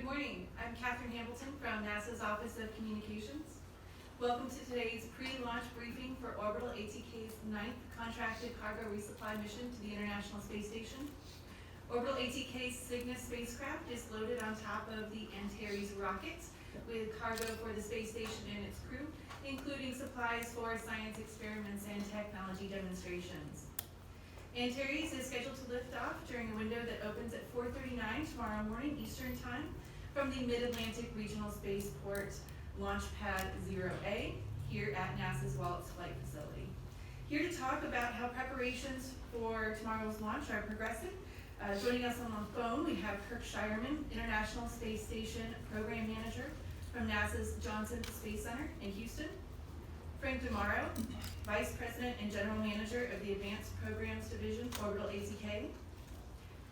Good morning. I'm Katherine Hamilton from NASA's Office of Communications. Welcome to today's pre-launch briefing for Orbital ATK's 9th contracted cargo resupply mission to the International Space Station. Orbital ATK's Cygnus spacecraft is loaded on top of the Antares rocket with cargo for the space station and its crew, including supplies for science experiments and technology demonstrations. Antares is scheduled to lift off during a window that opens at 4:39 tomorrow morning Eastern Time from the Mid-Atlantic Regional Spaceport Launch Pad 0A here at NASA's Wallops Flight Facility. Here to talk about how preparations for tomorrow's launch are progressing. Joining us on the phone, we have Kirk Shireman, International Space Station Program Manager from NASA's Johnson Space Center in Houston. Frank DeMauro, Vice President and General Manager of the Advanced Programs Division, Orbital ATK.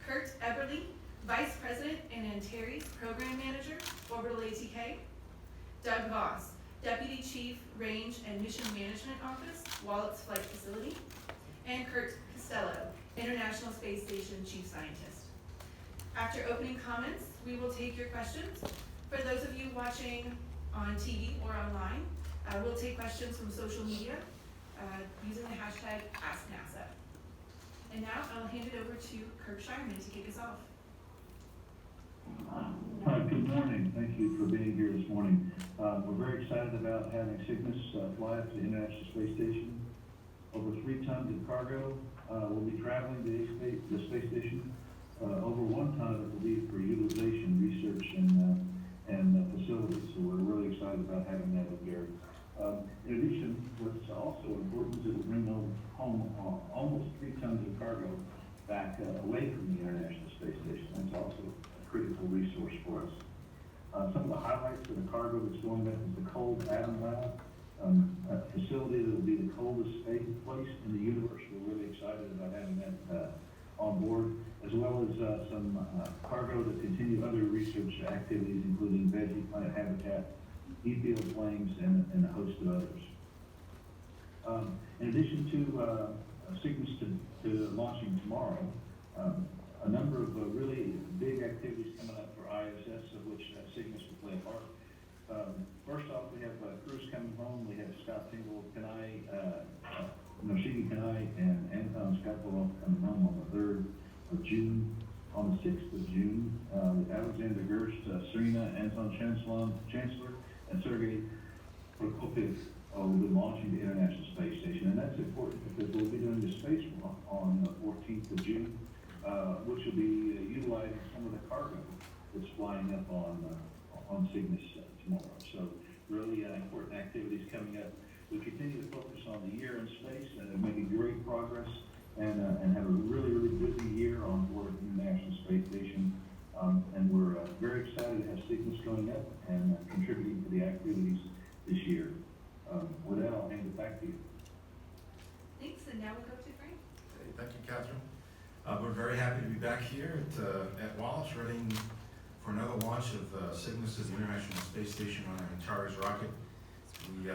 Kurt Eberly, Vice President and Antares Program Manager, Orbital ATK. Doug Voss, Deputy Chief, Range and Mission Management Office, Wallops Flight Facility. And Kurt Costello, International Space Station Chief Scientist. After opening comments, we will take your questions. For those of you watching on TV or online, we'll take questions from social media using the hashtag AskNASA. And now I'll hand it over to Kirk Shireman to kick us off. Hi, good morning. Thank you for being here this morning. We're very excited about having Cygnus fly up to the International Space Station. Over 3 tons of cargo will be traveling to the space station. Over 1 ton of it will be for utilization, research, and facilities. So we're really excited about having that up there. In addition, what's also important is it will bring home almost 3 tons of cargo back away from the International Space Station. That's also a critical resource for us. Some of the highlights of the cargo that's going up is the Cold Atom Lab, a facility that will be the coldest space place in the universe. We're really excited about having that on board, as well as some cargo to continue other research activities, including veggie plant habitat, e-field flames, and a host of others. In addition to Cygnus to launching tomorrow, a number of really big activities coming up for ISS, of which Cygnus will play a part. First off, we have crews coming home. We have Scott Tingle, Noshiki Kanai, and Anton Skopolov coming home on the 3rd of June. On the 6th of June, Alexander Gerst, Serena, Anton Chancellor, and Sergei Prokopiev will be launching the International Space Station. And that's important because we'll be doing the spacewalk on the 14th of June, which will be utilizing some of the cargo that's flying up on Cygnus tomorrow. So really important activities coming up. We continue to focus on the year in space and are making great progress and have a really, really busy year on board the International Space Station. And we're very excited to have Cygnus going up and contributing to the activities this year. With that, I'll hand it back to you. Thanks, and now we'll go to Frank. Okay, thank you, Catherine. We're very happy to be back here at Wallops, ready for another launch of Cygnus to the International Space Station on our Antares rocket. We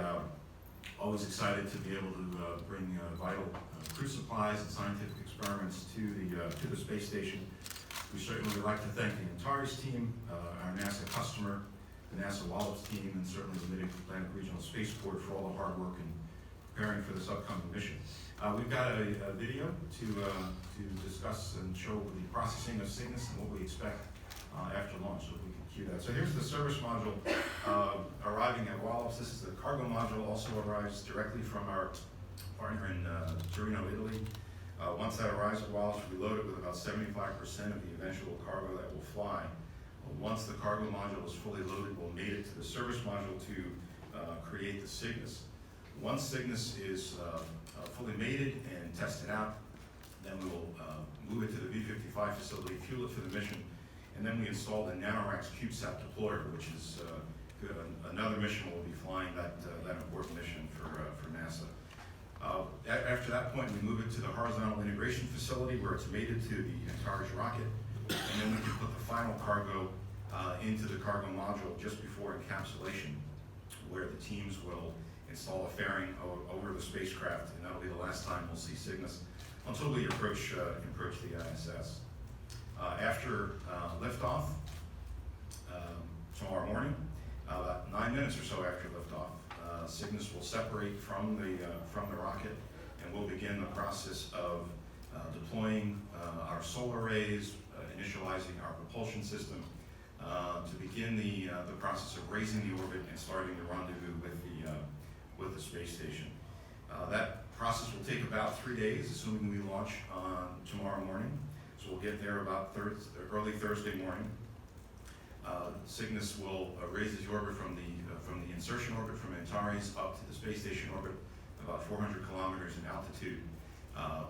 always excited to be able to bring vital crew supplies and scientific experiments to the space station. We certainly would like to thank the Antares team, our NASA customer, the NASA Wallops team, and certainly the Mid-Atlantic Regional Spaceport for all the hard work in preparing for this upcoming mission. We've got a video to discuss and show the processing of Cygnus and what we expect after launch, so we can cue that. So here's the service module arriving at Wallops. This is the cargo module, also arrives directly from our partner in Torino, Italy. Once that arrives at Wallops, we load it with about 75% of the eventual cargo that will fly. Once the cargo module is fully loaded, we'll mate it to the service module to create the Cygnus. Once Cygnus is fully mated and tested out, then we will move it to the V55 facility, fuel it for the mission, and then we install the NanoRacks CubeSat deployer, which is another mission we'll be flying, that important mission for NASA. After that point, we move it to the horizontal integration facility where it's mated to the Antares rocket, and then we can put the final cargo into the cargo module just before encapsulation, where the teams will install a fairing over the spacecraft, and that'll be the last time we'll see Cygnus until we approach the ISS. After liftoff, 9 minutes or so after liftoff, Cygnus will separate from the rocket, and we'll begin the process of deploying our solar arrays, initializing our propulsion system, to begin the process of raising the orbit and starting the rendezvous with the space station. That process will take about 3 days, assuming we launch on tomorrow morning. So we'll get there about early Thursday morning. Cygnus will raise its orbit from the insertion orbit from Antares up to the space station orbit, about 400 kilometers in altitude.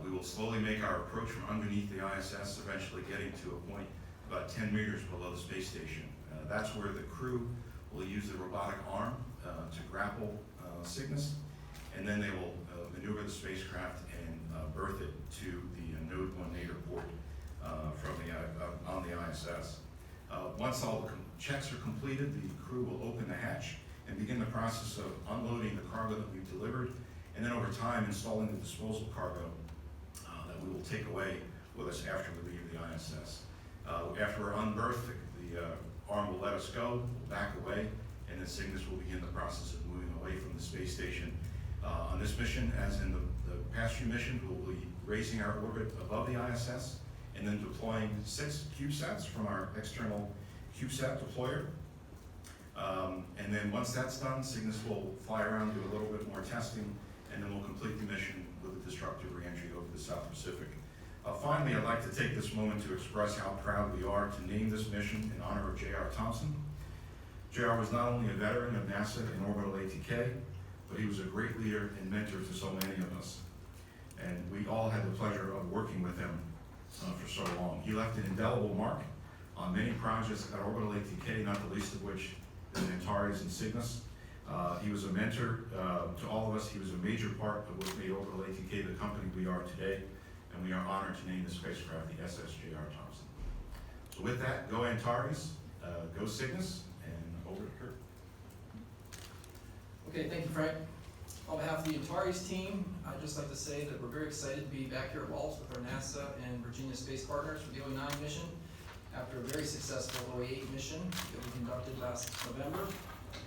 We will slowly make our approach from underneath the ISS, eventually getting to a point about 10 meters below the space station. That's where the crew will use the robotic arm to grapple Cygnus, and then they will maneuver the spacecraft and berth it to the Node 1 nadir port on the ISS. Once all the checks are completed, the crew will open the hatch and begin the process of unloading the cargo that we've delivered, and then over time installing the disposal cargo that we will take away with us after we leave the ISS. After we're unberthed, the arm will let us go, we'll back away, and then Cygnus will begin the process of moving away from the space station. On this mission, as in the past few missions, we'll be raising our orbit above the ISS and then deploying 6 CubeSats from our external CubeSat deployer. And then once that's done, Cygnus will fly around, do a little bit more testing, and then we'll complete the mission with a disruptive reentry over the South Pacific. Finally, I'd like to take this moment to express how proud we are to name this mission in honor of J.R. Thompson. J.R. was not only a veteran of NASA and orbital ATK, but he was a great leader and mentor to so many of us. And we all had the pleasure of working with him for so long. He left an indelible mark on many projects at orbital ATK, not the least of which is Antares and Cygnus. He was a mentor to all of us. He was a major part of what made orbital ATK the company we are today, and we are honored to name the spacecraft the SS J.R. Thompson. So with that, go Antares, go Cygnus, and over to Kurt. Okay, thank you, Frank. On behalf of the Antares team, I'd just like to say that we're very excited to be back here at Wallops with our NASA and Virginia space partners for the 09 mission after a very successful 08 mission that we conducted last November.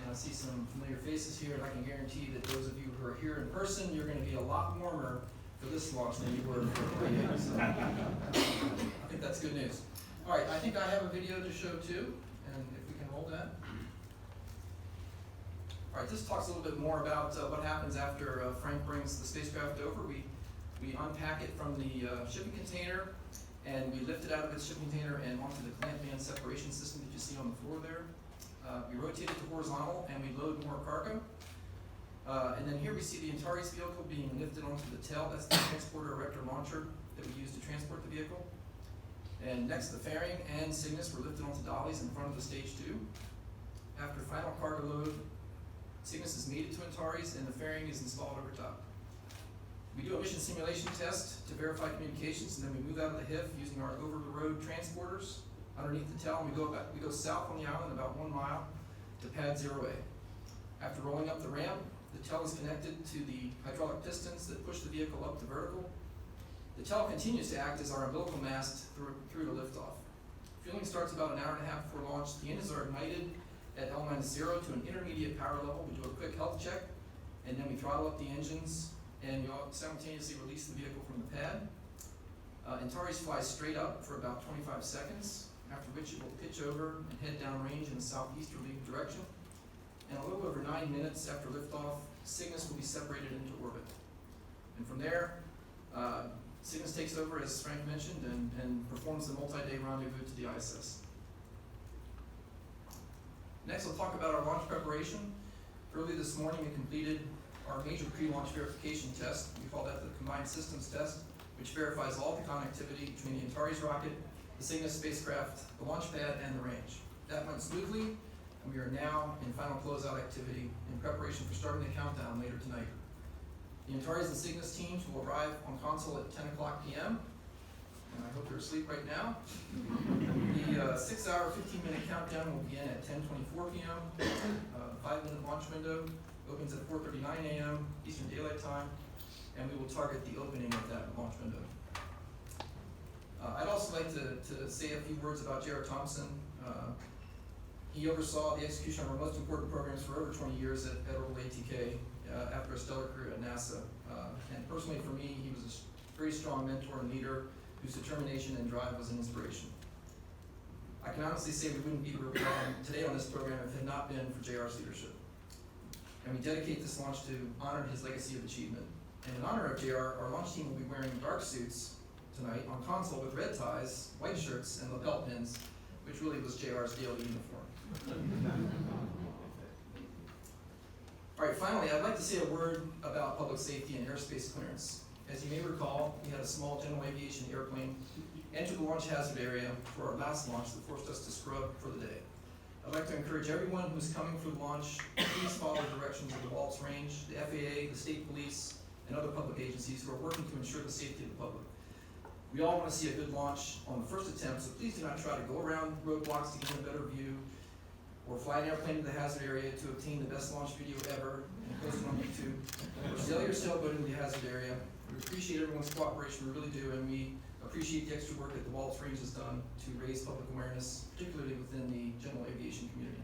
And I see some familiar faces here, and I can guarantee that those of you who are here in person, you're going to be a lot warmer for this launch than you were for 08. So I think that's good news. All right, I think I have a video to show too, and if we can roll that. All right, this talks a little bit more about what happens after Frank brings the spacecraft over. We unpack it from the shipping container, and we lift it out of its shipping container and onto the clamp band separation system that you see on the floor there. We rotate it to horizontal, and we load more cargo. And then here we see the Antares vehicle being lifted onto the tail. That's the transporter erector launcher that we use to transport the vehicle. And next, the fairing and Cygnus were lifted onto dollies in front of the stage 2. After final cargo load, Cygnus is mated to Antares, and the fairing is installed over top. We do a mission simulation test to verify communications, and then we move out of the HIF using our over-the-road transporters underneath the tail, and we go south on the island about 1 mile to pad 0A. After rolling up the ramp, the tail is connected to the hydraulic pistons that push the vehicle up to vertical. The tail continues to act as our umbilical mast through to liftoff. Fueling starts about an hour and a half before launch. The engines are ignited at L-0 to an intermediate power level. We do a quick health check, and then we throttle up the engines, and we simultaneously release the vehicle from the pad. Antares flies straight up for about 25 seconds, after which it will pitch over and head downrange in a southeasterly direction. And a little over 9 minutes after liftoff, Cygnus will be separated into orbit. And from there, Cygnus takes over, as Frank mentioned, and performs the multi-day rendezvous to the ISS. Next, I'll talk about our launch preparation. Early this morning, we completed our major pre-launch verification test. We call that the combined systems test, which verifies all the connectivity between the Antares rocket, the Cygnus spacecraft, the launch pad, and the range. That went smoothly, and we are now in final closeout activity in preparation for starting the countdown later tonight. The Antares and Cygnus teams will arrive on console at 10 o'clock p.m., and I hope you're asleep right now. The 6-hour, 15-minute countdown will begin at 10:24 p.m. 5-minute launch window opens at 4:39 a.m. Eastern Daylight Time, and we will target the opening of that launch window. I'd also like to say a few words about J.R. Thompson. He oversaw the execution of our most important programs for over 20 years at Orbital ATK after a stellar career at NASA. And personally for me, he was a very strong mentor and leader whose determination and drive was an inspiration. I can honestly say we wouldn't be where we are today on this program if it had not been for JR's leadership. And we dedicate this launch to honor his legacy of achievement. And in honor of JR, our launch team will be wearing dark suits tonight on console with red ties, white shirts, and lapel pins, which really was JR's daily uniform. All right, finally, I'd like to say a word about public safety and airspace clearance. As you may recall, we had a small general aviation airplane enter the launch hazard area for our last launch that forced us to scrub for the day. I'd like to encourage everyone who's coming for the launch, please follow the directions of the Wallops Range, the FAA, the state police, and other public agencies who are working to ensure the safety of the public. We all want to see a good launch on the first attempt, so please do not try to go around roadblocks to get a better view, or fly an airplane to the hazard area to obtain the best launch video ever and post it on YouTube, or sail your sailboat into the hazard area. We appreciate everyone's cooperation, we really do, and we appreciate the extra work that the Wallops Range has done to raise public awareness, particularly within the general aviation community.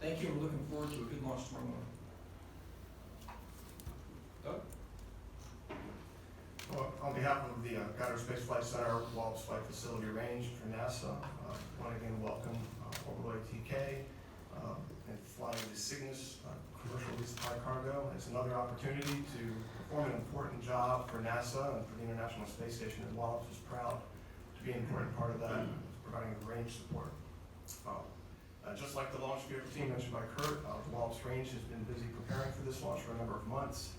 Thank you, and we're looking forward to a good launch tomorrow morning. Doug? Well, on behalf of the Goddard Space Flight Center, Wallops Flight Facility Range for NASA, I want to again welcome Orbital ATK and flying the Cygnus commercial resupply cargo. It's another opportunity to perform an important job for NASA and for the International Space Station, and Wallops is proud to be an important part of that, providing range support. Just like the launch vehicle team mentioned by Kurt, the Wallops Range has been busy preparing for this launch for a number of months.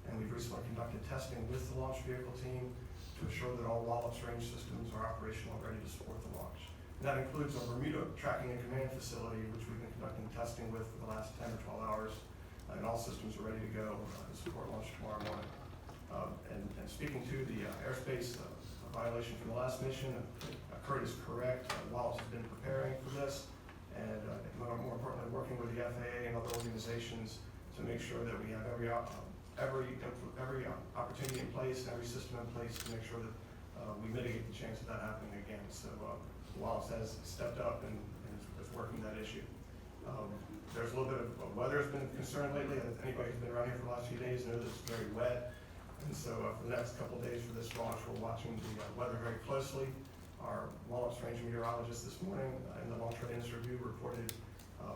And we've recently conducted testing with the launch vehicle team to assure that all Wallops range systems are operational and ready to support the launch. And that includes our Bermuda tracking and command facility, which we've been conducting testing with for the last 10 or 12 hours. And all systems are ready to go to support launch tomorrow morning. And speaking to the airspace violation from the last mission, Kurt is correct. Wallops has been preparing for this, and more importantly, working with the FAA and other organizations to make sure that we have every opportunity in place, every system in place to make sure that we mitigate the chance of that happening again. So Wallops has stepped up and is working that issue. There's a little bit of weather has been a concern lately. Anybody who's been around here for the last few days knows it's very wet. And so for the next couple of days for this launch, we're watching the weather very closely. Our Wallops Range meteorologist this morning in the launch readiness review reported a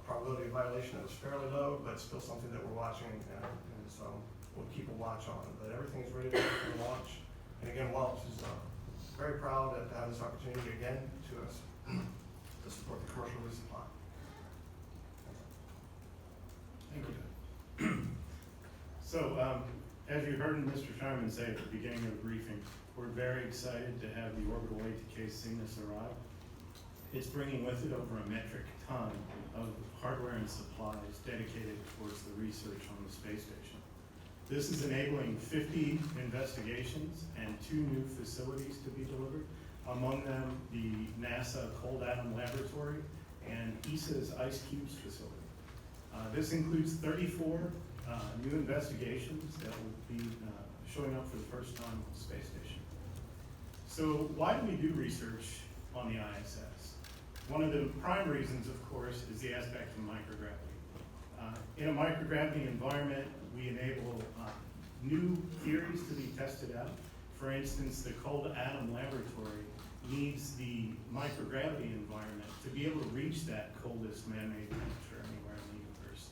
probability of violation that was fairly low, but still something that we're watching, and so we'll keep a watch on it. But everything's ready to go for the launch. And again, Wallops is very proud to have this opportunity again to us to support the commercial resupply. Thank you. So, as you heard Mr. Sharman say at the beginning of the briefing, we're very excited to have the Orbital ATK Cygnus arrive. It's bringing with it over a metric ton of hardware and supplies dedicated towards the research on the space station. This is enabling 50 investigations and 2 new facilities to be delivered, among them the NASA Cold Atom Laboratory and ESA's Ice Cubes facility. This includes 34 new investigations that will be showing up for the first time on the space station. So why do we do research on the ISS? One of the prime reasons, of course, is the aspect of microgravity. In a microgravity environment, we enable new theories to be tested out. For instance, the Cold Atom Laboratory needs the microgravity environment to be able to reach that coldest man-made temperature anywhere in the universe.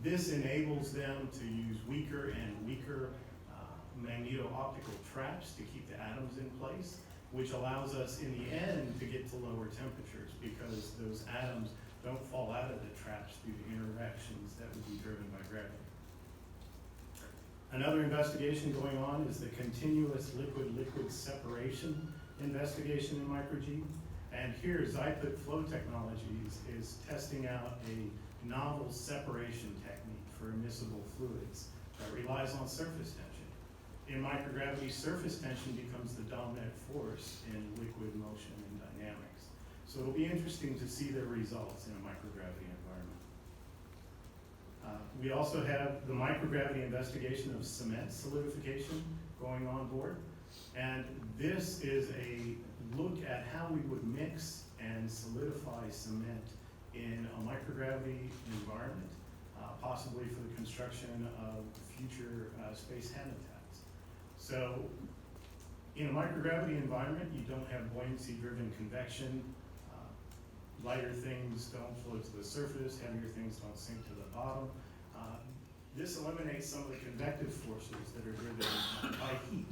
This enables them to use weaker and weaker magneto-optical traps to keep the atoms in place, which allows us in the end to get to lower temperatures because those atoms don't fall out of the traps due to interactions that would be driven by gravity. Another investigation going on is the continuous liquid-liquid separation investigation in micro-G. And here, Zyput Flow Technologies is testing out a novel separation technique for immiscible fluids that relies on surface tension. In microgravity, surface tension becomes the dominant force in liquid motion and dynamics. So it'll be interesting to see their results in a microgravity environment. We also have the microgravity investigation of cement solidification going on board. And this is a look at how we would mix and solidify cement in a microgravity environment, possibly for the construction of future space habitats. So in a microgravity environment, you don't have buoyancy-driven convection. Lighter things don't float to the surface, heavier things don't sink to the bottom. This eliminates some of the convective forces that are driven by heat.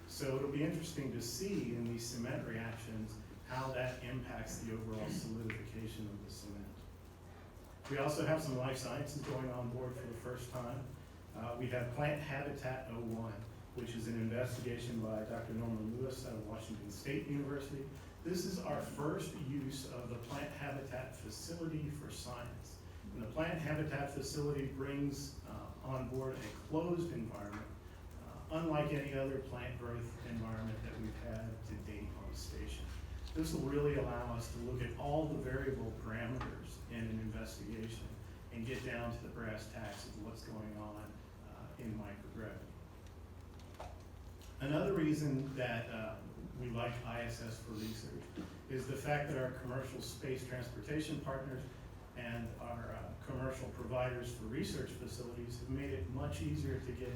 So it'll be interesting to see in these cement reactions how that impacts the overall solidification of the cement. We also have some life sciences going on board for the first time. We have Plant Habitat 01, which is an investigation by Dr. Norman Lewis out of Washington State University. This is our first use of the Plant Habitat Facility for Science. And the Plant Habitat Facility brings on board a closed environment, unlike any other plant growth environment that we've had to date on the station. This will really allow us to look at all the variable parameters in an investigation and get down to the brass tacks of what's going on in microgravity. Another reason that we like ISS for research is the fact that our commercial space transportation partners and our commercial providers for research facilities have made it much easier to get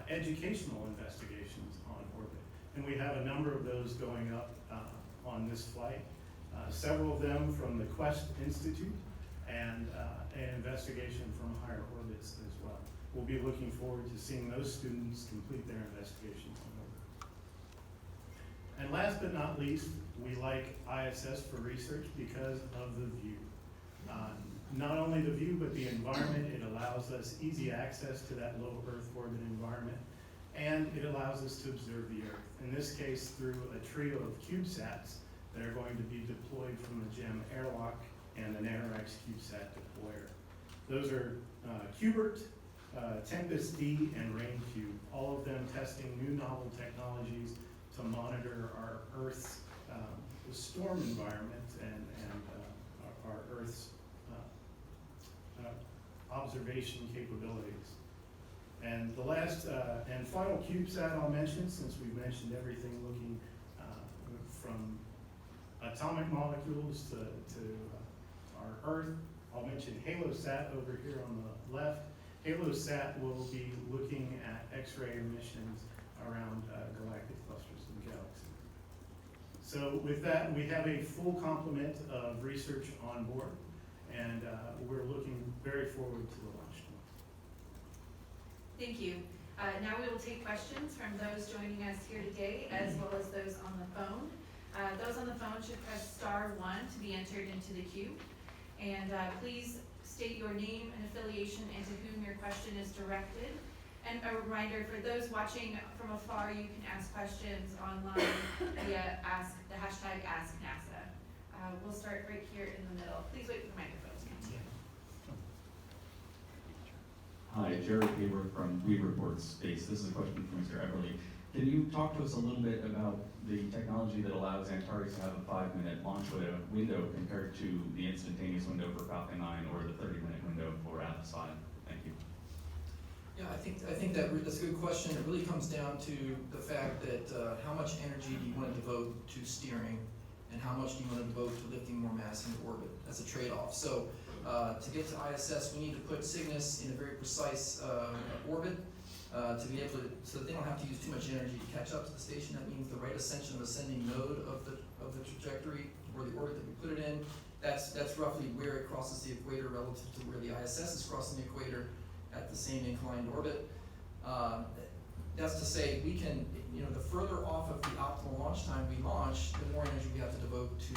educational investigations on orbit. And we have a number of those going up on this flight, several of them from the Quest Institute and an investigation from higher orbits as well. We'll be looking forward to seeing those students complete their investigations on orbit. And last but not least, we like ISS for research because of the view. Not only the view, but the environment. It allows us easy access to that low Earth orbit environment, and it allows us to observe the Earth. In this case, through a trio of CubeSats that are going to be deployed from the GEM airlock and an NRX CubeSat deployer. Those are Cubert, Tempest-D, and RainCube, all of them testing new novel technologies to monitor our Earth's storm environment and our Earth's observation capabilities. And the last and final CubeSat I'll mention, since we've mentioned everything looking from atomic molecules to our Earth, I'll mention HaloSat over here on the left. HaloSat will be looking at X-ray emissions around galactic clusters of the galaxy. So with that, we have a full complement of research on board, and we're looking very forward to the launch. Thank you. Now we will take questions from those joining us here today, as well as those on the phone. Those on the phone should press *1 to be entered into the queue. And please state your name and affiliation and to whom your question is directed. And a reminder, for those watching from afar, you can ask questions online via the hashtag #AskNASA. We'll start right here in the middle. Please wait for the microphone to come to you. Hi, Jared Hayward from We Report Space. This is a question for Mr. Everly. Can you talk to us a little bit about the technology that allows Antares to have a 5-minute launch window compared to the instantaneous window for Falcon 9 or the 30-minute window for Atlas 5? Thank you. Yeah, I think that's a good question. It really comes down to the fact that how much energy do you want to devote to steering, and how much do you want to devote to lifting more mass into orbit? That's a trade-off. So to get to ISS, we need to put Cygnus in a very precise orbit to be able to, so that they don't have to use too much energy to catch up to the station. That means the right ascension of ascending node of the trajectory or the orbit that we put it in. That's roughly where it crosses the equator relative to where the ISS is crossing the equator at the same inclined orbit. That's to say, we can, the further off of the optimal launch time we launch, the more energy we have to devote to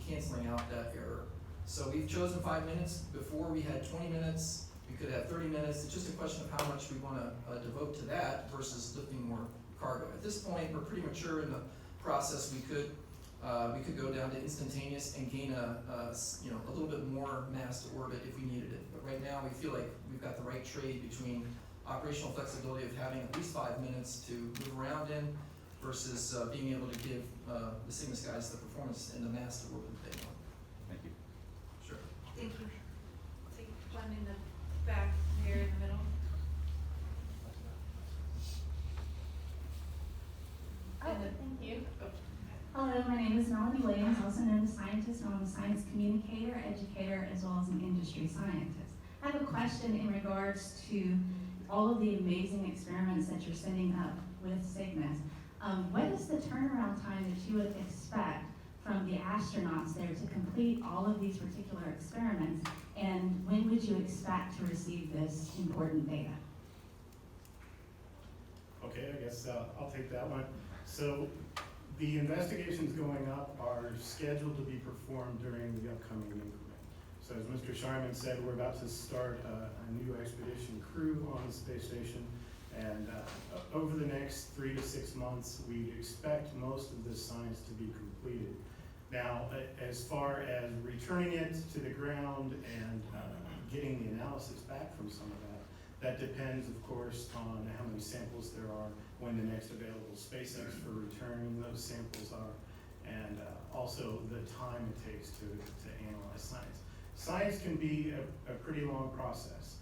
canceling out that error. So we've chosen 5 minutes. Before we had 20 minutes, we could have 30 minutes. It's just a question of how much we want to devote to that versus lifting more cargo. At this point, we're pretty mature in the process. We could go down to instantaneous and gain a little bit more mass to orbit if we needed it. But right now, we feel like we've got the right trade between operational flexibility of having at least 5 minutes to move around in versus being able to give the Cygnus guys the performance and the mass to orbit that they want. Thank you. Sure. Thank you. Take one in the back here in the middle. Oh, thank you. Oh. Hello, my name is Melanie Williams, also known as Scientist on a science communicator, educator, as well as an industry scientist. I have a question in regards to all of the amazing experiments that you're sending up with Cygnus. What is the turnaround time that you would expect from the astronauts there to complete all of these particular experiments? And when would you expect to receive this important data? Okay, I guess I'll take that one. So the investigations going up are scheduled to be performed during the upcoming increment. So as Mr. Sharman said, we're about to start a new expedition crew on the space station. And over the next 3 to 6 months, we expect most of this science to be completed. Now, as far as returning it to the ground and getting the analysis back from some of that depends, of course, on how many samples there are, when the next available SpaceX for returning those samples are, and also the time it takes to analyze science. Science can be a pretty long process,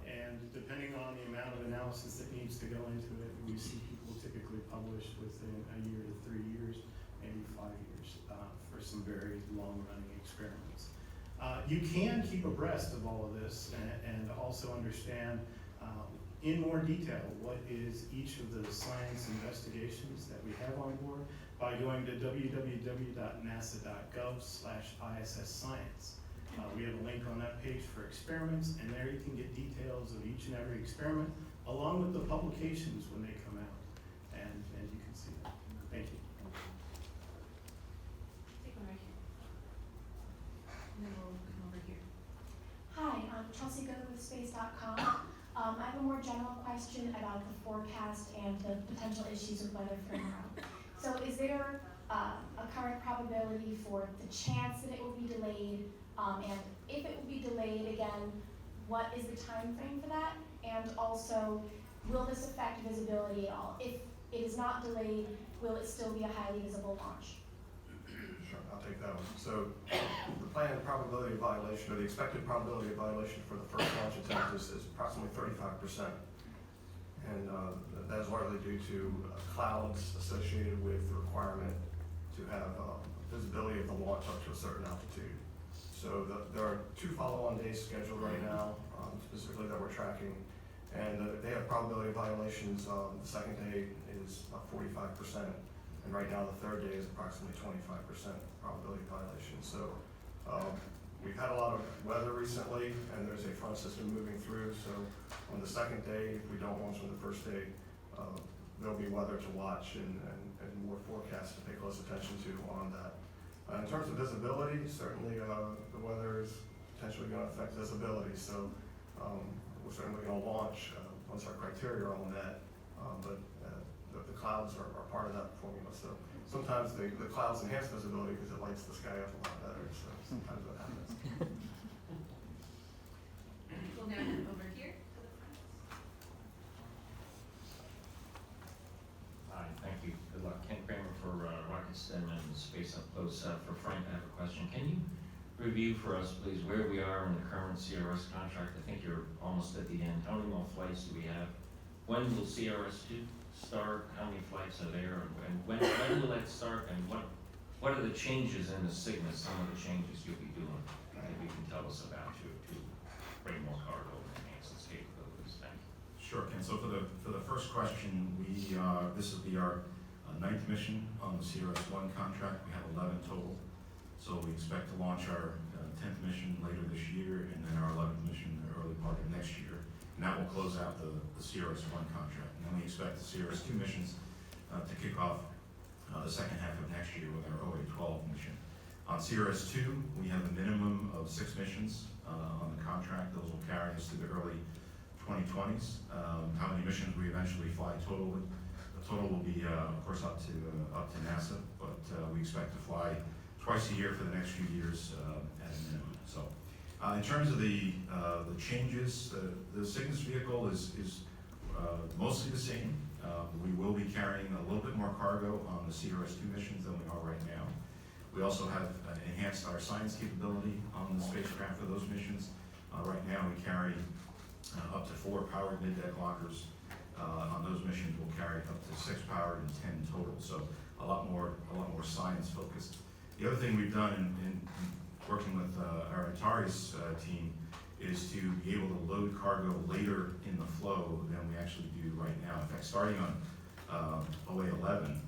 and depending on the amount of analysis that needs to go into it, we see people typically publish within a year to 3 years, maybe 5 years, for some very long-running experiments. You can keep abreast of all of this and also understand in more detail what is each of the science investigations that we have on board by going to www.nasa.gov/ISS-science. We have a link on that page for experiments, and there you can get details of each and every experiment, along with the publications when they come out, and you can see that. Thank you. Take one right here. And then we'll come over here. Hi, I'm Chelsea Good with Space.com. I have a more general question about the forecast and the potential issues with weather for tomorrow. So is there a current probability for the chance that it will be delayed? And if it will be delayed again, what is the time frame for that? And also, will this affect visibility at all? If it is not delayed, will it still be a highly visible launch? Sure, I'll take that one. So the planned probability of violation, or the expected probability of violation for the first launch attempt is approximately 35%. And that is largely due to clouds associated with the requirement to have visibility of the launch up to a certain altitude. So there are 2 follow-on days scheduled right now, specifically that we're tracking. And they have probability of violations. The second day is 45%. And right now, the third day is approximately 25% probability of violation. So we've had a lot of weather recently, and there's a front system moving through. So on the second day, if we don't launch on the first day, there'll be weather to watch and more forecasts to pay close attention to on that. In terms of visibility, certainly the weather is potentially going to affect visibility. So we're certainly going to launch once our criteria are all met. But the clouds are part of that formula. So sometimes the clouds enhance visibility because it lights the sky up a lot better. So sometimes that happens. We'll now come over here to the front. Hi, thank you. Good luck. Ken Kramer for Rocket STEM and Space Up Close. For Frank, I have a question. Can you review for us, please, where we are in the current CRS contract? I think you're almost at the end. How many more flights do we have? When will CRS-2 start? How many flights are there? And when will that start? And what are the changes in the Cygnus? Some of the changes you'll be doing that you can tell us about to bring more cargo and enhance its capabilities. Thank you. Sure, Ken. So for the first question, this will be our 9th mission on the CRS-1 contract. We have 11 total. So we expect to launch our 10th mission later this year, and then our 11th mission in the early part of next year. And that will close out the CRS-1 contract. And then we expect the CRS-2 missions to kick off the second half of next year with our OA-12 mission. On CRS-2, we have a minimum of 6 missions on the contract. Those will carry us to the early 2020s. How many missions we eventually fly total? The total will be, of course, up to NASA, but we expect to fly twice a year for the next few years at a minimum. So, in terms of the changes, the Cygnus vehicle is mostly the same. We will be carrying a little bit more cargo on the CRS-2 missions than we are right now. We also have enhanced our science capability on the spacecraft for those missions. Right now, we carry up to 4 powered mid-deck lockers. On those missions, we'll carry up to 6 powered and 10 total. So a lot more science focused. The other thing we've done in working with our Antares team is to be able to load cargo later in the flow than we actually do right now. In fact, starting on OA11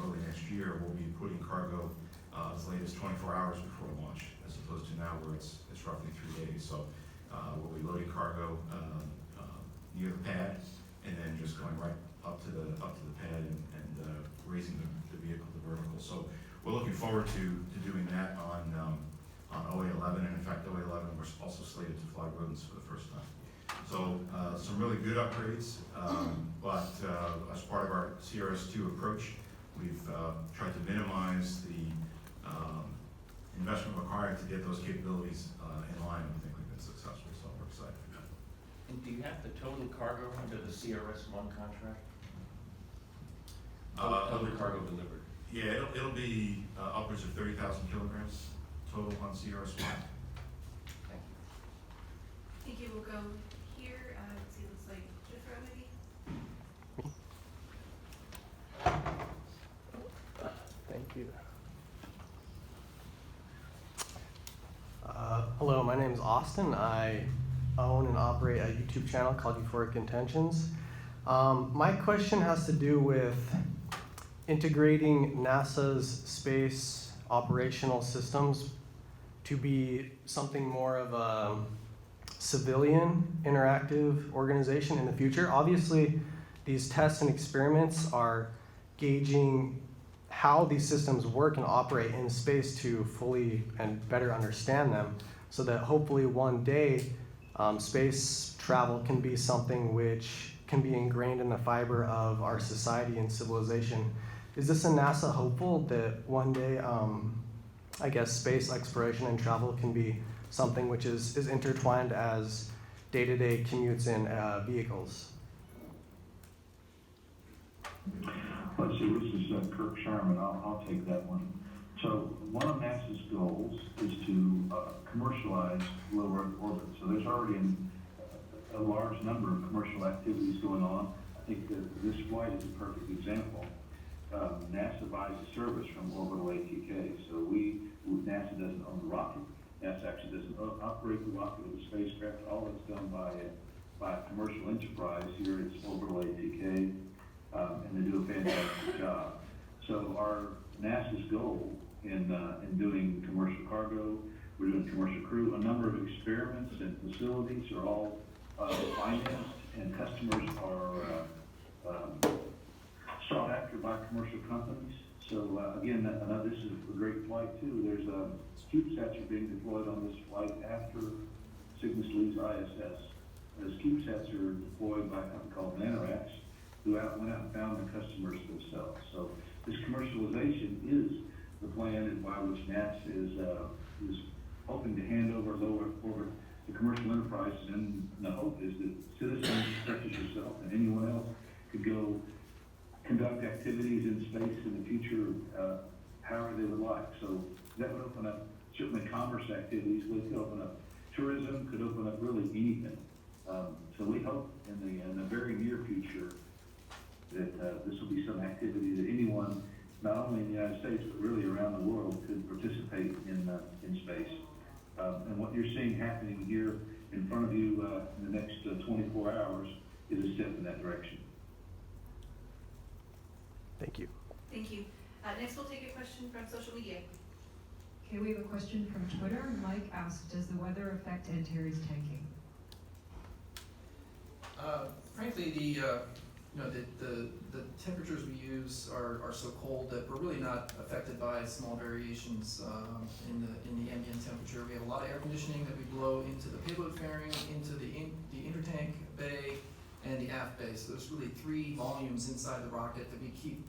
early next year, we'll be putting cargo as late as 24 hours before launch, as opposed to now where it's roughly 3 days. So we'll be loading cargo near the pad, and then just going right up to the pad and raising the vehicle to vertical. So we're looking forward to doing that on OA11, and in fact OA11 we're also slated to fly rodents for the first time. So some really good upgrades, but as part of our CRS2 approach, we've tried to minimize the investment required to get those capabilities in line, and we think we've been successful, so we're excited for that. And do you have the total cargo under the CRS1 contract? Total cargo delivered? Yeah, it'll be upwards of 30,000 kilograms total on CRS1. Thank you. Thank you, we'll go here, let's see, it looks like Jeffro maybe? Thank you. Hello, my name is Austin. I own and operate a YouTube channel called Euphoric Intentions. My question has to do with integrating NASA's space operational systems to be something more of a civilian interactive organization in the future. Obviously, these tests and experiments are gauging how these systems work and operate in space to fully and better understand them, so that hopefully one day space travel can be something which can be ingrained in the fiber of our society and civilization. Is this a NASA hopeful that one day, I guess, space exploration and travel can be something which is intertwined as day-to-day commutes in vehicles? Let's see, this is Kirk Sharman. I'll take that one. So one of NASA's goals is to commercialize low Earth orbit. So there's already a large number of commercial activities going on. I think that this flight is a perfect example. NASA buys a service from Orbital ATK. So NASA doesn't own the rocket. NASA actually doesn't operate the rocket or the spacecraft. All that's done by a commercial enterprise. Here it's Orbital ATK. And they do a fantastic job. So our NASA's goal in doing commercial cargo, we're doing commercial crew, a number of experiments and facilities are all financed, and customers are sought after by commercial companies. So again, this is a great flight too. There's CubeSats are being deployed on this flight after Cygnus leaves ISS. Those CubeSats are deployed by a company called Nanarax, who went out and found the customers themselves. So this commercialization is the plan and by which NASA is hoping to hand over low Earth orbit to commercial enterprises, and the hope is that citizens such as yourself and anyone else could go conduct activities in space in the future however they would like. So that would open up certainly commerce activities, but it could open up tourism, could open up really anything. So we hope in the very near future that this will be some activity that anyone, not only in the United States, but really around the world, could participate in space. And what you're seeing happening here in front of you in the next 24 hours is a step in that direction. Thank you. Thank you. Next we'll take a question from social media. Okay, we have a question from Twitter. Mike asked, does the weather affect Antares tanking? Frankly, the temperatures we use are so cold that we're really not affected by small variations in the ambient temperature. We have a lot of air conditioning that we blow into the payload fairing, into the intertank bay, and the aft bay. So there's really 3 volumes inside the rocket that we keep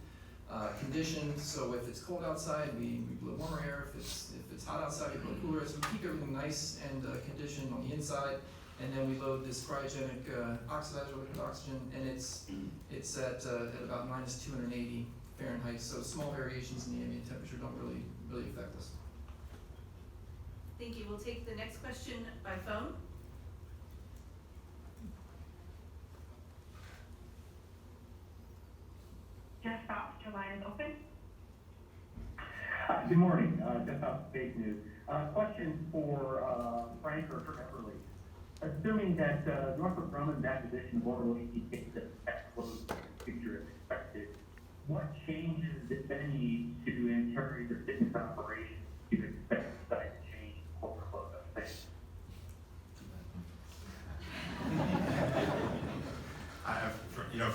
conditioned. So if it's cold outside, we blow warmer air. If it's hot outside, we blow cooler air. So we keep everything nice and conditioned on the inside. And then we load this cryogenic oxidizer liquid oxygen, and it's at about minus 280 Fahrenheit. So small variations in the ambient temperature don't really affect us. Thank you. We'll take the next question by phone. Just stopped. Your line is open. Good morning, just off Space News. Question for Frank or for Everly. Assuming that Northrop Grumman's acquisition of Orbital ATK that close future is expected, what changes, if any, to Antares or Cygnus operations do you expect the site to change or close up? Thanks.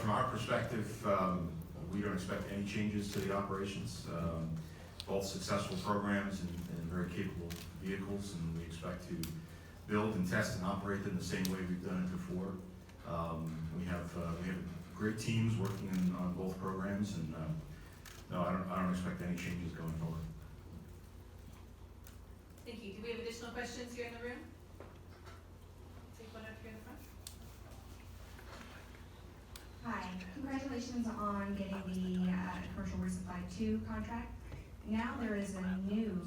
From our perspective, we don't expect any changes to the operations. Both successful programs and very capable vehicles, and we expect to build and test and operate them the same way we've done it before. We have great teams working on both programs, and no, I don't expect any changes going forward. Thank you. Do we have additional questions here in the room? Take one up here in the front. Hi, congratulations on getting the Commercial Resupply 2 contract. Now there is a new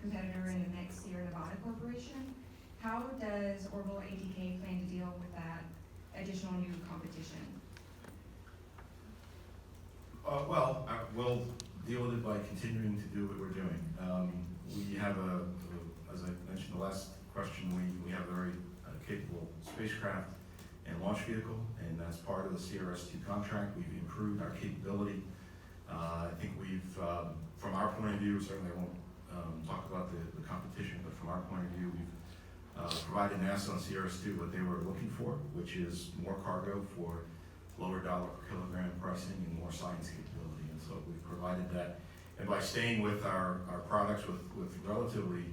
competitor in the mix, Sierra Nevada Corporation. How does Orbital ATK plan to deal with that additional new competition? We'll deal with it by continuing to do what we're doing. We have as I mentioned the last question, we have a very capable spacecraft and launch vehicle, and that's part of the CRS-2 contract. We've improved our capability. I think we've, from our point of view, certainly I won't talk about the competition, but from our point of view, we've provided NASA on CRS-2 what they were looking for, which is more cargo for lower dollar per kilogram pricing and more science capability. And so we've provided that. And by staying with our products with relatively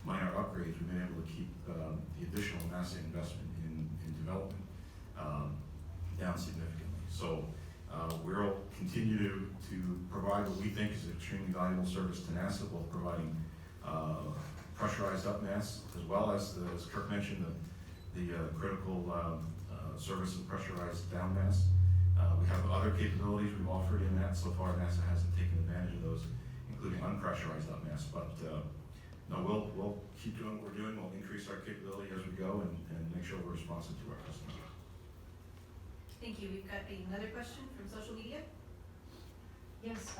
minor upgrades, we've been able to keep the additional NASA investment in development down significantly. So we'll continue to provide what we think is an extremely valuable service to NASA, both providing pressurized up mass, as well as Kirk mentioned, the critical service of pressurized down mass. We have other capabilities we've offered in that. So far, NASA hasn't taken advantage of those, including unpressurized up mass. But no, we'll keep doing what we're doing. We'll increase our capability as we go and make sure we're responsive to our customers. Thank you. We've got another question from social media. Yes,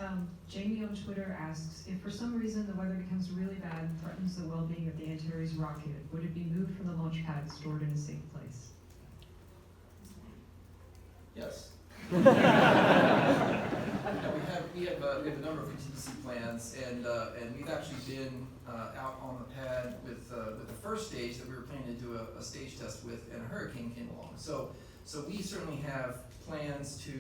Jamie on Twitter asks, if for some reason the weather becomes really bad and threatens the well-being of the Antares rocket, would it be moved from the launch pad stored in a safe place? Yes. We have a number of contingency plans, and we've actually been out on the pad with the first stage that we were planning to do a stage test with, and a hurricane came along. So we certainly have plans to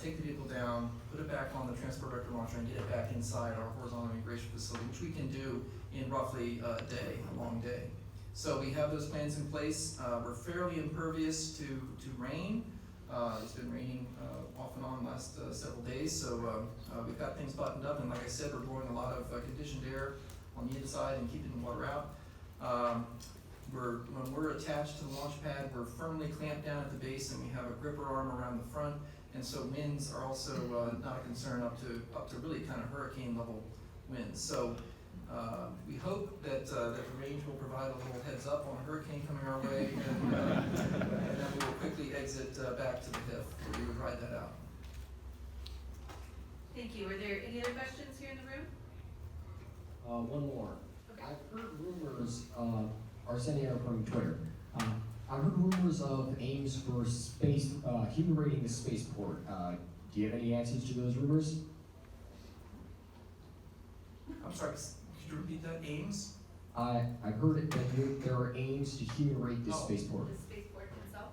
take the vehicle down, put it back on the transport vector launcher, and get it back inside our horizontal integration facility, which we can do in roughly a day, a long day. So we have those plans in place. We're fairly impervious to rain. It's been raining off and on the last several days, so we've got things buttoned up, and like I said, we're blowing a lot of conditioned air on the inside and keeping the water out. When we're attached to the launch pad, we're firmly clamped down at the base, and we have a gripper arm around the front, and so winds are also not a concern up to really kind of hurricane level winds. So we hope that the range will provide a little heads up on a hurricane coming our way, and then we will quickly exit back to the HIF where we would ride that out. Thank you. Are there any other questions here in the room? One more. Okay. I've heard rumors, Arsenio from Twitter. I've heard rumors of aims for space, human raiding the spaceport. Do you have any answers to those rumors? I'm sorry, could you repeat that? Aims? I heard it that there are aims to human raid the spaceport. The spaceport itself.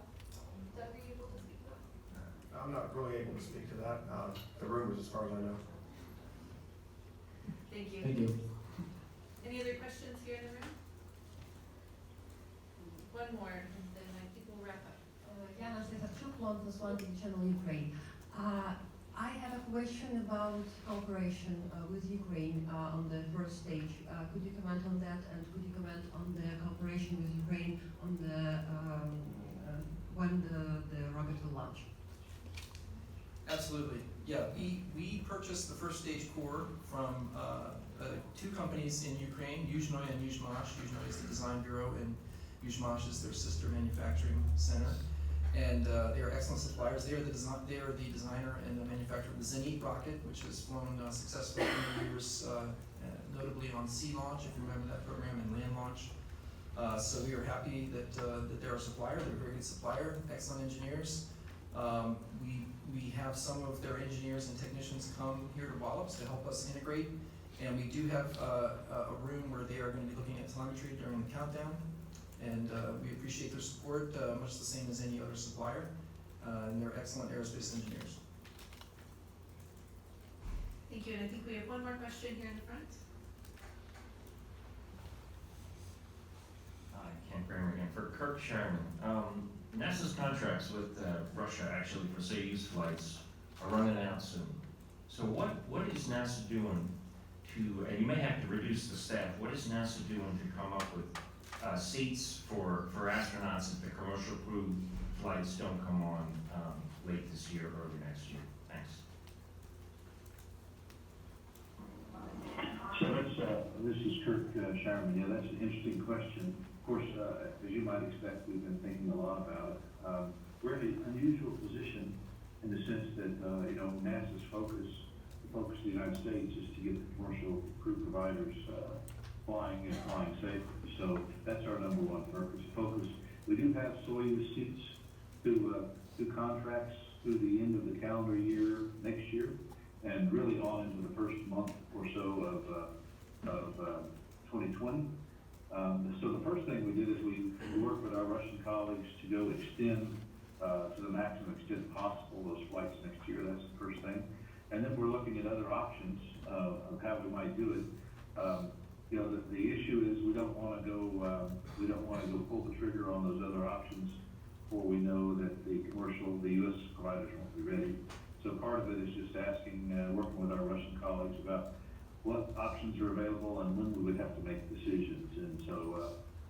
Doug, are you able to speak to that? I'm not really able to speak to that. The rumors, as far as I know. Thank you. Thank you. Any other questions here in the room? One more, and then I think we'll wrap up. Jana Stefachuk, London Swansea Channel, Ukraine. I have a question about cooperation with Ukraine on the first stage. Could you comment on that, and could you comment on the cooperation with Ukraine on the when the rocket will launch? Absolutely. Yeah, we purchased the first stage core from two companies in Ukraine, Yuzhnoye and Yuzhmash. Yuzhnoye is the design bureau, and Yuzhmash is their sister manufacturing center. And they are excellent suppliers. They are the designer and the manufacturer of the Zenit rocket, which has flown successfully for many years notably on Sea Launch, if you remember that program, and Land Launch. So we are happy that they're a supplier. They're a very good supplier, excellent engineers. We have some of their engineers and technicians come here to Wallops to help us integrate. And we do have a room where they are going to be looking at telemetry during the countdown. And we appreciate their support, much the same as any other supplier. And they're excellent aerospace engineers. Thank you, and I think we have one more question here in the front. Ken Kramer again. For Kirk Sherman, NASA's contracts with Russia actually for Soyuz flights are running out soon. So what is NASA doing to, and you may have to reduce the staff, what is NASA doing to come up with seats for astronauts if the commercial crew flights don't come on late this year or early next year? Thanks. So this is Kirk Sherman. Yeah, that's an interesting question. Of course, as you might expect, we've been thinking a lot about it. We're in an unusual position in the sense that, NASA's focus of the United States is to get the commercial crew providers flying and flying safely. So that's our number one focus. We do have Soyuz seats through contracts through the end of the calendar year next year, and really on into the first month or so of 2020. So the first thing we did is we worked with our Russian colleagues to go extend to the maximum extent possible those flights next year. That's the first thing. And then we're looking at other options of how we might do it. The issue is we don't want to go pull the trigger on those other options before we know that the U.S. providers won't be ready. So part of it is just asking, working with our Russian colleagues about what options are available and when we would have to make decisions. And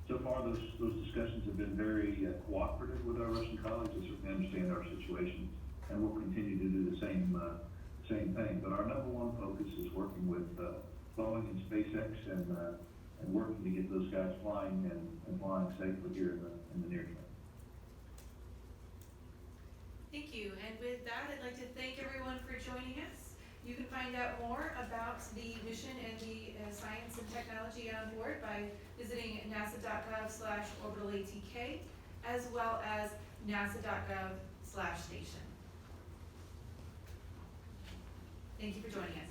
so far those discussions have been very cooperative with our Russian colleagues. They certainly understand our situation, and we'll continue to do the same thing. But our number one focus is working with Boeing and SpaceX and working to get those guys flying and flying safely here in the near term. Thank you, and with that, I'd like to thank everyone for joining us. You can find out more about the mission and the science and technology on board by visiting nasa.gov/orbitalatk, as well as nasa.gov/station. Thank you for joining us.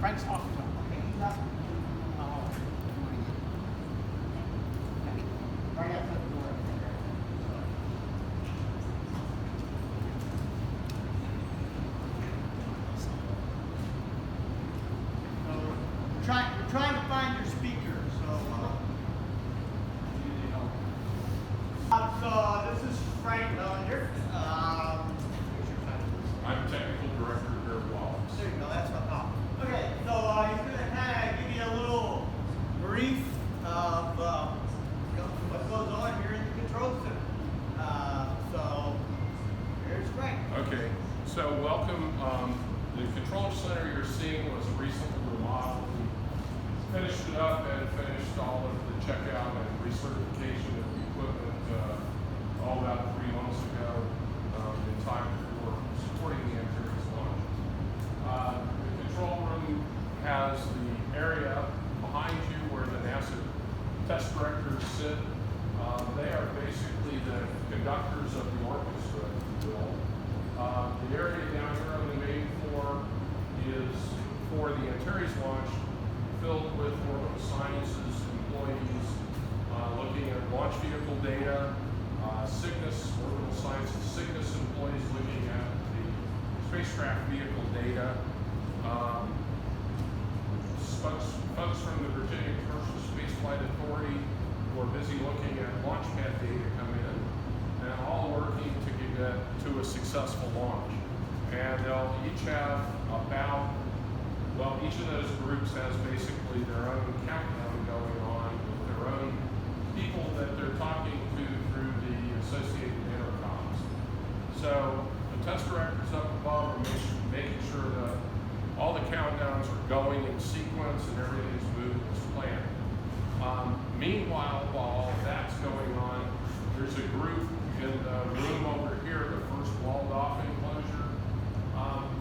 Frank's talking to him, okay? He's not. Right after the door. So we're trying to find your speaker. So this is Frank Loninger. I'm technical director here at Wallops. There you go. That's what. Okay. So So welcome. The control center you're seeing was recently remodeled. We finished it up and finished all of the checkout and recertification of the equipment all about 3 months ago in time for supporting the Antares launch. The control room has the area behind you where the NASA test directors sit. They are basically the conductors of the orchestra, if you will. The area down here on the main floor is for the Antares launch, filled with orbital sciences employees looking at launch vehicle data, Cygnus, orbital sciences Cygnus employees looking at the spacecraft vehicle data, folks from the Virginia Commercial Spaceflight Authority who are busy looking at launch pad data come in, and all working to get to a successful launch. And they'll each have each of those groups has basically their own countdown going on with their own people that they're talking to through the associated intercoms. So the test directors up above are making sure that all the countdowns are going in sequence and everything's moving as planned. Meanwhile, while all that's going on, there's a group in the room over here, the first walled off enclosure.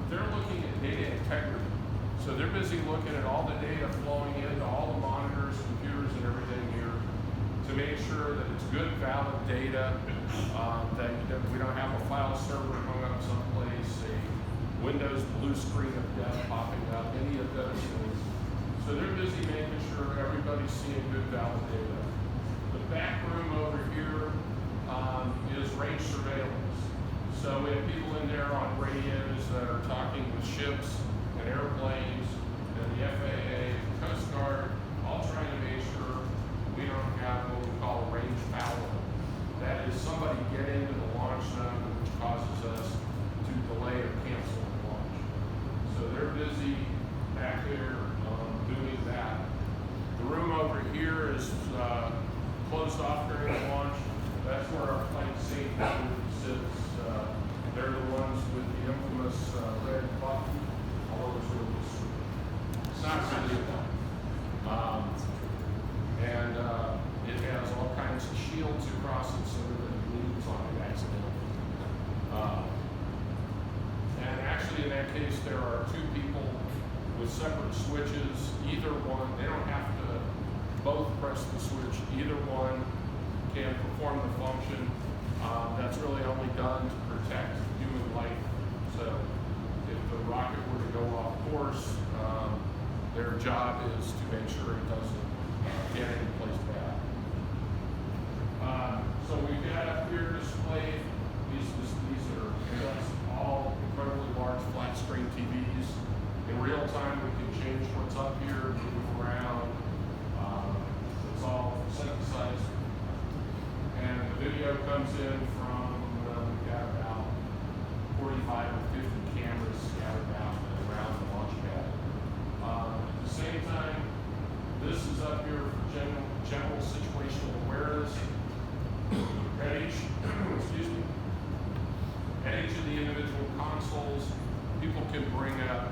They're looking at data integrity. So they're busy looking at all the data flowing into all the monitors, computers, and everything here to make sure that it's good, valid data, that we don't have a file server hung up someplace, a Windows blue screen of death popping up, any of those things. So they're busy making sure everybody's seeing good, valid data. The back room over here is range surveillance. So we have people in there on radios that are talking with ships and airplanes and the FAA, the Coast Guard, all trying to make sure we don't have what we call a range foul. That is somebody getting into the launch zone, which causes us to delay or cancel the launch. So they're busy back there doing that. The room over here is closed off during the launch. That's where our flight safety group sits. They're the ones with the infamous red button. All over the street. It's not really and it has all kinds of shields across it so that it bleeds on it accidentally. And actually in that case there are 2 people with separate switches. Either one, they don't have to both press the switch. Either one can perform the function. That's really only done to protect human life. So if the rocket were to go off course, their job is to make sure it doesn't get any place bad. So we've got up here displayed, these are just all incredibly large flat screen TVs. In real time we can change what's up here, move around. It's all synthesized. And the video comes in from, we've got about 45 or 50 cameras scattered out around the launch pad. At the same time, this is up here for general situational awareness. At each of the individual consoles, people can bring up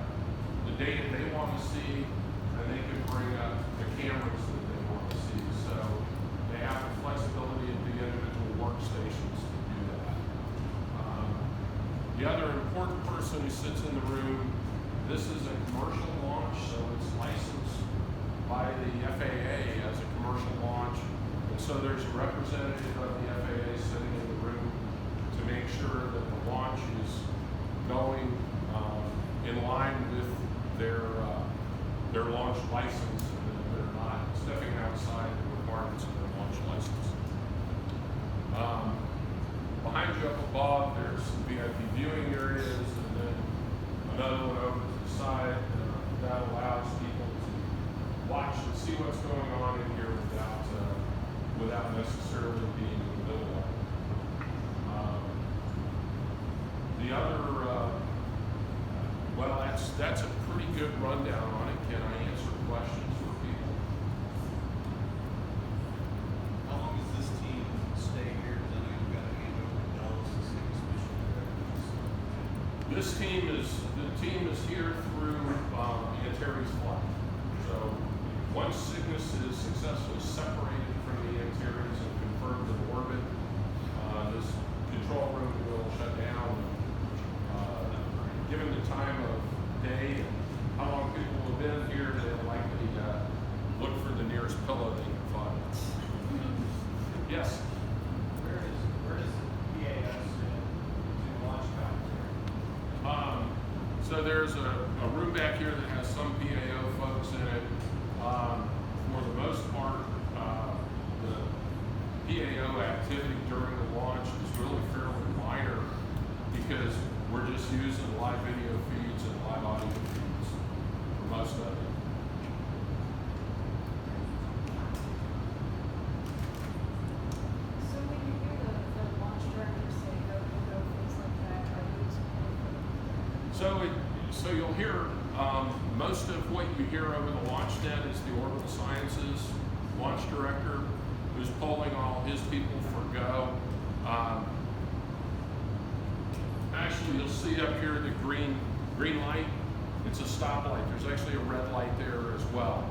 the data they want to see, and they can bring up the cameras that they want to see. So they have the flexibility of the individual workstations to do that. The other important person who sits in the room, this is a commercial launch, so it's licensed by the FAA as a commercial launch. And so there's a representative of the FAA sitting in the room to make sure that the launch is going in line with their launch license and that they're not stepping outside the requirements of their launch license. Behind you up above, there's some VIP viewing areas and then another one over to the side that allows people to watch and see what's going on in here without necessarily being in the middle of it. The other, well, that's a pretty good rundown on it. Can I answer questions for people? How long does this team stay here? Because I know you've got to hand over the Dallas and Cygnus mission directors. This team is, the team is here through the Antares flight. So once Cygnus is successfully separated from the Antares and confirmed in orbit, this control room will shut down. Given the time of day and how long people have been here, they'll likely look for the nearest pillow they can find. Yes? Where does the PAO sit in the launch pad? So there's a room back here that has some PAO folks in it. For the most part, the PAO activity during the launch is really fairly minor because we're just using live video feeds and live audio feeds for most of it. So when you hear the launch director say go, things like that, are you explaining? So you'll hear most of what you hear over the launch net is the Orbital Sciences launch director who's polling all his people for go. Actually, you'll see up here the green light. It's a stoplight. There's actually a red light there as well.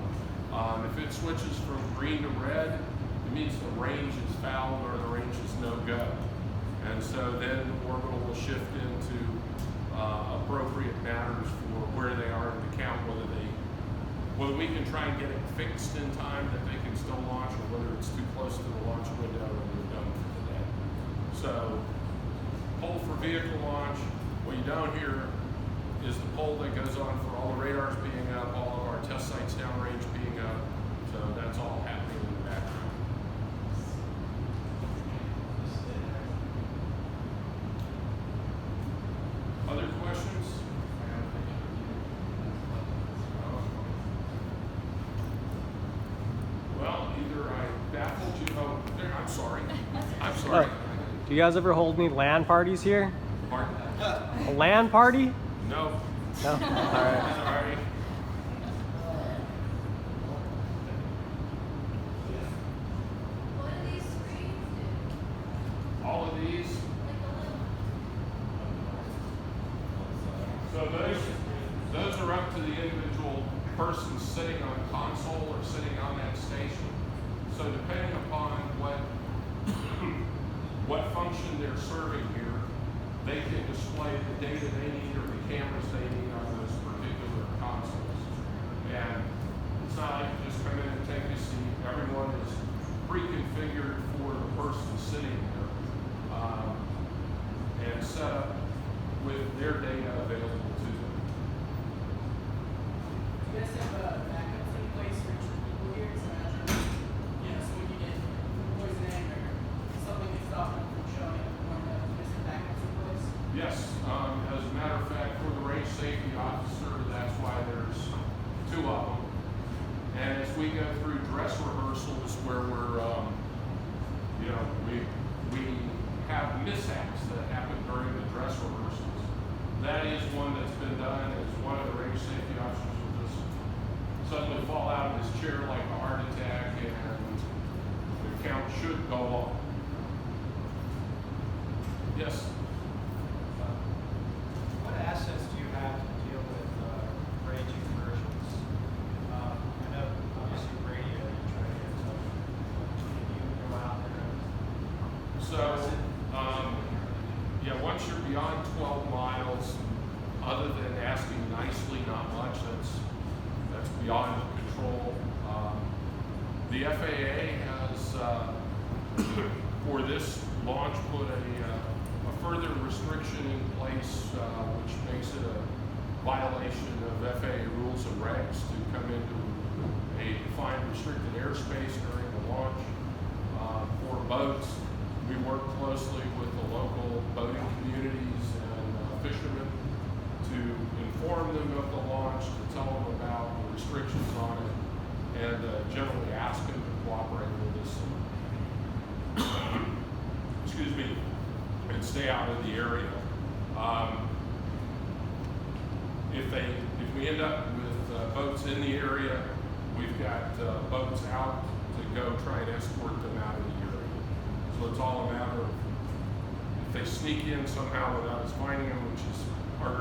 If it switches from green to red, it means the range is foul or the range is no go. And so then Orbital will shift into appropriate matters for where they are in the count, whether we can try and get it fixed in time that they can still launch, or whether it's too close to the launch window and we're done for the day. So, poll for vehicle launch. What you don't hear is the poll that goes on for all the radars being up, all of our test sites downrange being up. So that's all happening in the background. Other questions? Well, either I baffled you. Oh, I'm sorry. I'm sorry. Do you guys ever hold any LAN parties here? Pardon? A LAN party? No. No? All right. Sorry. What do these screens do? All of these. So those are up to the individual person sitting on console or sitting on that station. So depending upon what function they're serving here, they can display the data they need or the cameras they need on those particular consoles. And it's not like you just come in and take a seat. Everyone is pre-configured for the person sitting there and set up with their data available to them. You guys have backups in place for each of the people here, so so when you get poisoning or something gets stopped from showing up, there's some backups in place? Yes, as a matter of fact, for the range safety officer, that's why there's two of them. And as we go through dress rehearsals where we're, we have mishaps that happen during the dress rehearsals, that is one that's been done as one of the range safety officers will just suddenly fall out of his chair like a heart attack and the count should go on. Yes? What assets do you have to deal with range conversions? I know obviously radio, you try to get stuff. Can you go out there? So, once you're beyond 12 miles, other than asking nicely, not much, that's beyond control. The FAA has, for this launch, put a further restriction in place, which makes it a violation of FAA rules and regs to come into a defined restricted airspace during the launch. For boats, we work closely with the local boating communities and fishermen to inform them of the launch, to tell them about the restrictions on it, and generally ask them to cooperate with us. Excuse me, and stay out of the area. If we end up with boats in the area, we've got boats out to go try and escort them out of the area. So it's all a matter of if they sneak in somehow without us finding them, which is hard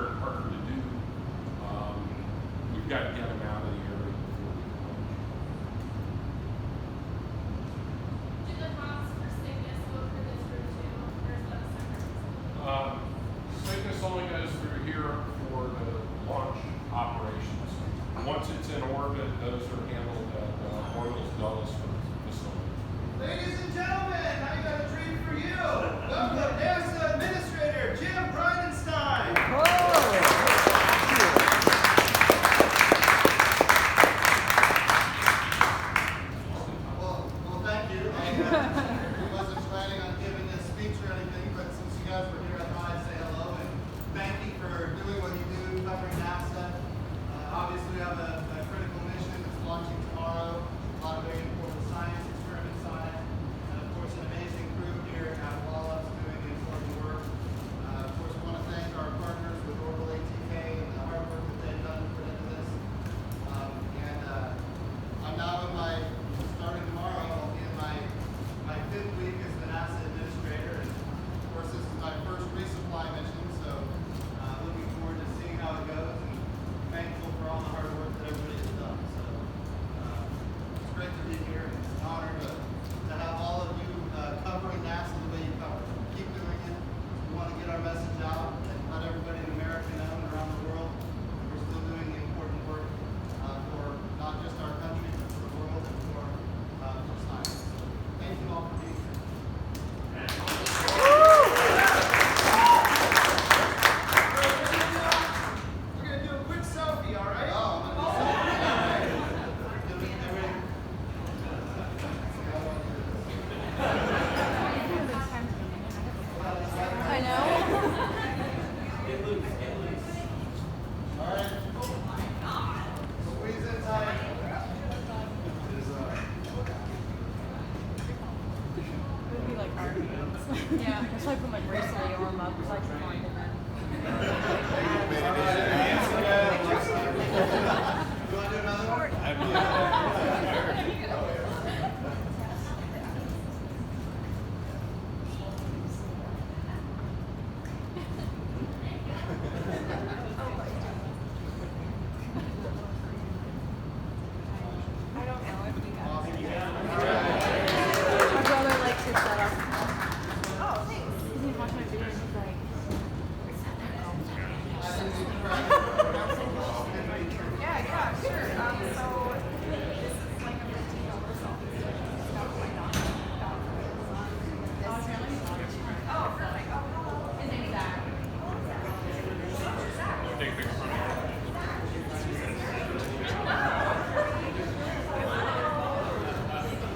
take things from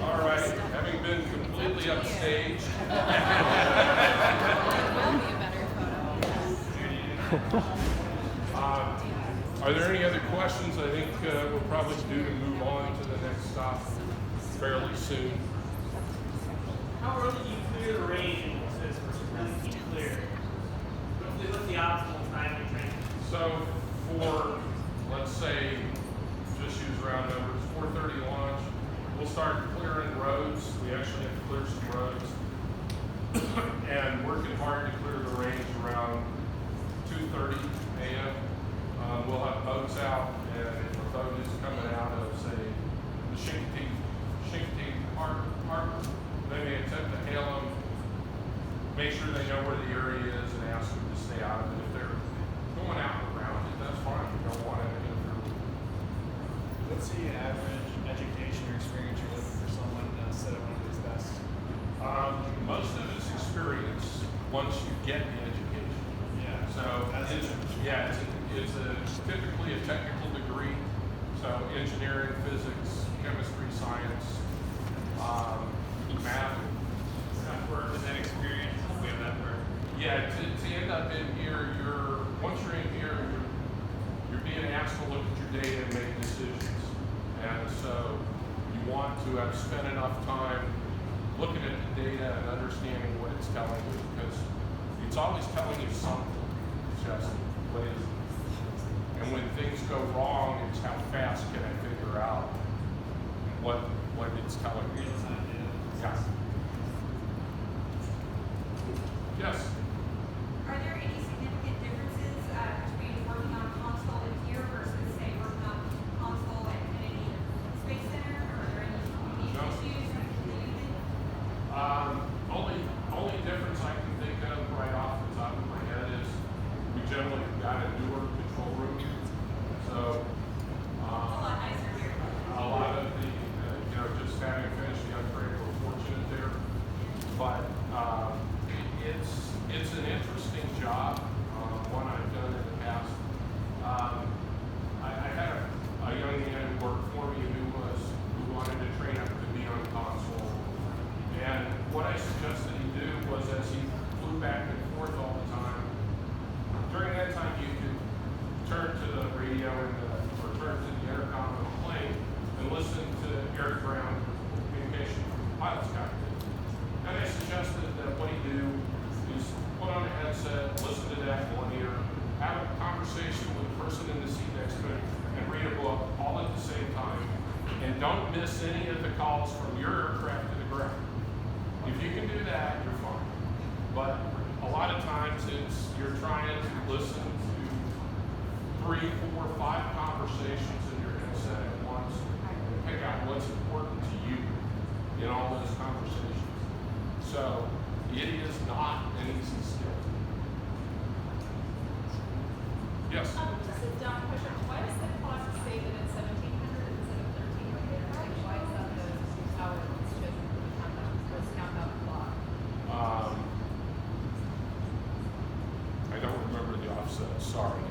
All right, having been completely upstaged. Are there any other questions? I think we'll probably do to move on to the next stop fairly soon. How early do you clear the range in this really keep clear? What's the optimal time to train? So for, let's say, just use round numbers, 4:30 launch, we'll start clearing roads. We actually have to clear some roads. And working hard to clear the range around 2:30 a.m. We'll have boats out, and if a boat is coming out of, say, the Shinky Harbor, they may attempt to hail them, make sure they know where the area is, and ask them to stay out of it. If they're going out and around it, that's fine. We don't want to interfere. What's the average education or experience you're looking for someone to set up one of these vests? Most of it's experience once you get the education. Yeah. So it's typically a technical degree. So engineering, physics, chemistry, science, math. That work is that experience. We have that work. Yeah, to end up in here, once you're in here, you're being asked to look at your data and make decisions. And so you want to have spent enough time looking at the data and understanding what it's telling you, because it's always telling you something. It's just what is it? And when things go wrong, it's how fast can I figure out what it's telling me. Yeah. Yes. Are there any significant differences between working on console in here versus, say, working on console at Kennedy Space Center? Or are there any unique issues that you think? Only difference I can think of right off the top of my head is we generally got a newer control room. So It's a lot nicer here. a lot of the, just having finished the upgrade, we're fortunate there. But it's an interesting job, one I've done in the past. I had a young man who worked for me who wanted to train up to be on console. And what I suggested he do was, as he flew back and forth all the time, during that time you could turn to the radio or turn to the intercom of the plane and listen to air-to-ground communication from the pilot's cockpit. And I suggested that what he do is put on a headset, listen to that in one ear, have a conversation with the person in the seat next to him, and read a book all at the same time. And don't miss any of the calls from your aircraft to the ground. If you can do that, you're fine. But a lot of times you're trying to listen to 3, 4, 5 conversations in your headset at once and pick out what's important to you in all those conversations. So it is not an easy skill. Yes? Just a dumb question. Why does the cost say that it's 1,700 instead of 1,300? Like, why is that how it's just countdown clock? I don't remember the offset, sorry.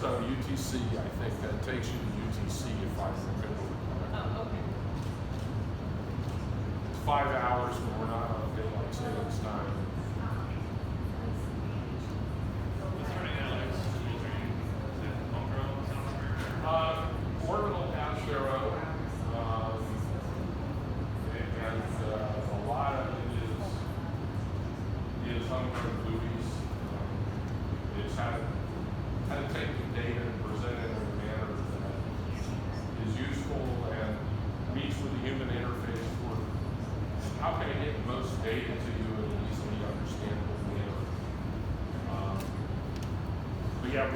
So UTC, I think that takes you to UTC if I remember. Oh, okay. It's 5 hours when we're not on daylight savings time. Orbital has their own, and a lot of it is homegrown movies. It's how to take the data and present it in a manner that is useful and meets with the human interface for how can I get the most data to you in an easily understandable manner. But yeah,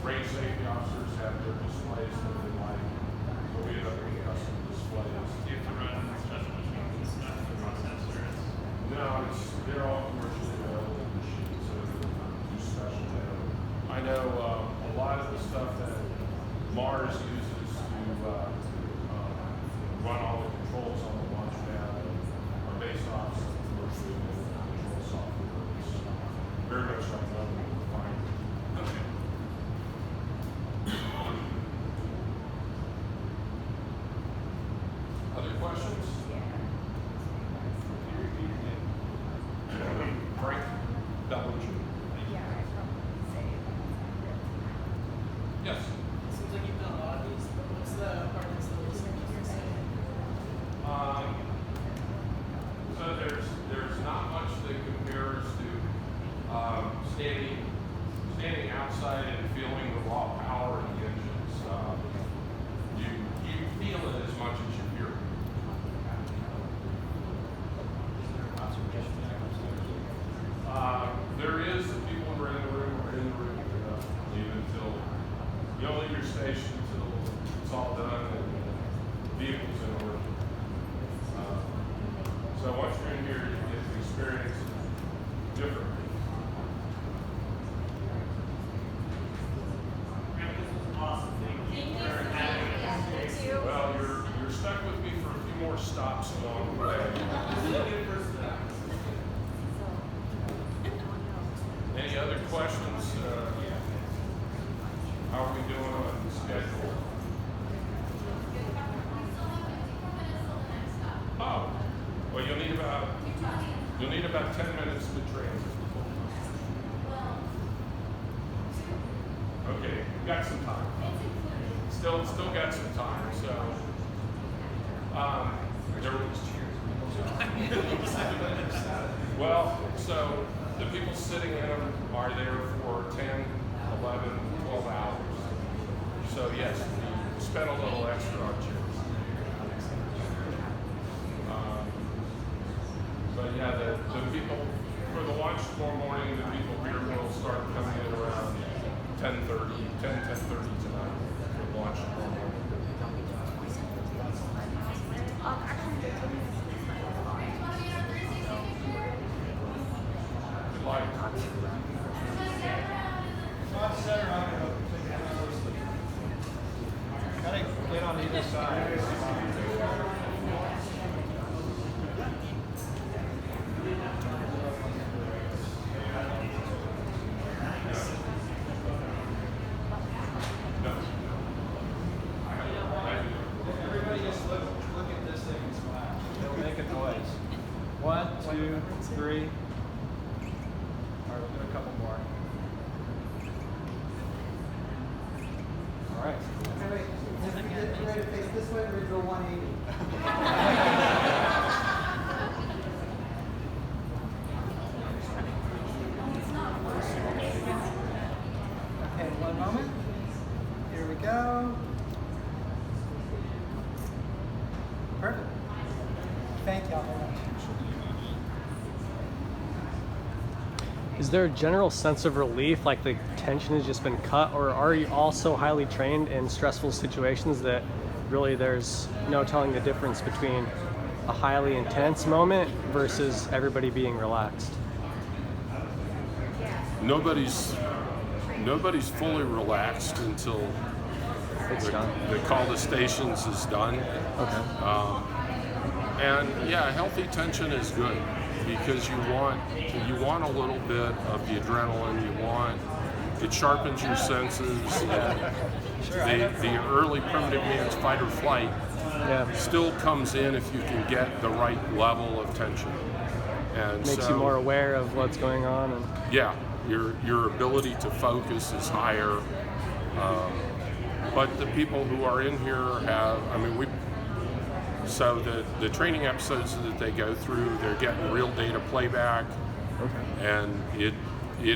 range safety officers have their displays that they like, so we end up with custom displays. Do you have to run special machines, not the processors? No, they're all commercially available machines, so they're not too special there. I know a lot of the stuff that Mars uses to run all the controls on the launch pad are based off some commercially available control software. standing outside and feeling the raw power of the engines, you feel it as much as you hear it. There is, the people who are in the room are in the room. Leave until, you don't leave your station until it's all done and the vehicle's in order. So once you're in here, you get to experience it differently. Well, you're stuck with me for a few more stops along the way. Any other questions? How are we doing on schedule? Oh, well, you'll need about 10 minutes to transit. Okay, we've got some time. Still got some time, so. Well, so the people sitting in them are there for 10, 11, 12 hours. So yes, we spent a little extra on chairs. But yeah, the people, for the lunch tomorrow morning, the people here will start coming in around 10:30 tonight for lunch tomorrow morning. Good luck. Gotta get on either side. Everybody just look at this thing and smile. It'll make a noise. 1, 2, 3. All right, we'll do a couple more. All right. Get ready to face this way, we're gonna go 180. Okay, one moment. Here we go. Perfect. Thank y'all very much. Is there a general sense of relief, like the tension has just been cut, or are you all so highly trained in stressful situations that really there's no telling the difference between a highly intense moment versus everybody being relaxed? Nobody's fully relaxed until the call to stations is done. Okay. And yeah, healthy tension is good because you want a little bit of the adrenaline. It sharpens your senses. The early primitive man's fight or flight still comes in if you can get the right level of tension. And makes you more aware of what's going on. And yeah, your ability to focus is higher. But the people who are in here have, so the training episodes that they go through, they're getting real data playback. Okay. And it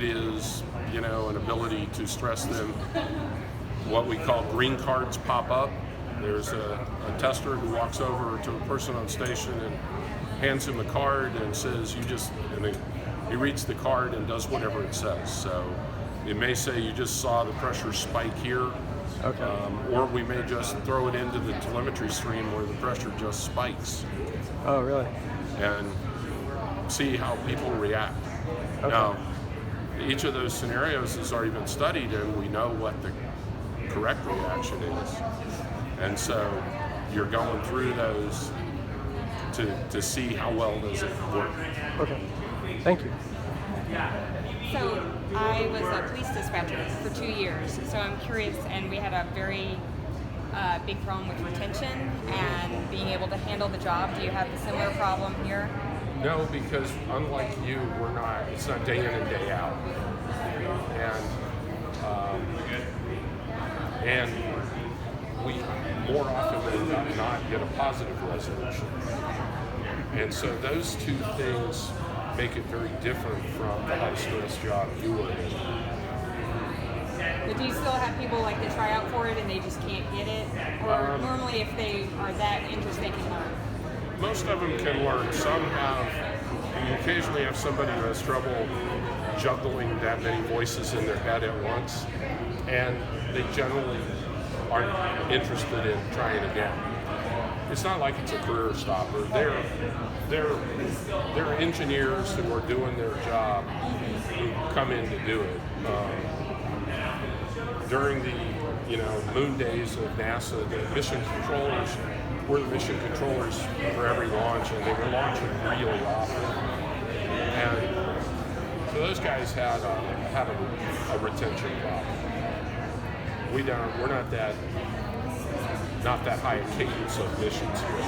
is, an ability to stress them. What we call green cards pop up. There's a tester who walks over to a person on station and hands him a card and says, and then he reads the card and does whatever it says. So it may say you just saw the pressure spike here. Okay. Or we may just throw it into the telemetry stream where the pressure just spikes. Oh, really? And see how people react. Okay. Now, each of those scenarios has already been studied and we know what the correct reaction is. And so you're going through those to see how well does it work. Okay. Thank you. So I was a police dispatcher for 2 years, so I'm curious, and we had a very big problem with retention and being able to handle the job. Do you have a similar problem here? No, because unlike you, it's not day in and day out. And we more often than not get a positive resolution. And so those two things make it very different from the high stress job you were in. But do you still have people like that try out for it and they just can't get it? Or normally if they are that interested, they can learn? Most of them can learn. Some have, you occasionally have somebody who has trouble juggling that many voices in their head at once, and they generally aren't interested in trying again. It's not like it's a career stopper. They're engineers who are doing their job who come in to do it. During the moon days of NASA, the mission controllers were the mission controllers for every launch, and they were launching really often. And so those guys had a retention problem. We're not that high a cadence of missions here.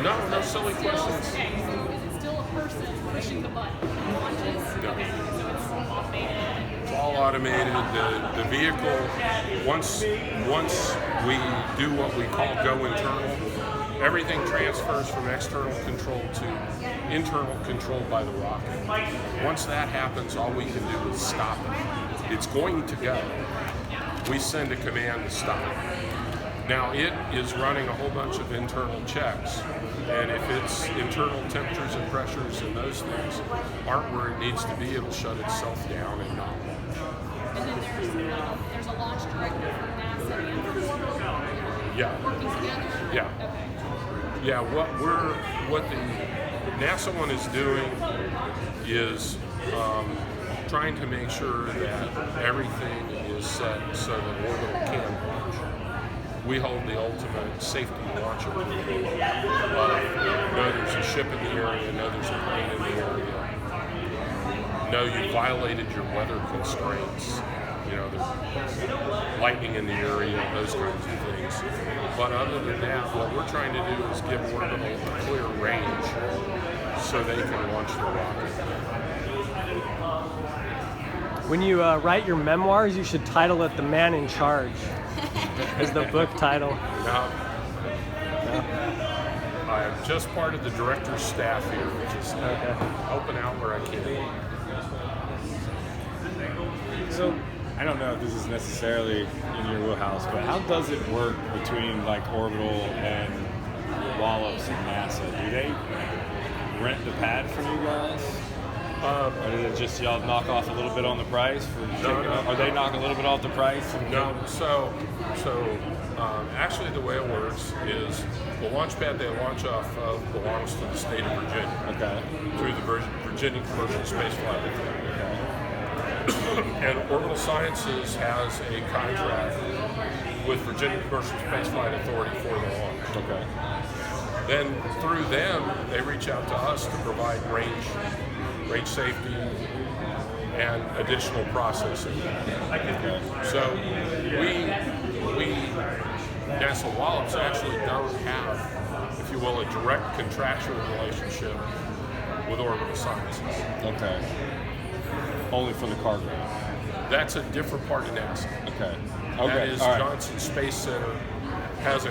No silly questions. Okay, so is it still a person pushing the button? Launches? No. Okay, so it's automated. It's all automated. The vehicle, once we do what we call go internal, everything transfers from external control to internal control by the rocket. Once that happens, all we can do is stop it. It's going to go. We send a command to stop it. Now it is running a whole bunch of internal checks, and if its internal temperatures and pressures and those things aren't where it needs to be, it'll shut itself down and not launch. And then there's a launch director from NASA and from Orbital working together? Yeah. Okay. Yeah, what the NASA one is doing is trying to make sure that everything is set so that Orbital can launch. We hold the ultimate safety launch approval. No, there's a ship in the area, no, there's a plane in the area. No, you violated your weather constraints. There's lightning in the area, those kinds of things. But other than that, what we're trying to do is give Orbital a clear range so they can launch the rocket. When you write your memoirs, you should title it "The Man in Charge." Is the book title? No. I'm just part of the director's staff here, which is helping out where I can. So, I don't know if this is necessarily in your wheelhouse, but how does it work between like Orbital and Wallops and NASA? Do they rent the pad from you guys? Or is it just y'all knock off a little bit on the price? Or they knock a little bit off the price? No, so actually the way it works is the launch pad they launch off of belongs to the state of Virginia. Okay. Through the Virginia Commercial Space Flight Authority. Okay. And Orbital Sciences has a contract with Virginia Commercial Space Flight Authority for the launch. Okay. Then through them, they reach out to us to provide range safety, and additional processing. Okay. So we NASA Wallops actually don't have, if you will, a direct contractual relationship with Orbital Sciences. Okay. Only for the cargo. That's a different part of NASA. Okay. That is Johnson Space Center has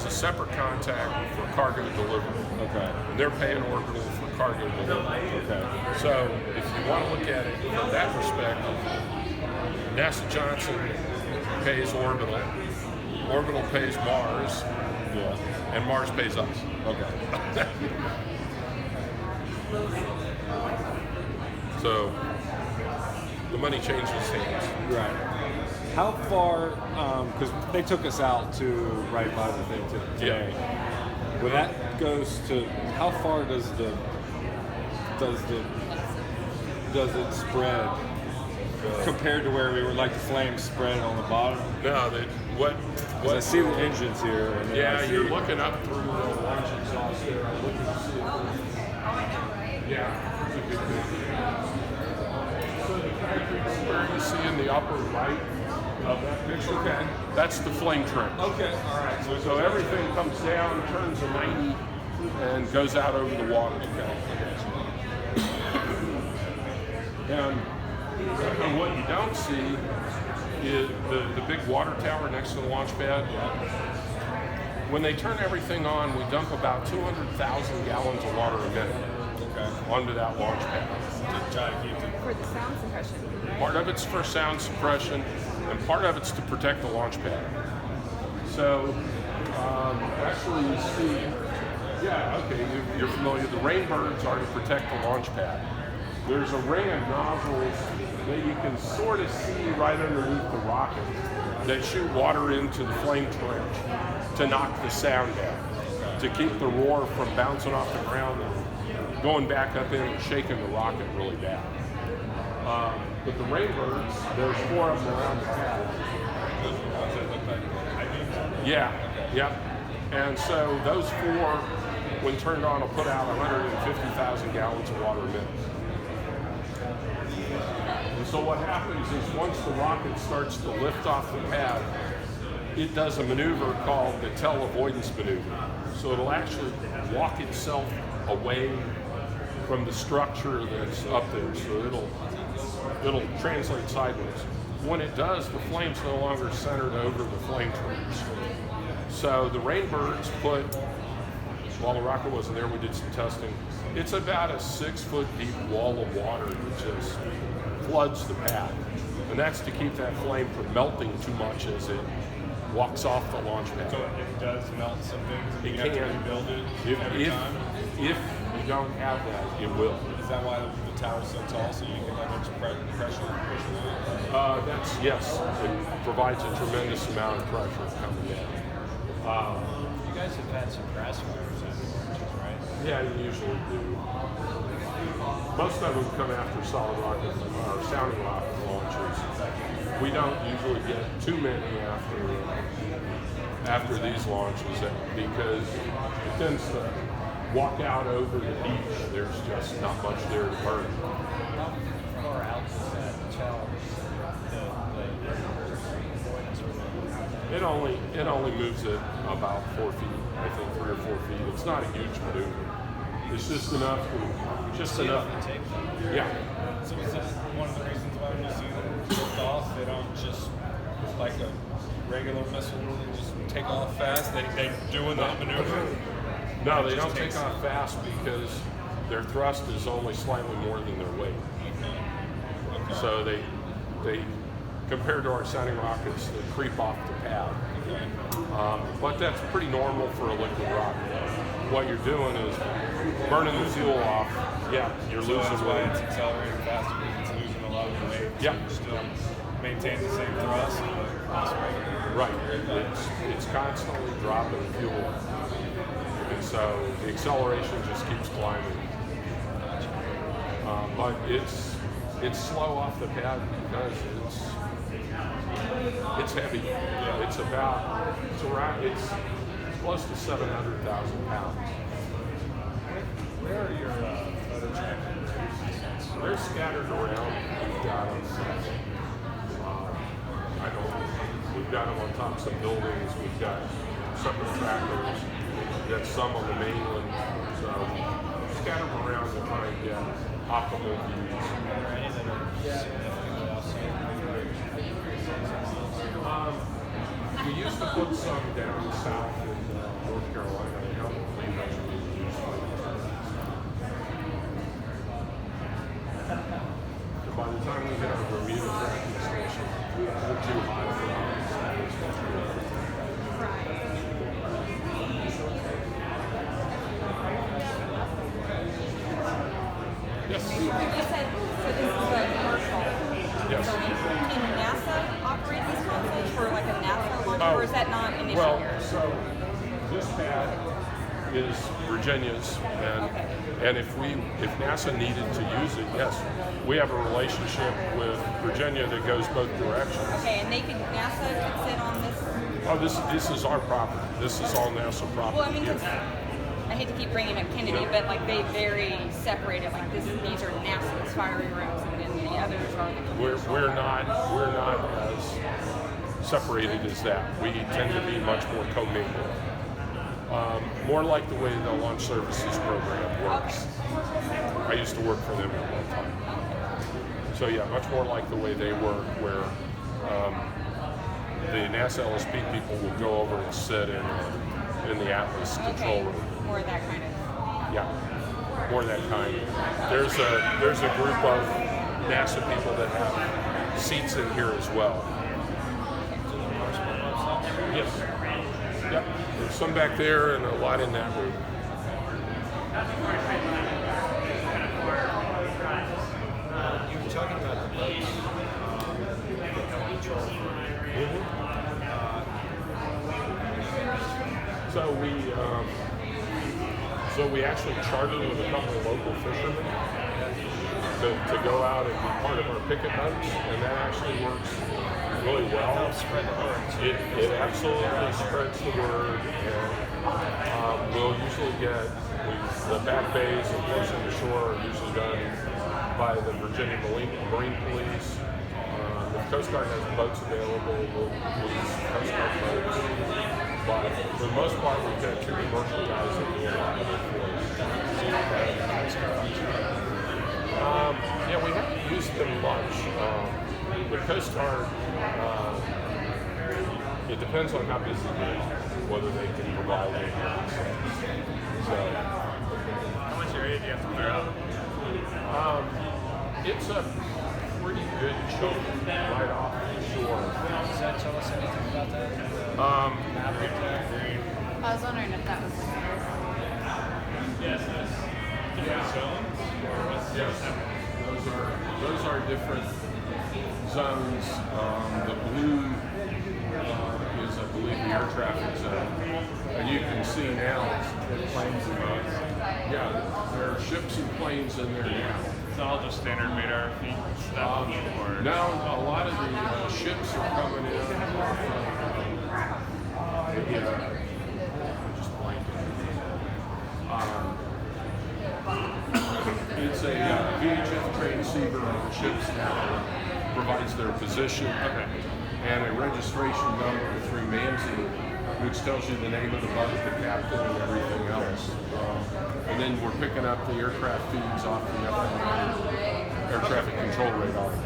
a separate contact for cargo delivery. Okay. And they're paying Orbital for cargo delivery. Okay. So if you want to look at it from that perspective, NASA Johnson pays Orbital, Orbital pays Mars, and Mars pays us. Okay. So the money changes hands. Right. How far, because they took us out to right by the thing today. Yeah. When that goes to, how far does it spread compared to where we were, like the flames spread on the bottom? No, what I see the engines here. And then yeah, you're looking up through the launch exhaust there. I'm looking to see. Yeah, it's a good thing. So the factory where you see in the upper right of that picture, that's the flame trim. Okay, all right. So everything comes down, turns a 90, and goes out over the water. And what you don't see is the big water tower next to the launch pad. when they turn everything on, we dump about 200,000 gallons of water a minute onto that launch pad. For the sound suppression, right? Part of it's for sound suppression, and part of it's to protect the launch pad. So, actually you see, yeah, okay, you're familiar, the rainbirds are to protect the launch pad. There's a ring of nozzles that you can sort of see right underneath the rocket that shoot water into the flame trench to knock the sound down, to keep the roar from bouncing off the ground and going back up in and shaking the rocket really bad. But the rainbirds, there's 4 of them around the pad. Yeah. And so those 4, when turned on, will put out 150,000 gallons of water a minute. And so what happens is once the rocket starts to lift off the pad, it does a maneuver called the tail avoidance maneuver. So it'll actually walk itself away from the structure that's up there. So it'll translate sideways. When it does, the flame's no longer centered over the flame trench. So the rainbirds put, while the rocket wasn't there, we did some testing. It's about a 6-foot deep wall of water that just floods the pad. And that's to keep that flame from melting too much as it walks off the launch pad. So it does melt some things and It you have to can. rebuild it every time? If you don't have that, it will. Is that why the tower's so tall, so you can have much pressure pushing out? Yes, it provides a tremendous amount of pressure coming in. You guys have had some grass fires at the launches, right? Yeah, you usually do. Most of them come after solid rocket or sounding rocket launches. We don't usually get too many after these launches because it tends to walk out over the beach. There's just not much there to burn. How far out does that tell It only moves it about 4 feet, I think 3 or 4 feet. It's not a huge maneuver. It's just enough to take them? Yeah. So is that one of the reasons why when you see them lift off, they don't just, like a regular missile, they just take off fast? They doing that maneuver? No, they don't take off fast because their thrust is only slightly more than their weight. Okay. So they compared to our sounding rockets, they creep off the pad. But that's pretty normal for a liquid rocket. What you're doing is burning the fuel off. Yeah, you're losing that's why weight. it's accelerating faster because it's losing a lot of weight. Yeah. So you still maintain the same thrust, but less weight. Right. It's constantly dropping fuel. And so the acceleration just keeps climbing. But it's slow off the pad because it's heavy. Yeah. It's close to 700,000 pounds. Where are your photo trackers? They're scattered around. We've got them on top of some buildings. We've got separate trackers. We've got some on the mainland. So scatter them around to try and get optimal views. Are there any that are significantly outside we used to put some down south in North Carolina. I don't believe that's being used for and by the time we get our Bermuda tracking station, we're too high for Yes. You said, so this is a commercial. Yes. So can NASA operate these consoles for like a NASA launch, or is that not an issue Well, here? so this pad is Virginia's, and if NASA needed to use it, yes, we have a relationship with Virginia that goes both directions. Okay, and NASA could sit on this? Oh, this is our property. This is all NASA property. Well, I mean, 'cause I hate to keep bringing up Kennedy, but like they very separated. Like these are NASA's firing rooms, and then the others are the We're not as separated as that. We tend to be much more commingled. More like the way the launch services program works. I used to work for them at one time. So yeah, much more like the way they work, where the NASA LSP people will go over and sit in in the Atlas control room. More that kind of. Yeah, more that kind. There's a group of NASA people that have seats in here as well. Yes. Yep. There's some back there and a lot in that room. You were talking about the boats. So we actually chartered with a couple of local fishermen to go out and be part of our picket boats, and that actually works really well. It absolutely spreads the word, and we'll usually get the back bays and close to the shore are usually done by the Virginia Marine Police. If Coast Guard has boats available, we'll use Coast Guard boats. But for the most part, we've got two commercial guys that do a lot of it for us. Yeah, we haven't used them much. The Coast Guard, it depends on how busy they are, whether they can provide it. So, how much area do you have to clear out? It's a pretty good chunk right off the shore. Does that tell us anything about that? I was wondering if that was. Yes. Those are different zones. The blue is, I believe, the air traffic zone, and you can see now planes. Yeah, there are ships and planes in there now. It's all just standard radar feed stuff? No, a lot of the ships are coming in just blanking. It's a VHF transceiver on the ships now that provides their position and a registration number through MAMSI, which tells you the name of the boat, the captain, and everything else. And then we're picking up the aircraft feeds off the air traffic control radar. So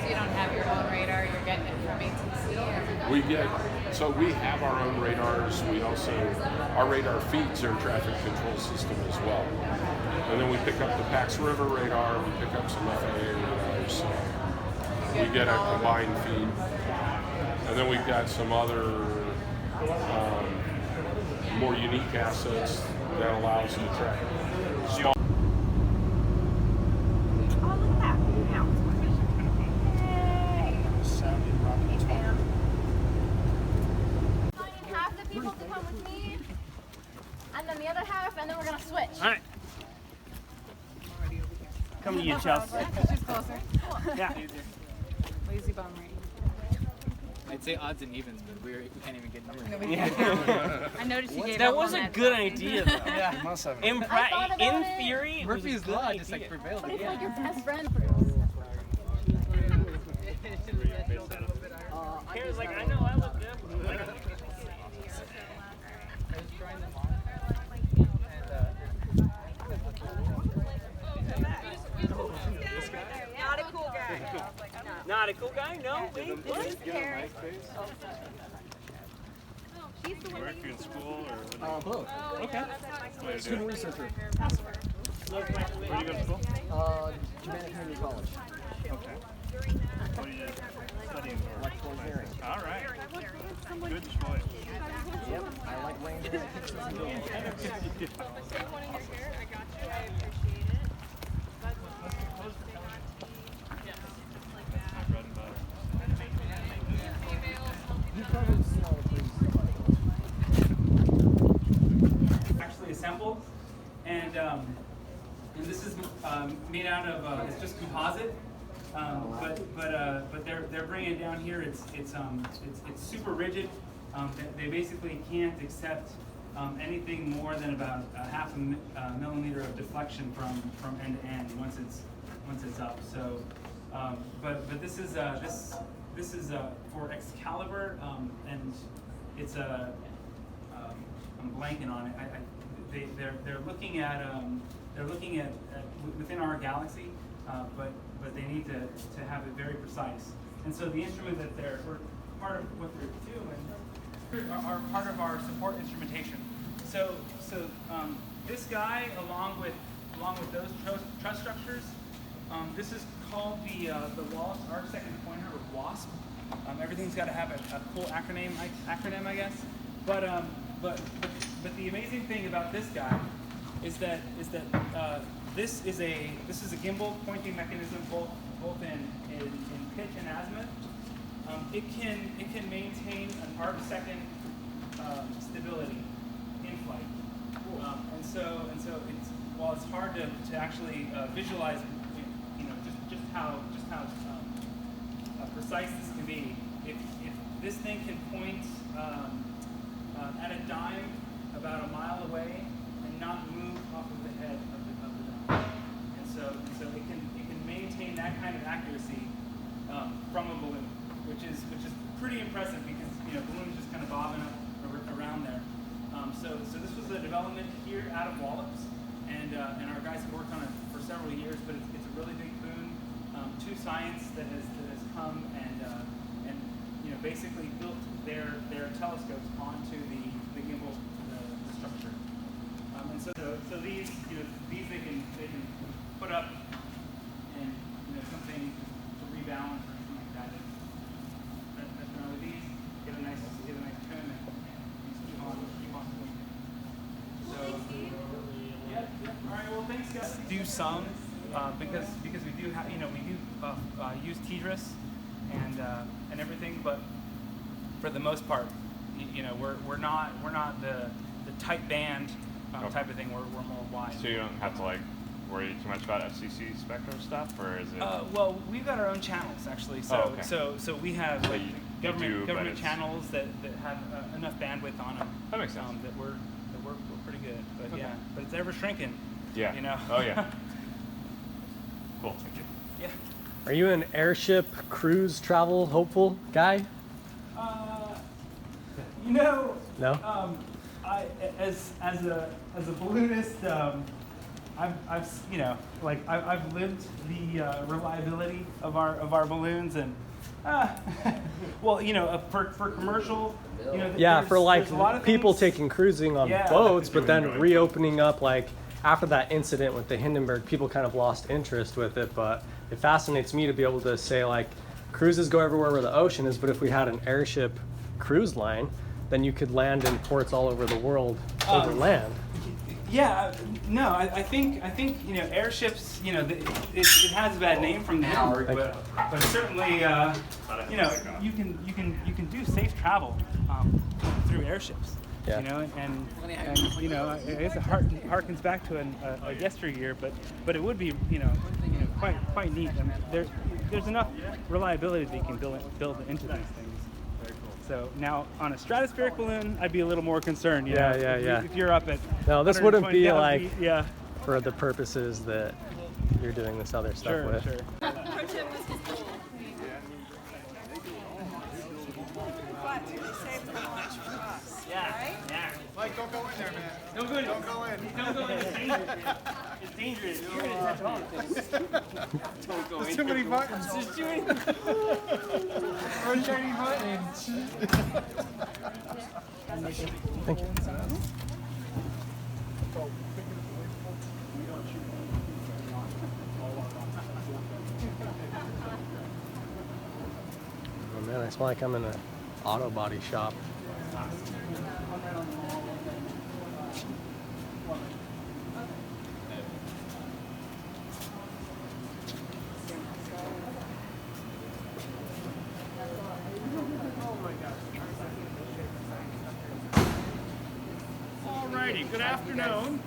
you don't have your own radar, you're getting it from ATC? So we have our own radars. We also, our radar feeds air traffic control system as well. And then we pick up the Pax River radar, we pick up some FAA radars. So we get a combined feed. And then we've got some other more unique assets that allow us to track. Half the people to come with me, and then the other half, and then we're gonna switch. All right. Come to you, Chelsea. She's closer. Yeah. Lazy bum rating. I'd say odds and evens, but we can't even get numbers. I noticed you gave That up was on a that good question. idea, though. Yeah, you must have. In theory, it was a Murphy's good Law idea. just like prevailed. But it's like your best friend. Karen's like, I know I look good. Not a cool guy. Not a cool guy? No? Wait, This is Karen. She's the one Work in school or Both. Okay. Student researcher. Where do you go to school? Humanities Community College. Okay. What are you studying for? Electrical engineering. All right. Good choice. Yep, I like rangers. Actually assembled, and this is made out of it's just composite, but they're bringing it down here. It's super rigid. They basically can't accept anything more than about a half a millimeter of deflection from end to end once it's up. So, but this is for Excalibur, and it's a I'm blanking on it. They're looking at within our galaxy, but they need to have it very precise. And so the instrument that or part of what they're doing are part of our support instrumentation. So this guy, along with those truss structures, this is called the Wallops Arc Second Pointer, or WASP. Everything's got to have a cool acronym, I guess. But the amazing thing about this guy is that this is a gimbal pointing mechanism both in pitch and azimuth. It can maintain an arc-second stability in flight, and so it's, while it's hard to actually visualize, just how precise this can be. If this thing can point at a dime about a mile away and not move off of the head of the dime, and so it can maintain that kind of accuracy from a balloon, which is pretty impressive because balloons just kind of bobbing up around there. So this was a development here out of Wallops, and our guys have worked on it for several years, but it's a really big boon to science that has come and basically built their telescopes onto the gimbal structure. And so these they can put up and something to rebalance or something like that. That's with these get a nice tune and keep on going. So yeah. All right. Well, thanks guys. Do some because we do have use TDRS and everything, but for the most part, we're not the tight band type of thing. We're more wide. So you don't have to worry too much about FCC spectrum stuff, or is it? Well, we've got our own channels actually. So so we have government channels that have enough bandwidth on them. That makes sense. That we're pretty good. But yeah, but it's ever shrinking. Yeah. Oh yeah. Cool. Thank you. Yeah. Are you an airship cruise travel hopeful guy? No. I as a balloonist, I've lived the reliability of our balloons, and for commercial, for there's a lot of people things. taking cruising on boats, but then reopening up after that incident with the Hindenburg, people kind of lost interest with it. But it fascinates me to be able to say cruises go everywhere where the ocean is, but if we had an airship cruise line, then you could land in ports all over the world over land. Yeah, no, I think airships, it has a bad name from the Hindenburg, but certainly you can do safe travel through airships. Yeah. And I guess it harkens back to a yesteryear, but it would be quite neat. I mean, there's enough reliability that you can build into these things. So now on a stratospheric balloon, I'd be a little more concerned. If you're up at this wouldn't be for the purposes that you're doing this other stuff with. Sure. Yeah. Mike, don't go in there, man. Don't go in. Don't go in. It's dangerous. You're gonna touch on. Don't go in. There's too many buttons. There's too many. Rotating buttons. Thank you. Oh man, I smell like I'm in an auto body shop. Alrighty, good afternoon.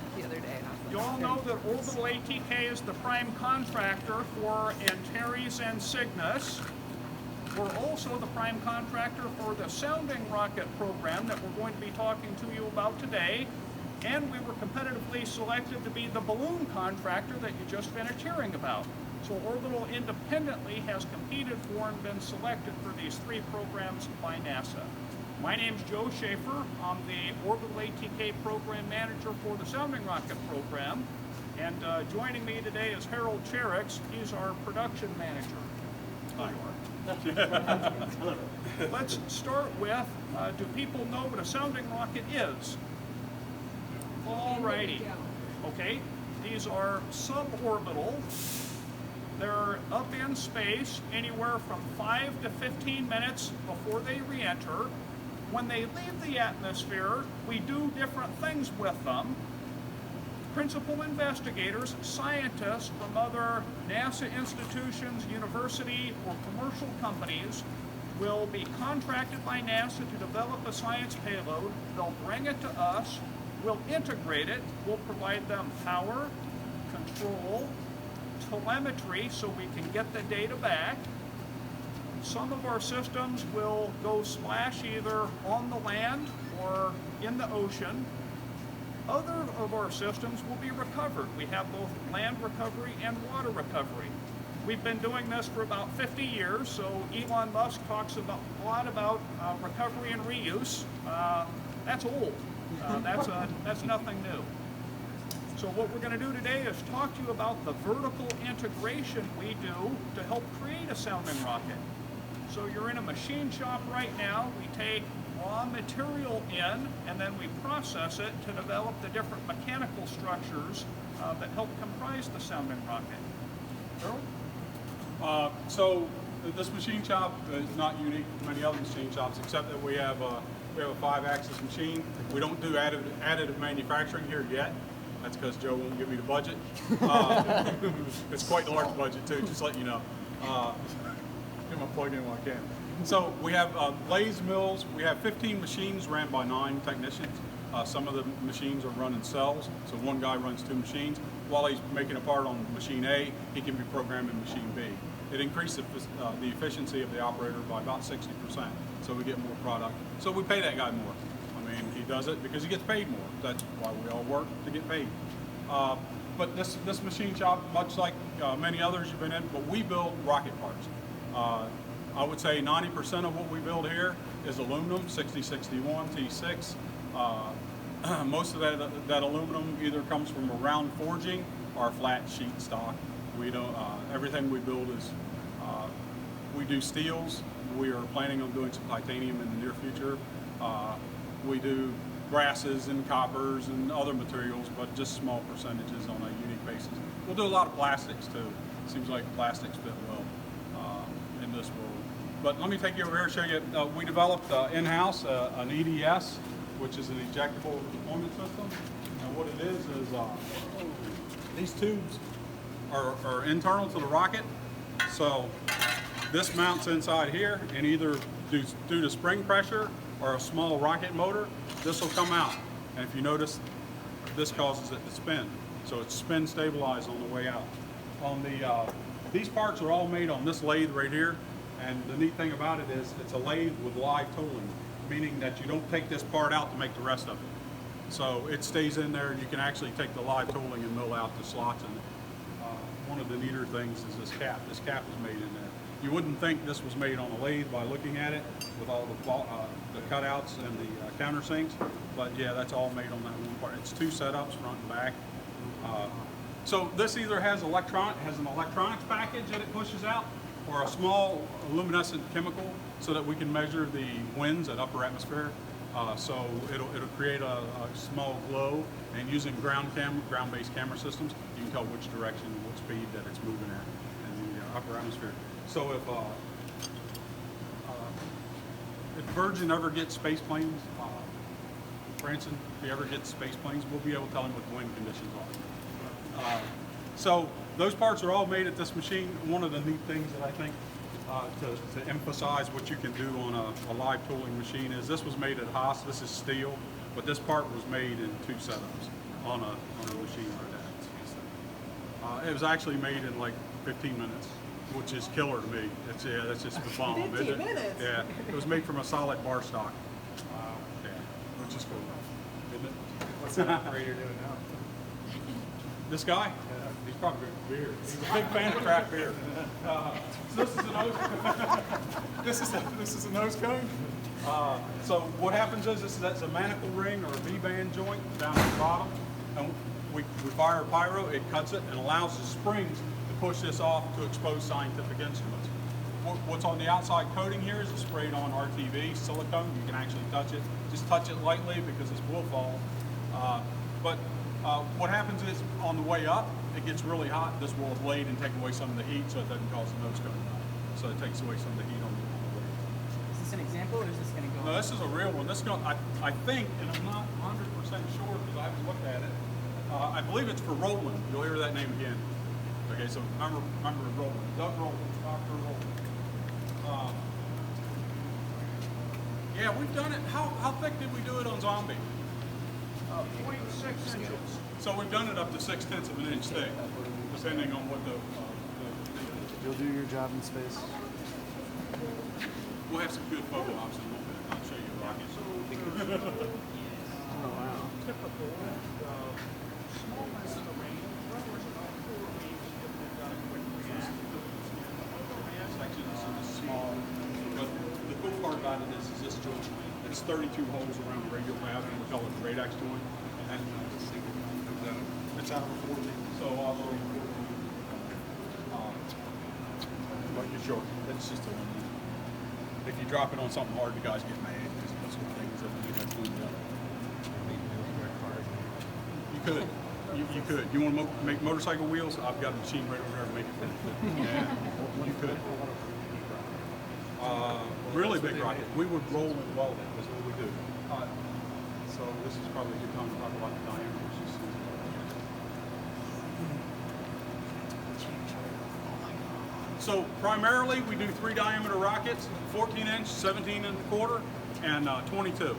You all know that Orbital ATK is the prime contractor for Antares and Cygnus. We're also the prime contractor for the sounding rocket program that we're going to be talking to you about today. And we were competitively selected to be the balloon contractor that you just finished hearing about. So Orbital independently has competed for and been selected for these three programs by NASA. My name's Joe Schaefer. I'm the Orbital ATK program manager for the sounding rocket program. And joining me today is Harold Cherix. He's our production manager. Let's start with, do people know what a sounding rocket is? Alrighty. Okay, these are suborbital. They're up in space anywhere from 5 to 15 minutes before they re-enter. When they leave the atmosphere, we do different things with them. Principal investigators, scientists from other NASA institutions, university, or commercial companies will be contracted by NASA to develop a science payload. They'll bring it to us, we'll integrate it, we'll provide them power, control, telemetry so we can get the data back. Some of our systems will go splash either on the land or in the ocean. Other of our systems will be recovered. We have both land recovery and water recovery. We've been doing this for about 50 years, so Elon Musk talks a lot about recovery and reuse. That's old. That's nothing new. So what we're going to do today is talk to you about the vertical integration we do to help create a sounding rocket. So you're in a machine shop right now. We take raw material in and then we process it to develop the different mechanical structures that help comprise the sounding rocket. Earl? So this machine shop is not unique to many other machine shops, except that we have a 5-axis machine. We don't do additive manufacturing here yet. That's because Joe won't give me the budget. It's quite a large budget too, just to let you know. Get my plug in while I can. So we have lathe mills. We have 15 machines ran by 9 technicians. Some of the machines are running cells, so one guy runs 2 machines. While he's making a part on machine A, he can be programming machine B. It increases the efficiency of the operator by about 60%, so we get more product. So we pay that guy more. I mean, he does it because he gets paid more. That's why we all work, to get paid. But this machine shop, much like many others you've been in, but we build rocket parts. I would say 90% of what we build here is aluminum, 6061, T6. Most of that aluminum either comes from a round forging or flat sheet stock. We don't. Everything we build is. We do steels. We are planning on doing some titanium in the near future. We do brasses and coppers and other materials, but just small percentages on a unique basis. We'll do a lot of plastics too. Seems like plastics fit well in this world. But let me take you over here and show you. We developed in-house an EDS, which is an ejectable deployment system. And what it is these tubes are internal to the rocket. So this mounts inside here, and either due to spring pressure or a small rocket motor, this will come out. And if you notice, this causes it to spin. So it's spin stabilized on the way out. On the these parts are all made on this lathe right here. And the neat thing about it is it's a lathe with live tooling, meaning that you don't take this part out to make the rest of it. So it stays in there, and you can actually take the live tooling and mill out the slots in it. One of the neater things is this cap. This cap is made in there. You wouldn't think this was made on a lathe by looking at it with all the cutouts and the countersinks, but yeah, that's all made on that one part. It's 2 setups, front and back. So this either has an electronics package that it pushes out, or a small luminescent chemical so that we can measure the winds at upper atmosphere. So it'll create a small glow, and using ground-based camera systems, you can tell which direction, what speed that it's moving at in the upper atmosphere. So if Virgin ever gets space planes, Branson, if he ever gets space planes, we'll be able to tell him what the wind conditions are. So those parts are all made at this machine. One of the neat things that I think to emphasize what you can do on a live tooling machine is this was made at Haas. This is steel, but this part was made in 2 setups on a machine like that. It was actually made in like 15 minutes, which is killer to me. That's just the bomb. 15 minutes? Yeah, it was made from a solid bar stock. Yeah, which is cool, isn't it? What's that operator doing now? This guy? He's probably drinking beer. He's a big fan of craft beer. So this is a nose. this is a nose cone. So what happens is that's a manacle ring or a V-band joint down at the bottom, and we fire a pyro. It cuts it and allows the springs to push this off to expose scientific instruments. what's on the outside coating here is a sprayed on RTV silicone. You can actually touch it. Just touch it lightly because this will fall. What happens is on the way up, it gets really hot. This will ablate and take away some of the heat so it doesn't cause the nose cone. So it takes away some of the heat on the way. Is this an example or is this going to go? No, this is a real one. This is going, I think, and I'm not 100% sure because I haven't looked at it. I believe it's for Roland. You'll hear that name again. Okay, so remember Roland. Doug Roland, Dr. Roland. Yeah, we've done it. How thick did we do it on Zombie? 0.6 inches. So we've done it up to 0.6 of an inch thick, depending on what the You'll do your job in space. we'll have some good photo ops in a little bit. I'll show you the rockets. Oh wow. Typical smallness of the range. There's about 4 ranges that we've done a quick react. Section is small, but the cool part about it is this joint. It's 32 holes around the radial valve, and we call it the Radex joint. And it's out of a 14, so also but you're sure that's just a one. If you drop it on something hard, the guys get mad. Those sort of things that we have cleaned up. You could. You could. You want to make motorcycle wheels? I've got a machine right over there to make it for you. Yeah, you could. Really big rocket. We would roll and weld it. That's what we do. So this is probably a good time to talk about the diameters. So primarily we do 3 diameter rockets, 14 inch, 17 and a quarter, and 22.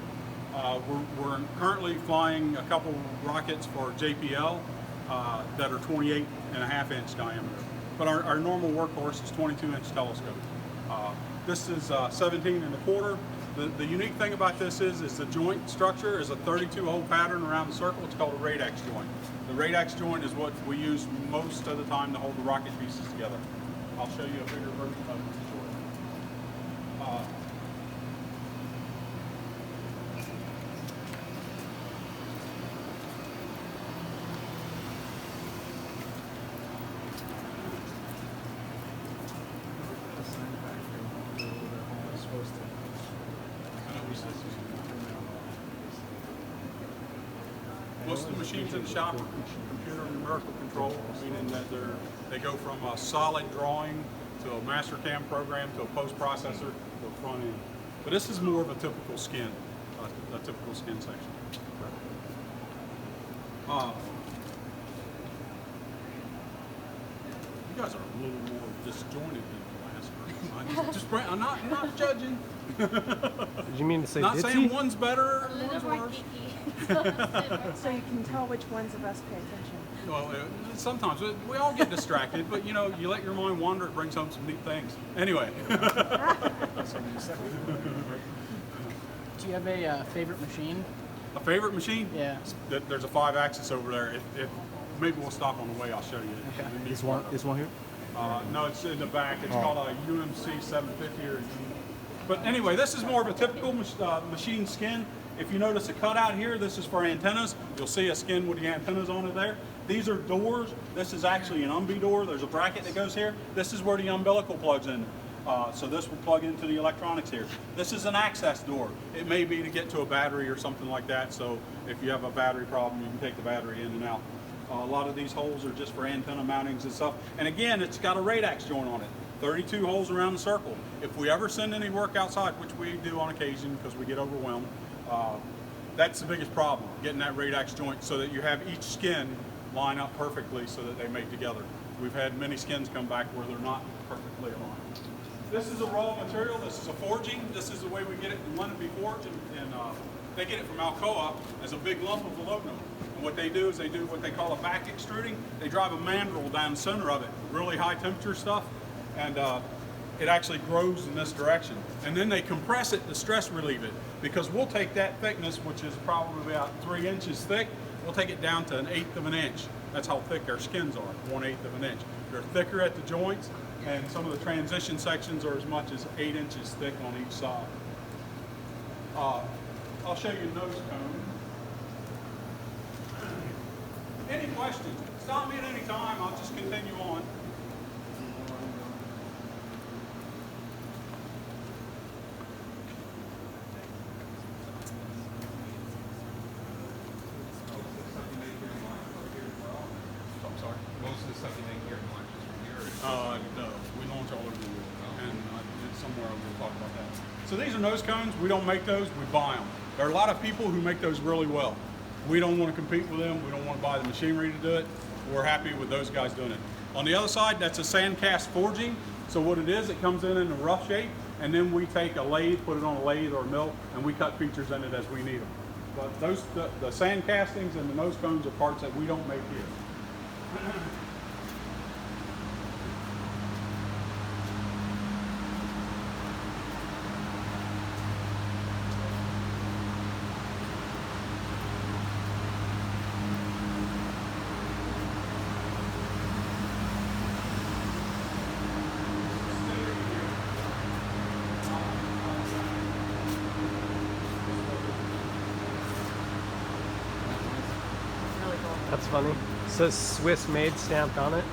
We're currently flying a couple rockets for JPL that are 28 and a half inch diameter. But our normal workhorse is 22 inch telescope. This is 17 and a quarter. The unique thing about this is the joint structure is a 32 hole pattern around the circle. It's called a Radex joint. The Radex joint is what we use most of the time to hold the rocket pieces together. I'll show you a bigger version of it shortly. Most of the machines in the shop are computer numerical control, meaning that they go from a solid drawing to a master cam program to a post processor to a front end. But this is more of a typical skin, a typical skin section. You guys are a little more disjointed than the last person. I'm not judging. Did you mean to say Not ditzy? saying one's better, one's worse. So you can tell which ones of us pay attention. Well, sometimes we all get distracted, but you know, you let your mind wander, it brings home some neat things. Anyway. Do you have a favorite machine? A favorite machine? Yeah. There's a 5-axis over there. If maybe we'll stop on the way, I'll show you. Okay. Is one here? No, it's in the back. It's called a UMC 750 or. But anyway, this is more of a typical machine skin. If you notice a cutout here, this is for antennas. You'll see a skin with the antennas on it there. These are doors. This is actually an umbi door. There's a bracket that goes here. This is where the umbilical plugs in. So this will plug into the electronics here. This is an access door. It may be to get to a battery or something like that. So if you have a battery problem, you can take the battery in and out. A lot of these holes are just for antenna mountings and stuff. And again, it's got a Radex joint on it. 32 holes around the circle. If we ever send any work outside, which we do on occasion because we get overwhelmed, that's the biggest problem, getting that Radex joint so that you have each skin line up perfectly so that they mate together. We've had many skins come back where they're not perfectly aligned. This is a raw material. This is a forging. This is the way we get it in Lenape Forge, and they get it from Alcoa as a big lump of aluminum. And what they do is they do what they call a back extruding. They drive a mandrel down the center of it, really high temperature stuff, and it actually grows in this direction. And then they compress it to stress relieve it, because we'll take that thickness, which is probably about 3 inches thick, we'll take it down to 1/8 of an inch. That's how thick our skins are, 1/8 of an inch. They're thicker at the joints, and some of the transition sections are as much as 8 inches thick on each side. I'll show you nose cone. Any questions? Stop me at any time, I'll just continue on. we'll talk about that. So these are nose cones. We don't make those, we buy them. There are a lot of people who make those really well. We don't want to compete with them. We don't want to buy the machinery to do it. We're happy with those guys doing it. On the other side, that's a sand cast forging. So what it is, it comes in a rough shape, and then we take a lathe, put it on a lathe or a mill, and we cut features in it as we need them. But those, the sand castings and the nose cones are parts that we don't make here. That's funny. It says Swiss made stamped on it.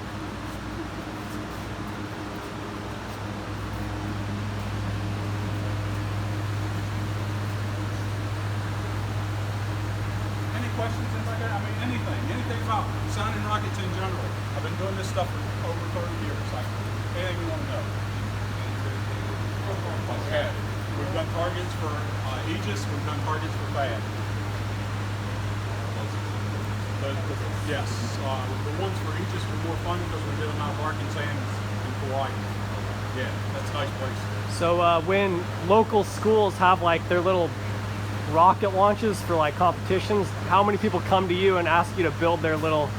Any questions, things like that? I mean, anything about sounding rockets in general. I've been doing this stuff for over 30 years. Like, anything you want to know. Okay. We've done targets for Aegis, we've done targets for FAD. Yes, the ones for Aegis were more fun because we did them out of Arkansas and Hawaii. Yeah, that's a nice place. So when local schools have like their little rocket launches for like competitions, how many people come to you and ask you to build their little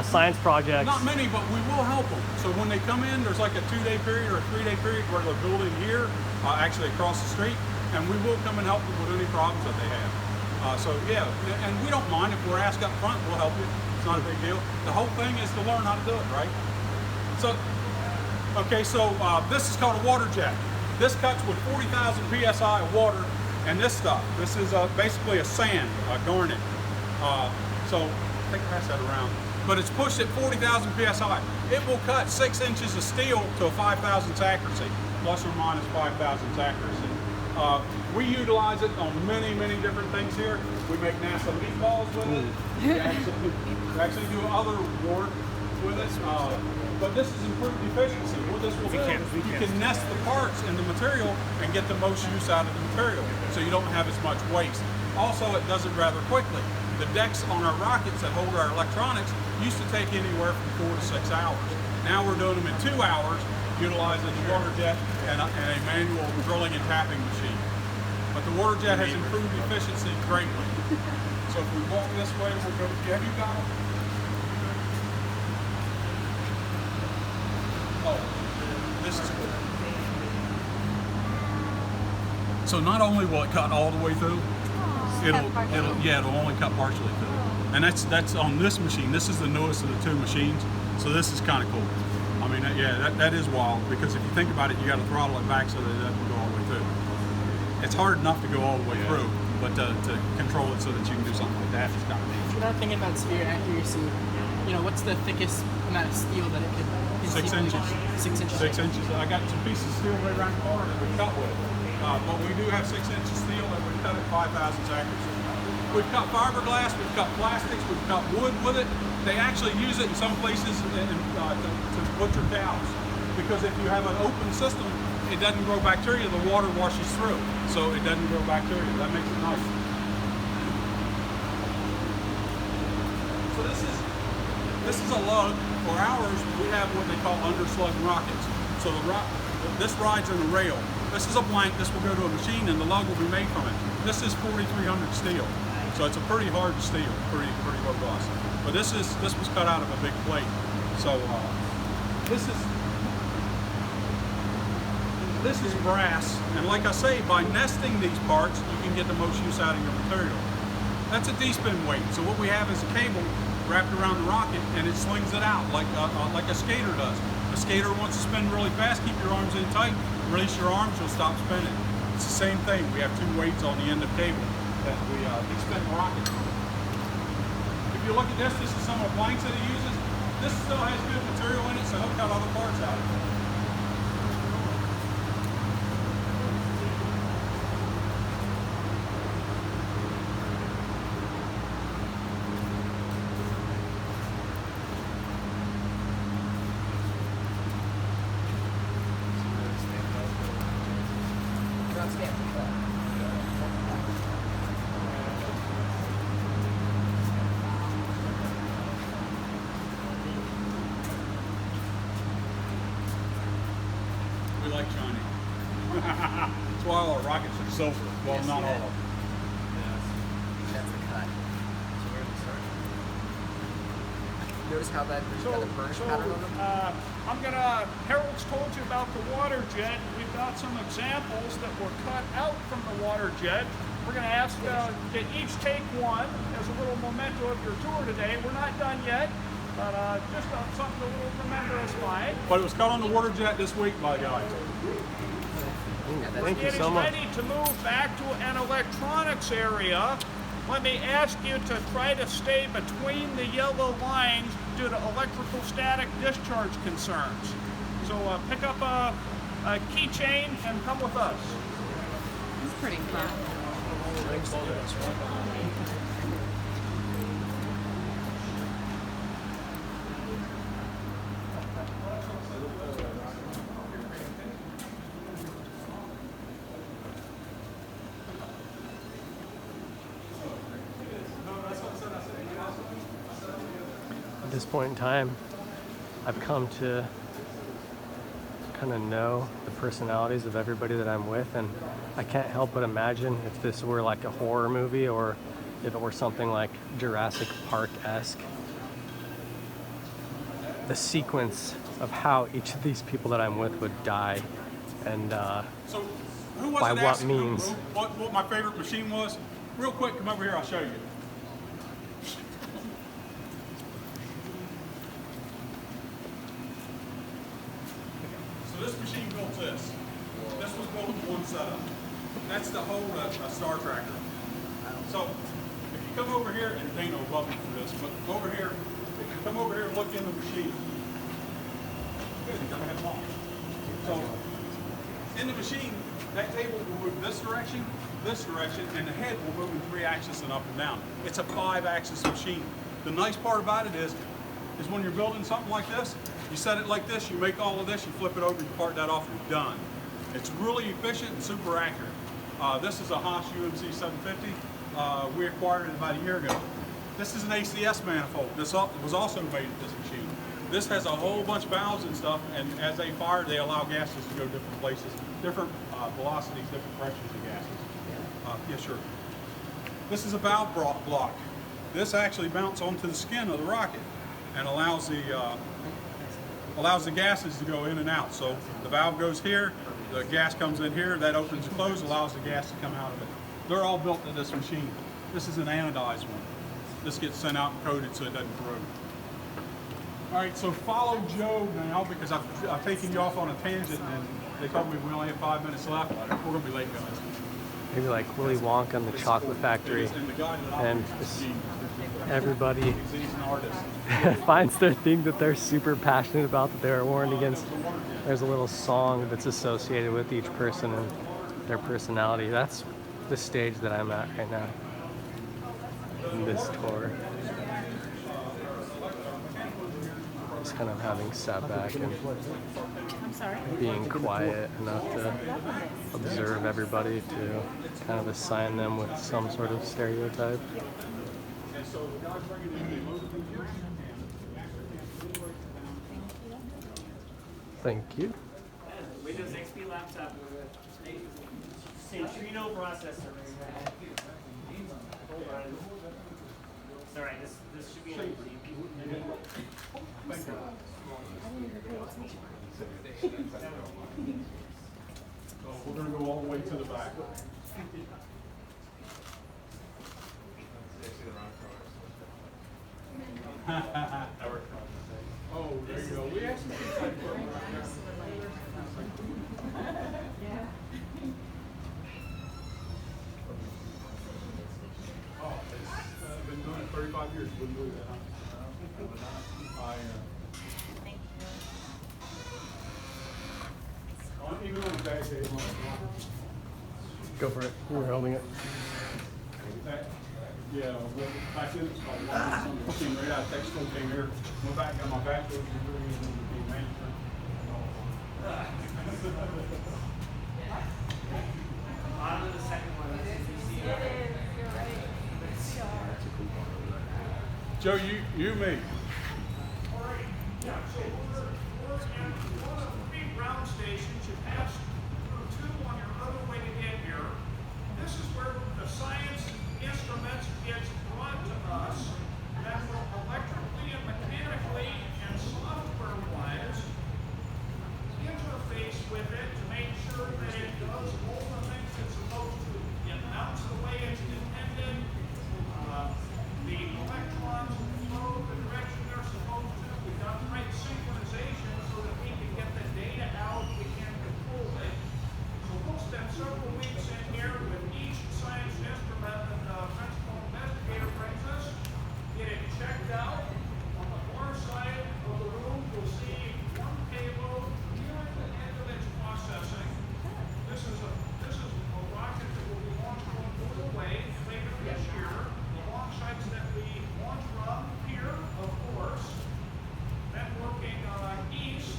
science projects? Not many, but we will help them. So when they come in, there's like a 2-day period or a 3-day period where they're building here, actually across the street, and we will come and help them with any problems that they have. So yeah, and we don't mind if we're asked up front, we'll help you. It's not a big deal. The whole thing is to learn how to do it, right? So, okay, so this is called a water jet. This cuts with 40,000 PSI of water, and this stuff. This is basically a sand, garnet. So, I think I pass that around. But it's pushed at 40,000 PSI. It will cut 6 inches of steel to a 5,000th accuracy, plus or minus 5,000th accuracy. We utilize it on many, many different things here. We make NASA meatballs with it. We actually do other work with it. But this is improved efficiency. What this will do, you can nest the parts in the material and get the most use out of the material, so you don't have as much waste. Also, it does it rather quickly. The decks on our rockets that hold our electronics used to take anywhere from 4 to 6 hours. Now we're doing them in 2 hours, utilizing the water jet and a manual drilling and tapping machine. But the water jet has improved efficiency greatly. So if we walk this way, we'll go. Have you got them? Oh, this is cool. So not only will it cut all the way through, it'll only cut partially through. And that's on this machine. This is the newest of the 2 machines. So this is kind of cool. I mean, yeah, that is wild, because if you think about it, you got to throttle it back so that it doesn't go all the way through. It's hard enough to go all the way through, but to control it so that you can do something like that is kind of neat. Without thinking about spear accuracy, what's the thickest amount of steel that it could 6 inches. 6 inches. 6 inches. I got some pieces of steel right around the corner that we cut with. But we do have 6 inches steel that we cut at 5,000th accuracy. We've cut fiberglass, we've cut plastics, we've cut wood with it. They actually use it in some places to butcher cows, because if you have an open system, it doesn't grow bacteria, the water washes through, so it doesn't grow bacteria. That makes it nice. So this is a lug. For ours, we have what they call underslug rockets. So this rides on a rail. This is a blank. This will go to a machine, and the lug will be made from it. This is 4,300 steel, so it's a pretty hard steel, pretty robust. But this was cut out of a big plate. So this is brass, and like I say, by nesting these parts, you can get the most use out of your material. That's a D-spin weight. So what we have is a cable wrapped around the rocket, and it slings it out like a skater does. A skater wants to spin really fast, keep your arms in tight. Release your arms, you'll stop spinning. It's the same thing. We have 2 weights on the end of the cable that we spin the rocket. If you look at this is some of the blanks that it uses. This still has good material in it, so he'll cut other parts out of it. That's why all our rockets are silver. Well, not all of them. That's the cut. Notice how there's a burnish pattern on them? Harold's told you about the water jet. We've got some examples that were cut out from the water jet. We're going to ask to each take one as a little memento of your tour today. We're not done yet, but just something to remember us by. But it was cut on the water jet this week by guys. Thank you so much. Getting ready to move back to an electronics area. Let me ask you to try to stay between the yellow lines due to electrical static discharge concerns. So pick up a keychain and come with us. It's pretty fun. At this point in time, I've come to kind of know the personalities of everybody that I'm with, and I can't help but imagine if this were like a horror movie or if it were something like Jurassic Park-esque, the sequence of how each of these people that I'm with would die, and So, who was by it what asking means. what my favorite machine was? Real quick, come over here, I'll show you. So this machine built this. This was built in one setup. That's to hold a Star Tracker. So if you come over here, and Dana will love me for this, but over here, if you come over here and look in the machine. Good, he's gonna have long. So in the machine, that table will move this direction, and the head will move in 3 axes and up and down. It's a 5-axis machine. The nice part about it is when you're building something like this, you set it like this, you make all of this, you flip it over, you part that off, you're done. It's really efficient and super accurate. This is a Haas UMC 750. We acquired it about a year ago. This is an ACS manifold. This was also made at this machine. This has a whole bunch of valves and stuff, and as they fire, they allow gases to go different places, different velocities, different pressures of gases. Yeah, sure. This is a valve block. This actually mounts onto the skin of the rocket and allows the gases to go in and out. So the valve goes here, the gas comes in here, that opens and closes, allows the gas to come out of it. They're all built to this machine. This is an anodized one. This gets sent out and coded so it doesn't corrode. All right, so follow Joe now because I've taken you off on a tangent and they told me we only have 5 minutes left. We're gonna be late, guys. Maybe like Willy Wonka and the Chocolate Factory, and everybody finds their thing that they're super passionate about, that they're warned against. There's a little song that's associated with each person and their personality. That's the stage that I'm at right now in this tour. Just kind of having sat back and being quiet enough to observe everybody, to kind of assign them with some sort of stereotype. Thank you. Windows XP laptop. Centrino processor. Hold on. It's alright, this should be an So we're going to go all the way to the back. Oh, there you go. We actually Oh, it's been doing it 35 years. Wouldn't believe that, huh? Even on a bad day, Go for it. You were holding it. Yeah, well, back then it was called Wallops. Came right out of tech school, came here, went back, got my bachelor's degree, and then became management. On to the second one. Joe, you me. Three ground stations, you pass through 2 on your other way to here. This is where the science instruments gets brought to us that will electrically and mechanically and software-wise interface with it to make sure that it does all the things it's supposed to. It mounts the way it's intended. The electrons flow the direction they're supposed to. We've got the right synchronization so that we can get the data out, we can control it. So we'll spend several weeks in here with each science instrument that the principal investigator brings us, get it checked out. On the far side of the room, you'll see one payload nearing the end of its processing. This is a rocket that will be launched from Norway later this year. The launch sites that we launch from here, of course. Then working east,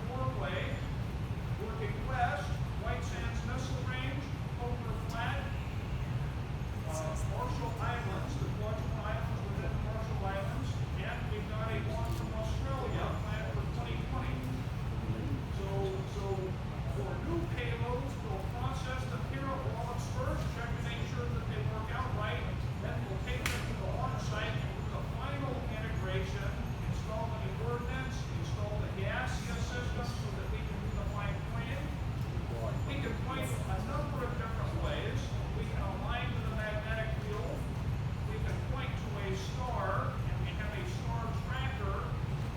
Norway. Working west, White Sands Missile Range, Poker Flat, Marshall Islands, the Quadruple Islands within the Marshall Islands, and we've got a launch from Australia planned for 2020. So for new payloads, we'll process them here at Wallops first, check to make sure that they work out right, then we'll take them to the launch site and do the final integration, install the ordnance, install the gaseous system so that we can do the fine pointing. We can point a number of different ways. We can align to the magnetic field. We can point to a star, and we have a star tracker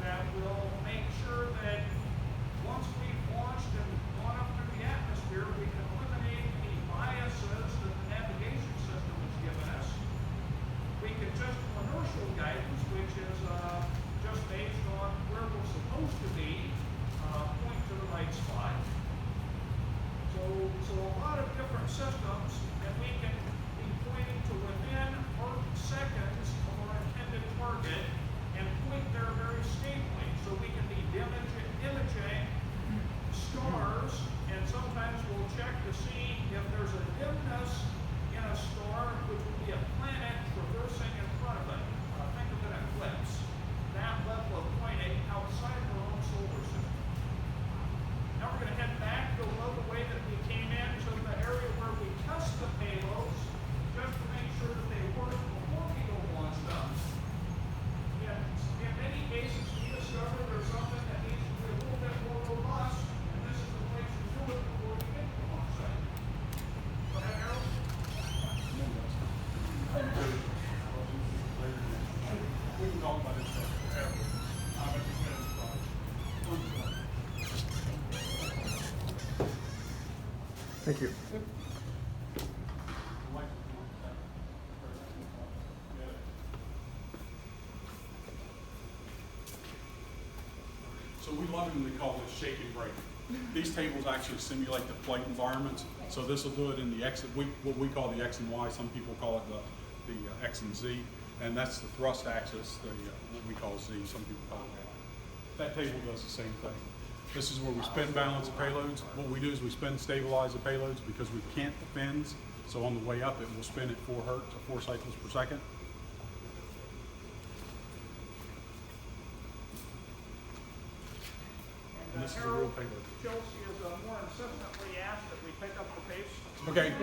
that will make sure that once we've launched and gone up through the atmosphere, we can eliminate the biases that the navigation system has given us. We can test inertial guidance, which is just based on where we're supposed to be, point to the right spot. So a lot of different systems, and we can be pointing to within Earth seconds of our intended target and point there very stably. So we can be imaging stars, and sometimes we'll check to see if there's a dimness in a star, which would be a planet traversing in front of it. Think of an eclipse. That level of pointing outside of our own solar system. Now we're going to head back the other way that we came in to the area where we test the payloads, just to make sure that they work before we go launch them. In many cases, we discover there's something that needs to be a little bit more robust, and this is the place to do it before we get to the launch site. Go ahead, Harold. We can talk about this stuff forever. Thank you. So we lovingly call this shake and break. These tables actually simulate the flight environments. So this will do it in the X, what we call the X and Y. Some people call it the X and Z, and that's the thrust axis. What we call Z. Some people call it Y. That table does the same thing. This is where we spin balance the payloads. What we do is we spin stabilize the payloads because we can't the fins. So on the way up, it will spin at 4 hertz, or 4 cycles per second. And this is the real payload. Chelsea is more insistently asked that we pick up the pace. Okay,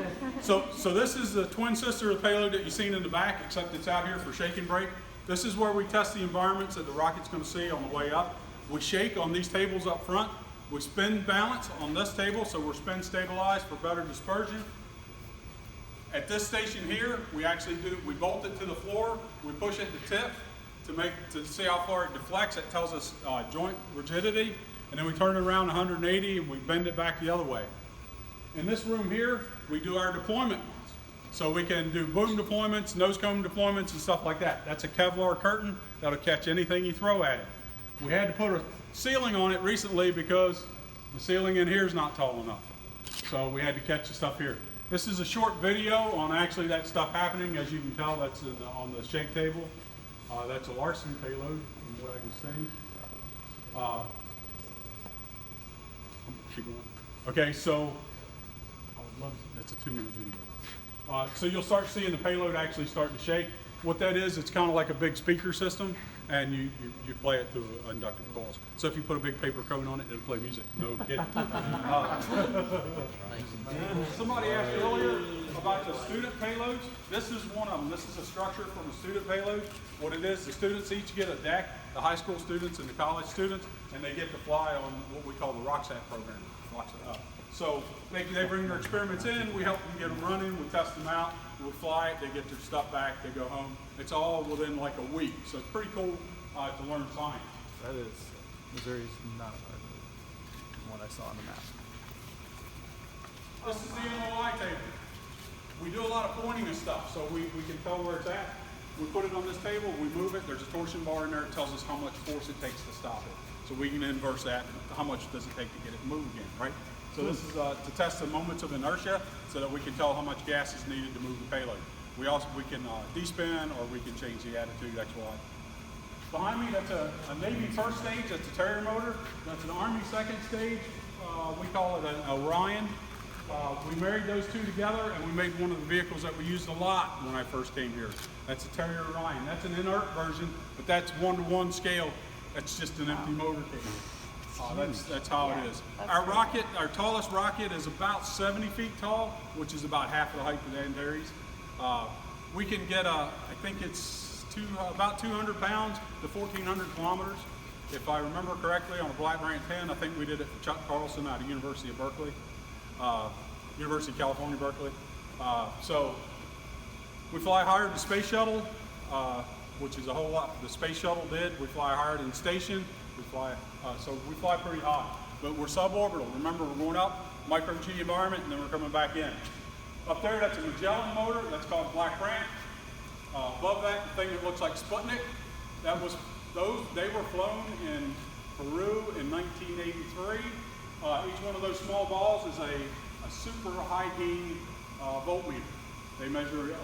so this is the twin sister of the payload that you've seen in the back, except it's out here for shake and break. This is where we test the environments that the rocket's going to see on the way up. We shake on these tables up front. We spin balance on this table, so we're spin stabilized for better dispersion. At this station here, we bolt it to the floor. We push it to tip to see how far it deflects. It tells us joint rigidity, and then we turn it around 180 and we bend it back the other way. In this room here, we do our deployment. So we can do boom deployments, nose cone deployments, and stuff like that. That's a Kevlar curtain that'll catch anything you throw at it. We had to put a ceiling on it recently because the ceiling in here is not tall enough. So we had to catch the stuff here. This is a short video on actually that stuff happening. As you can tell, that's on the shake table. That's a Larson payload, from what I can see. Keep going. Okay, so that's a 2-minute video. So you'll start seeing the payload actually start to shake. What that is, it's kind of like a big speaker system, and you play it through inductive coils. So if you put a big paper cone on it, it'll play music. No kidding. Somebody asked earlier about the student payloads. This is one of them. This is a structure from a student payload. What it is, the students each get a deck, the high school students and the college students, and they get to fly on what we call the ROCSAT program. So they bring their experiments in, we help them get them running, we test them out, we'll fly it, they get their stuff back, they go home. It's all within like a week, so it's pretty cool to learn science. That is, Missouri's not a part of it, from what I saw on the map. This is the MOI table. We do a lot of pointing and stuff, so we can tell where it's at. We put it on this table, we move it, there's a torsion bar in there that tells us how much force it takes to stop it. So we can inverse that, how much does it take to get it moved again, right? So this is to test the moments of inertia so that we can tell how much gas is needed to move the payload. We can despin or we can change the attitude, X, Y. Behind me, that's a Navy first stage, that's a Terrier motor. That's an Army second stage, we call it an Orion. We married those two together and we made one of the vehicles that we used a lot when I first came here. That's a Terrier Orion. That's an inert version, but that's 1-to-1 scale. That's just an empty motor cable. That's how it is. Our rocket, our tallest rocket is about 70 feet tall, which is about half the height of the Antares. We can get I think it's about 200 pounds to 1,400 kilometers. If I remember correctly, on a Black Brant 10, I think we did it for Chuck Carlson out of University of Berkeley, University of California, Berkeley. So we fly higher than the space shuttle, which is a whole lot. The space shuttle did. We fly higher than the station. So we fly pretty high, but we're suborbital. Remember, we're going up, micro-G environment, and then we're coming back in. Up there, that's a Magellan motor. That's called Black Brant. Above that, the thing that looks like Sputnik. They were flown in Peru in 1983. Each one of those small balls is a super high gain voltmeter. They measure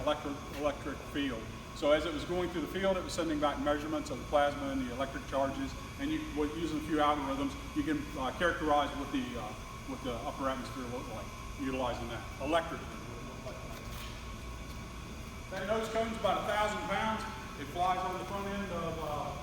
electric field. So as it was going through the field, it was sending back measurements of the plasma and the electric charges. And using a few algorithms, you can characterize what the upper atmosphere looked like, utilizing that electrically. That nose cone's about 1,000 pounds. It flies on the front end of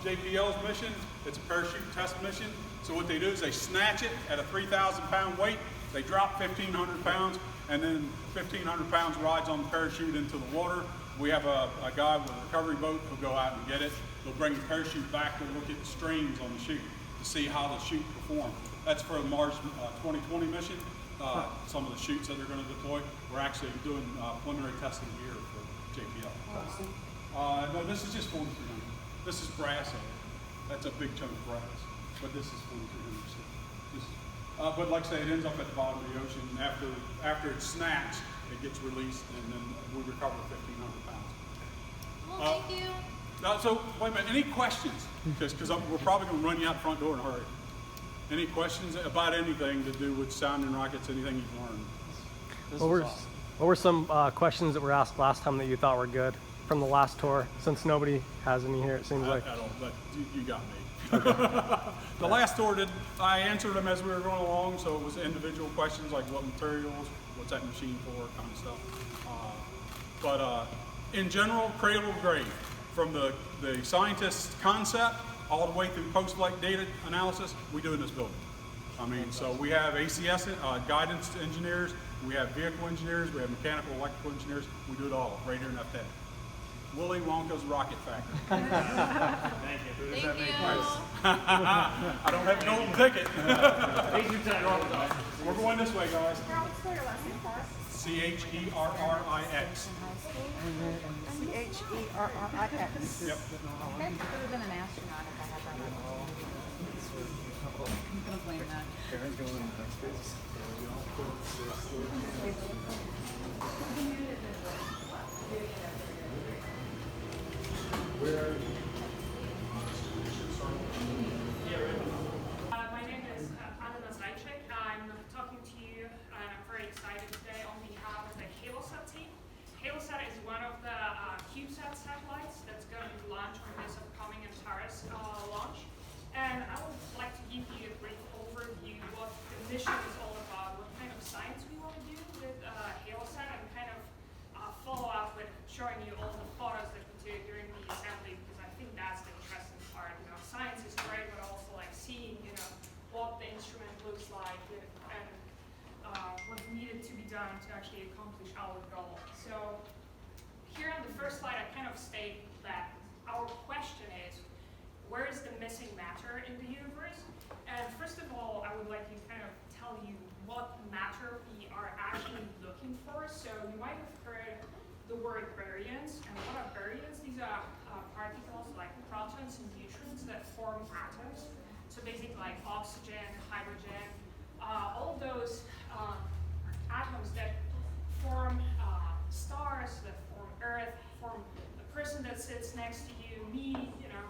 JPL's mission. It's a parachute test mission. So what they do is they snatch it at a 3,000 pound weight. They drop 1,500 pounds, and then 1,500 pounds rides on the parachute into the water. We have a guy with a recovery boat who'll go out and get it. They'll bring the parachute back to look at the strains on the chute to see how the chute performs. That's for the Mars 2020 mission. Some of the chutes that they're going to deploy. We're actually doing preliminary testing here for JPL. No, this is just 4,300. This is brass. That's a big chunk of brass, but this is 4,300. But like I say, it ends up at the bottom of the ocean. And after it's snatched, it gets released, and then we recover 1,500 pounds. Well, thank you. So, wait a minute, any questions? Because we're probably going to run you out the front door in a hurry. Any questions about anything to do with sounding rockets, anything you've learned? What were some questions that were asked last time that you thought were good from the last tour, since nobody has any here, it seems like? I don't, but you got me. The last tour, I answered them as we were going along, so it was individual questions like what materials, what's that machine for, kind of stuff. But in general, cradle to grave, from the scientist's concept all the way through post-flight data analysis, we do in this building. I mean, so we have ACS, guidance engineers, we have vehicle engineers, we have mechanical, electrical engineers, we do it all right here in F10. Willy Wonka's Rocket Factory. Thank you. Thank you. I don't have a golden ticket. We're going this way, guys. C-H-E-R-R-I-X. C-H-E-R-R-I-X. Yep. I would have been an astronaut if I had that. I'm going to blame that. Karen's going upstairs. My name is Anna Zajcek. I'm talking to you, and I'm very excited today on behalf of the Halosat team. Halosat is one of the CubeSat satellites that's going to launch on this upcoming Antares launch. And I would like to give you a brief overview what the mission is all about, what kind of science we want to do with Halosat, and kind of follow up with showing you all the photos that we took during the assembly, because I done to actually accomplish our goal. So here on the first slide, I kind of state that our question is, where is the missing matter in the universe? And first of all, I would like to kind of tell you what matter we are actually looking for. So you might have heard the word baryons. And what are baryons? These are particles like protons and neutrons that form atoms. So basically like oxygen, hydrogen, all those atoms that form stars, that form Earth, form the person that sits next to you, me, you know,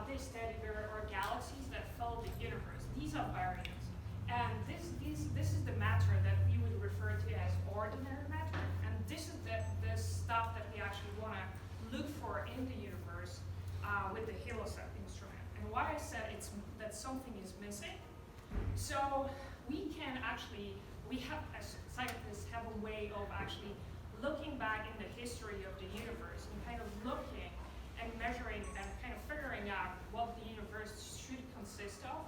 this teddy bear, or galaxies that fill the universe. These are baryons. And this is the matter that we would refer to as ordinary matter. And this is the stuff that we actually want to look for in the universe with the HaloSat instrument. And why I said that something is missing. So we can actually, as scientists have a way of actually looking back in the history of the universe and kind of looking and measuring and kind of figuring out what the universe should consist of.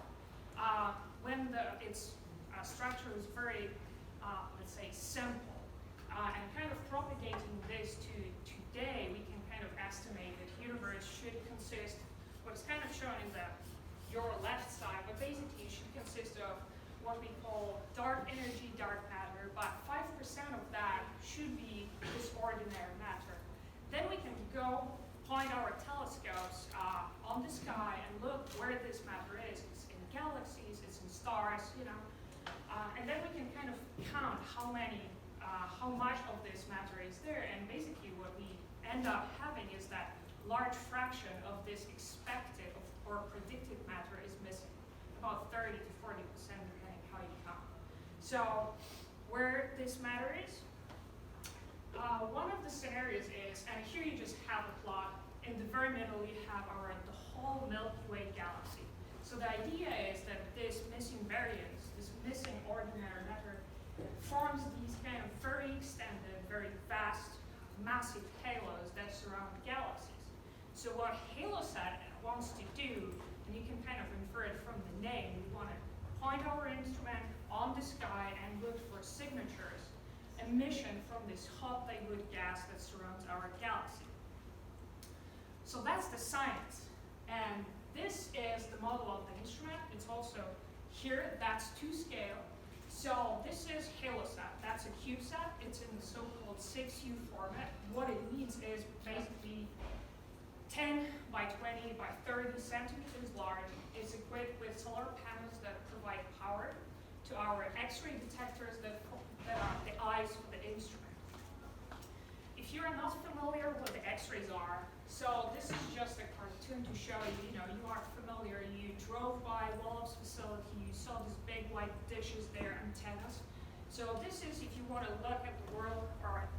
When its structure is very, let's say, simple, and kind of propagating this to today, we can kind of estimate that the universe should consist, what's kind of shown in your left side, but basically it should consist of what we call dark energy, dark matter, but 5% of that should be this ordinary matter. Then we can go point our telescopes on the sky and look where this matter is. It's in galaxies, it's in stars, you know, and then we can kind of count how much of this matter is there, and basically what we end up having is that large fraction of this expected or predicted matter is missing, about 30 to 40%, depending how you count. So where this matter is, one of the scenarios is, and here you just have a plot, in the very middle you have the whole Milky Way galaxy. So the idea is that this missing baryons, this missing ordinary matter, forms these kind of very extended, very vast, massive halos that surround galaxies. So what HaloSat wants to do, and you can kind of infer it from the name, we want to point our instrument on the sky and look for signatures, emission from this hot liquid gas that surrounds our galaxy. So that's the science. And this is the model of the instrument. It's also here, that's to scale. So this is HaloSat, that's a CubeSat. It's in the so-called 6U format. What it means is basically 10 by 20 by 30 centimeters large. It's equipped with solar panels that provide power to our X-ray detectors that are the eyes for the instrument. If you're not familiar with what the X-rays are, so this is just a cartoon to show you, you are familiar, you drove by Wallops facility, you saw these big white dishes there, antennas. So this is if you want to look at the world or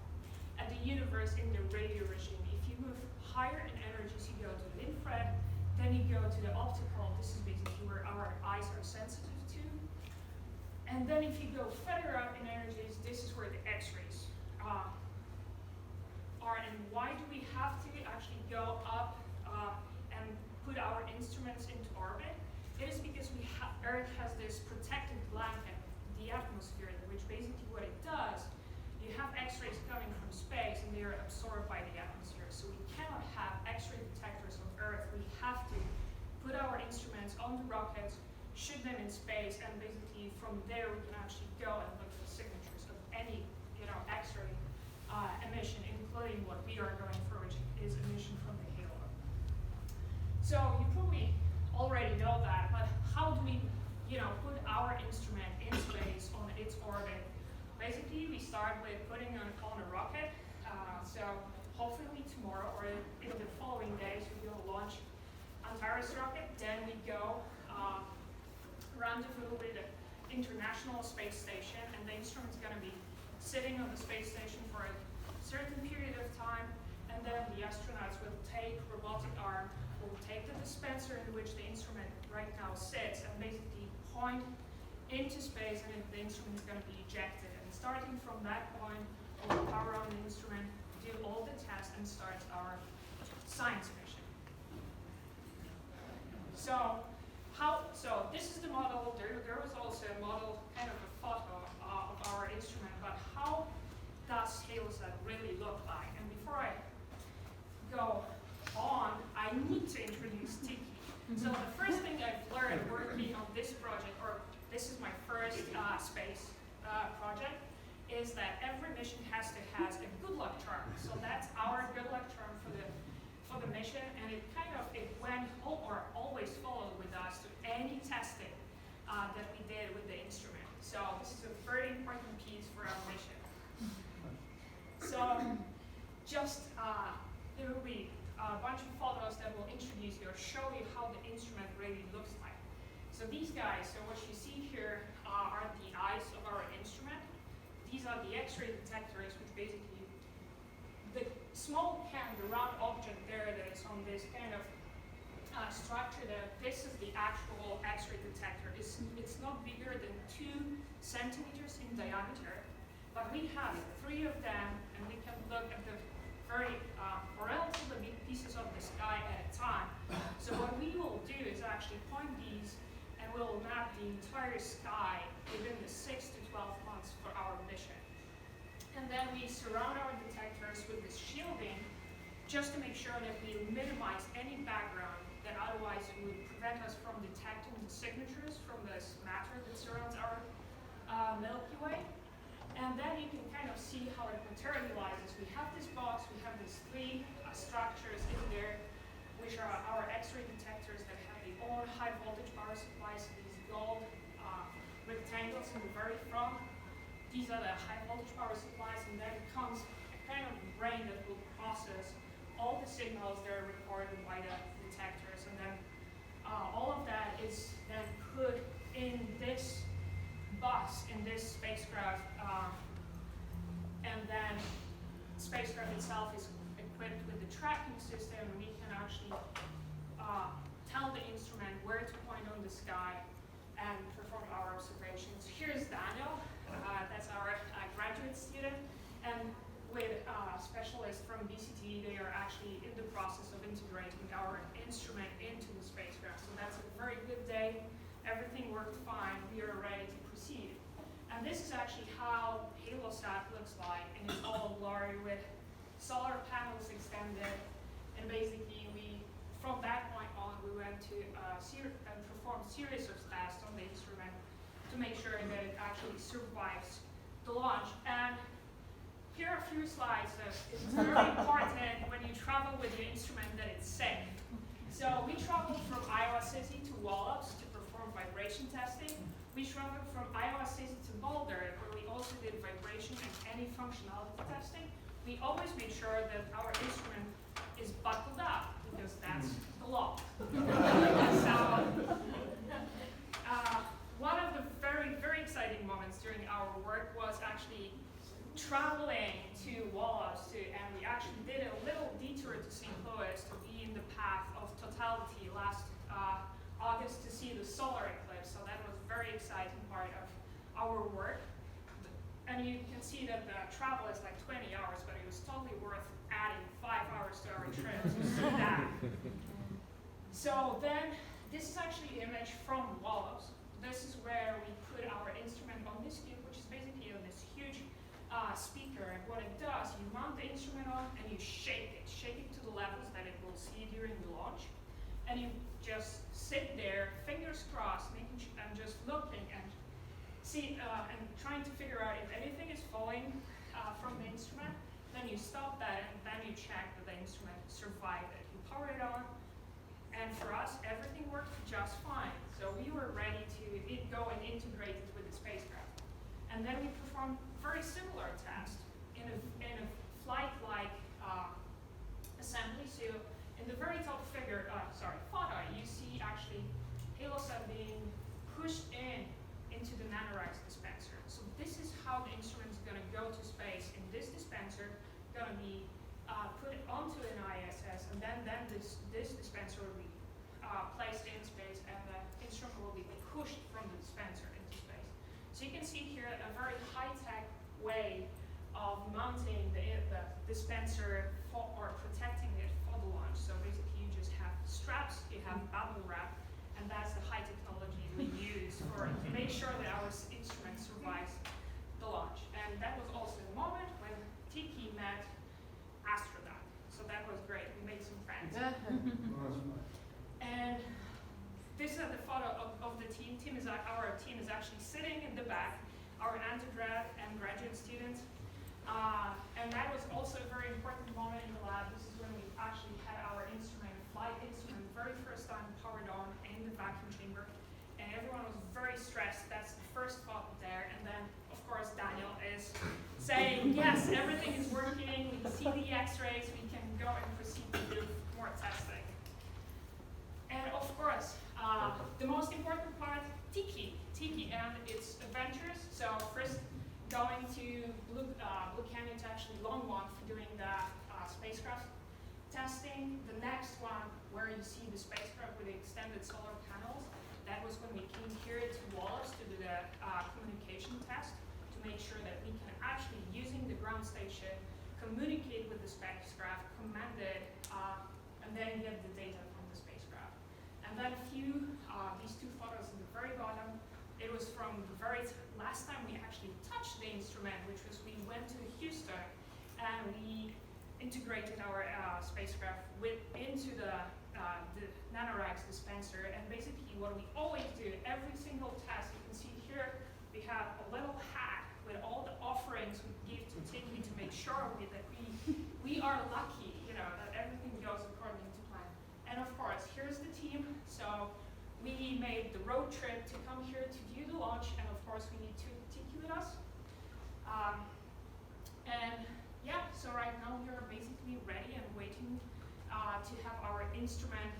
at the universe in the radio regime. If you move higher in energies, you go to the infrared, then you go to the optical. This is basically where our eyes are sensitive to. And then if you go further up in energies, this is where the X-rays are. And why do we have to actually go up and put our instruments into orbit? It is because Earth has this protected blanket, the atmosphere, which basically what it does, you have X-rays coming from space and they are absorbed by the atmosphere. So we cannot have X-ray detectors on Earth. We have to put our instruments on the rockets, shoot them in space, and basically from there we can actually go and look for signatures of any X-ray emission, including what we are going for, which is emission from the halo. So you probably already know that, but how do we put our instrument in space on its orbit? Basically, we start with putting on a rocket. So hopefully tomorrow or in the following days, we will launch Antares rocket. Then we go rendezvous with the International Space Station, and the instrument's going to be sitting on the space station for a certain period of time, and then the astronauts will take robotic arm, will take the dispenser in which the instrument right now sits, and basically point into space, and the instrument is going to be ejected. And starting from that point, we'll power on the instrument, do all the tests, and start our science mission. So this is the model. There was also a model, kind of a photo of our instrument, but how really look like. And before I go on, I need to introduce Tiki. So the first thing I've learned working on this project, or this is my first space project, is that every mission has to have a good luck charm. So that's our good luck charm for the mission, and it went or always followed with us to any testing that we did with the instrument. So this is a very important piece for our mission. So just there will be a bunch of photos that will introduce you or show you how the instrument really looks like. So these guys, so what you see here are the eyes of our instrument. These are the X-ray detectors, which basically, the small can, the round object there that is on this kind of structure there, this is the actual X-ray detector. It's not bigger than 2 centimeters in diameter, but we have 3 of them, and we can look at the very relatively big pieces of the sky at a time. So what we will do is actually point these, and we'll map the entire sky within the 6 to 12 months for our mission. And then we surround our detectors with this shielding just to make sure that we minimize any background that otherwise would prevent us from detecting the signatures from this matter that surrounds our Milky Way. And then you can kind of see how it materializes. We have this box, we have these 3 structures in there, which are our X-ray detectors that have their own high voltage power supplies, these gold rectangles in the very front. These are the high voltage power supplies, and then comes a kind of brain that will process all the signals that are recorded by the detectors, and then all of that is then put in this bus, in this spacecraft, and then the spacecraft itself is equipped with the tracking system, and we can actually tell the instrument where to point on the sky and perform our observations. Here's Daniel, that's our graduate student, and with specialists from BCT, they are actually in the process of integrating our instrument into the spacecraft. So that's a very good day. Everything worked fine. We are ready to proceed. And this is actually how HaloSat looks like, and it's all blurry with solar panels extended. And basically, from that point on, we went to perform a series of tests on the instrument to make sure that it actually survives the launch. And here are a few slides that is very important when you travel with the instrument that it's safe. So we traveled from Iowa City to Wallops to perform vibration testing. We traveled from Iowa City to Boulder, where we also did vibration and any functionality testing. We always made sure that our instrument is buckled up, because that's the law. So, one of the very, very exciting moments during our work was actually traveling to Wallops, and we actually did a little detour to St. Louis to be in the path of totality last August to see the solar eclipse. So that was a very exciting part of our work. And you can see that the travel is like 20 hours, but it was totally worth adding 5 hours to our trip to see that. So then, this is actually an image from Wallops. This is where we put our instrument on this cube, which is basically on this huge speaker. And what it does, you mount the instrument on and you shake it to the levels that it will see during the launch. And you just sit there, fingers crossed, and just looking and see and trying to figure out if anything is falling from the instrument. Then you stop that, and then you check that the instrument survived it. You power it on, and for us, everything worked just fine. So we were ready to go and integrate it with the spacecraft. And then we performed very similar test in a flight-like assembly. So in the very top photo, you see actually HaloSat being pushed into the NanoRax dispenser. So this is how the instrument is going to go to space. In this dispenser, going to be put onto an ISS, and then this dispenser will be placed in space, and the instrument will be pushed from the dispenser into space. So you can see here a very high-tech way of mounting the dispenser or protecting it for the launch. So basically, you just have straps, you have bubble wrap, and that's the high technology we use to make sure that our instrument survives the launch. And that was also the moment when Tiki met our team is actually sitting in the back, our undergrad and graduate students. And that was also a very important moment in the lab. This is when we actually had our flight instrument, very first time powered on in the vacuum chamber. And everyone was very stressed. That's the first thought there. And then, of course, Daniel is saying, yes, everything is working. We can see the x-rays. We can go and proceed to do more testing. And of course, the most important part, Tiki and its adventures. So first going to Blue Canyon to actually Longmont for doing the spacecraft testing. The next one, where you see the spacecraft with the extended solar panels, that was when we came here to Wallops to do the communication test to make sure that we can actually, using the ground station, communicate with the spacecraft, command it, and then get the data from the spacecraft. And then these two photos in the very bottom, it was from the very last time we actually touched the instrument, which was we went to Houston and we integrated our spacecraft into the NanoRax dispenser. And basically what we always do, every single test, you can see here, we have a little hat with all the offerings we give to Tiki to make sure that we are lucky, that everything goes according to plan. And of course, here's the team. So we made the road trip to come here to view the launch, and of course we need Tiki with us. And yeah, so right now we are basically ready and waiting to have our instrument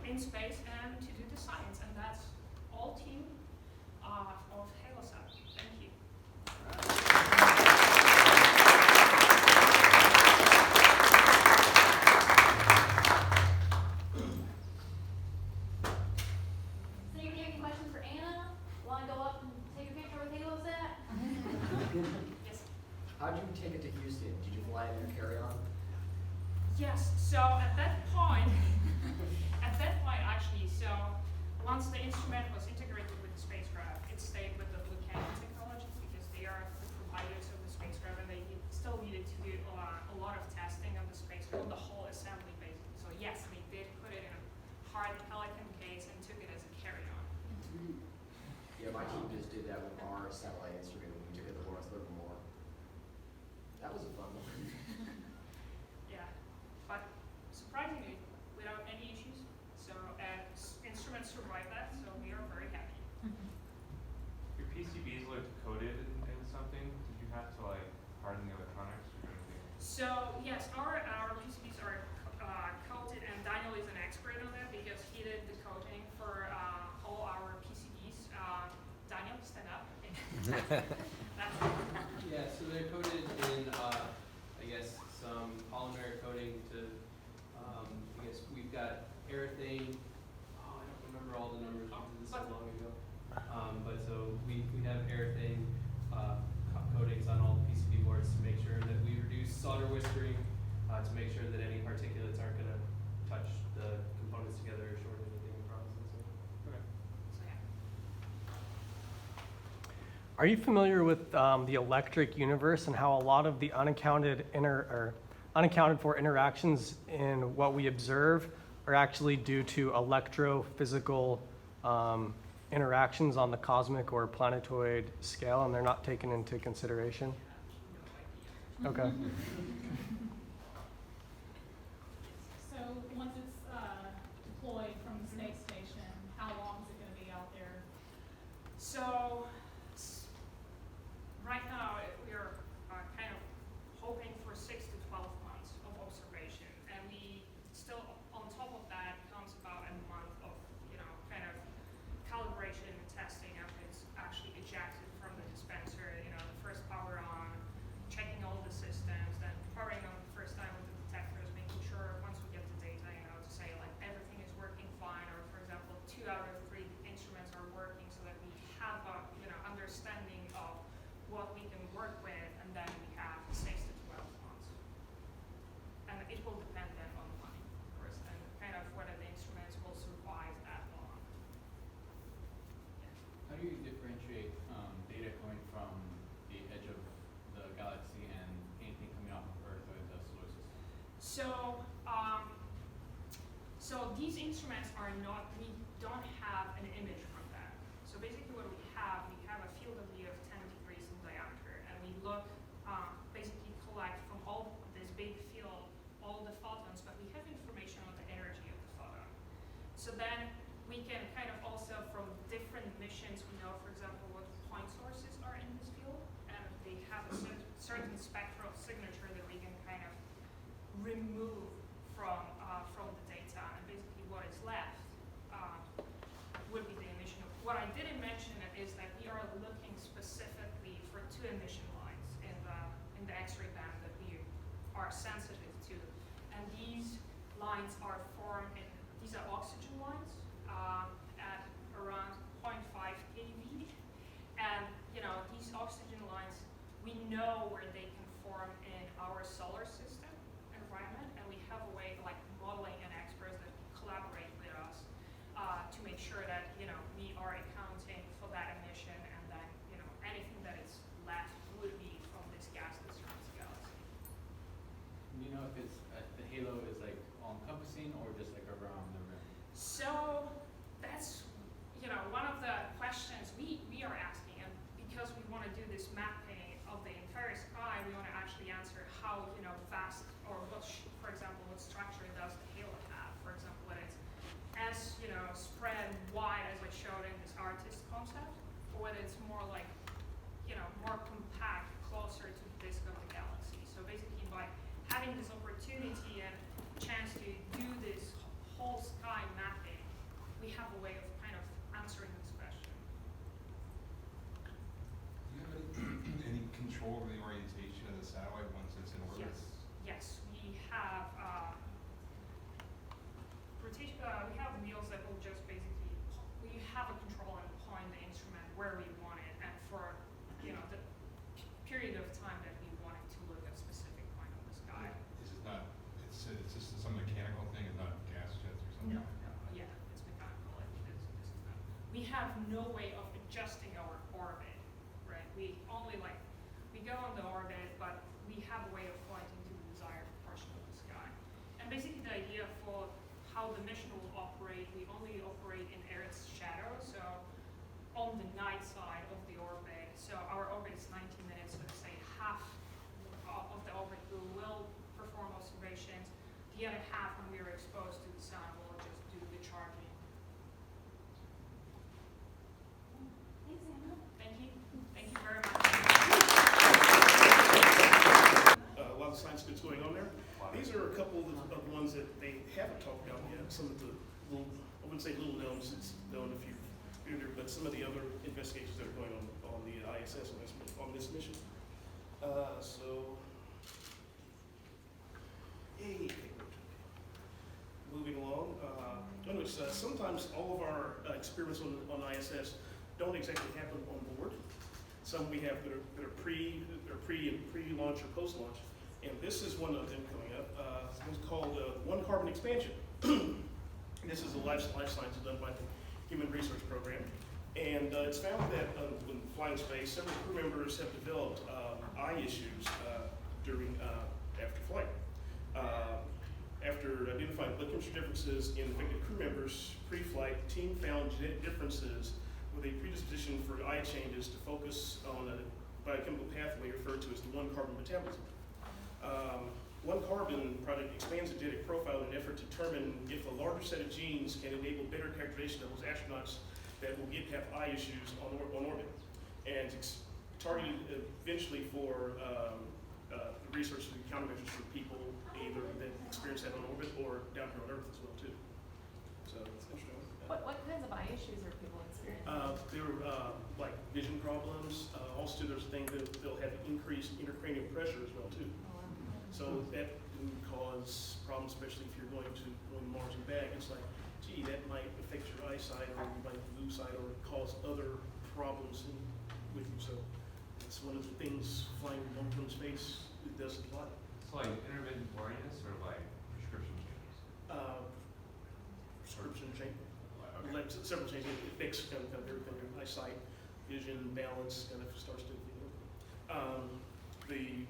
in space and to do the science, and that's all team of HaloSat. Thank you. So you have any questions for Anna? Want to go up and take a picture with HaloSat? Yes. How did you take it to Houston? Did you fly in your carry-on? Yes, so at that point, actually, so once the instrument was integrated with the spacecraft, it stayed with the Blue Canyon Technologies because they are the providers of the spacecraft, and they still needed to do a lot of testing on the spacecraft, the whole assembly basically. So yes, we did put it in a hard Pelican case and took it as a carry-on. Yeah, my team just did that with our satellite instrument when we took it to Lawrence Livermore. That was a fun one. Yeah, but surprisingly, without any issues. So instruments survived that, so we are very happy. Your PCBs look coated in something. Did you have to harden the electronics or anything? So yes, our PCBs are coated, and Daniel is an expert on that because he did the coating for all our PCBs. Daniel, stand up. Yeah, so they're coated in, I guess, some polymer coating to, I guess we've got urethane. I don't remember all the numbers because this is so long ago. But so we have urethane coatings on all the PCB boards to make sure that we reduce solder whispering, to make sure that any particulates aren't going to touch the components together or short anything in process. Okay. Are you familiar with the electric universe and how a lot of the unaccounted for interactions in what we observe are actually due to electrophysical interactions on the cosmic or planetoid scale, and they're not taken into consideration? Okay. So once it's deployed from the space station, how long is it going to be out there? So right now we are kind of hoping for 6 to 12 months of observation, and we still on top of that comes about a month of kind of calibration and testing after it's actually ejected from the dispenser. The first power on, checking all the systems, then powering on the first time with the detectors, making sure once we get the data, to say everything is working fine, or for example 2 out of 3 instruments are working, so that we have a understanding of what we can work with, and then we have 6 to 12 months. And it will depend then on the money, of course, and kind of whether the instruments will survive that long. How do you differentiate data coming from the edge of the galaxy and anything coming off of Earth or the solar system? So these instruments are not, we don't have an image from that. So So then we can kind of also, from different missions, we know, for example, what point sources are in this field, and they have a certain spectral signature that we can kind of remove from the data, and basically what is left would be the emission. What I didn't mention is that we are looking specifically for 2 emission lines in the X-ray band that we are sensitive to, and these lines are formed in, these are oxygen lines at around 0.5 keV, and these oxygen lines, we know where they can form in our solar system environment, and we have a way like modeling and experts that collaborate with us to make sure that we are accounting for that emission, and that anything that is left would be from this gas that surrounds the galaxy. Do you know if it's the halo is like all-encompassing or just like around the rim? So that's one of the questions we are asking, and because we want to do this mapping of the entire sky, we want to actually answer how vast, or for example, what structure does the halo have? For example, whether it's as spread wide as I showed in this artist concept, or whether it's more like more compact, closer to the disk of the galaxy. So basically, by having this opportunity and chance to do this whole sky mapping, we have a way of kind of answering this question. Do you have any control over the orientation of the satellite once it's in orbit? Yes, we have rotation. We have wheels that will just basically, we have a control and point the instrument where we want it, and for the period of time that we want it to look at a specific point on the sky. This is not. It's just some mechanical thing, and not gas jets or something. No, yeah, it's mechanical. We have no way of adjusting our orbit, right? We only we go on the orbit, but we have a way of pointing to the desired portion of the sky. And basically the idea for how the mission will operate, we only operate in Earth's shadow, so on the night side of the orbit. So our orbit is 90 minutes, so say half of the orbit we will perform observations. The other half, when we are exposed to the sun, we'll just do the charging. Thanks, Anna. Thank you. Thank you very much. A lot of science that's going on there. These are a couple of the ones that they haven't talked about yet. Some of the little, I wouldn't say little knowns, it's known if you've been there, but some of the other investigations that are going on the ISS on this mission. Yay. Moving along. Notice sometimes all of our experiments on ISS don't exactly happen on board. Some we have that are pre-launch or post-launch, and this is one of them coming up. It's called One Carbon Expansion. This is a life sciences done by the Human Research Program, and it's found that when flying space, several crew members have developed eye issues after flight. After identifying blood chemistry differences in affected crew members pre-flight, the team found genetic differences with a predisposition for eye changes to focus on a biochemical pathway referred to as the one-carbon metabolism. One Carbon project expands the genetic profile in an effort to determine if a larger set of genes can enable better characterization of those astronauts that will have eye issues on orbit. And it's targeted eventually for research and countermeasures for people either that experience that on orbit or down here on Earth as well too. So it's interesting. What kinds of eye issues are people experiencing? There are like vision problems. Also, there's a thing that they'll have increased intracranial pressure as well too. So that can cause problems, especially if you're going Mars and back. It's like, gee, that might affect your eyesight, or you might lose sight, or cause other problems with you. So it's one of the things flying long-term space does a lot. So like intermittent blurriness or like prescription changes? Prescription change. Okay. Like several changes. It affects kind of everything. Your eyesight, vision, balance, kind of starts to. The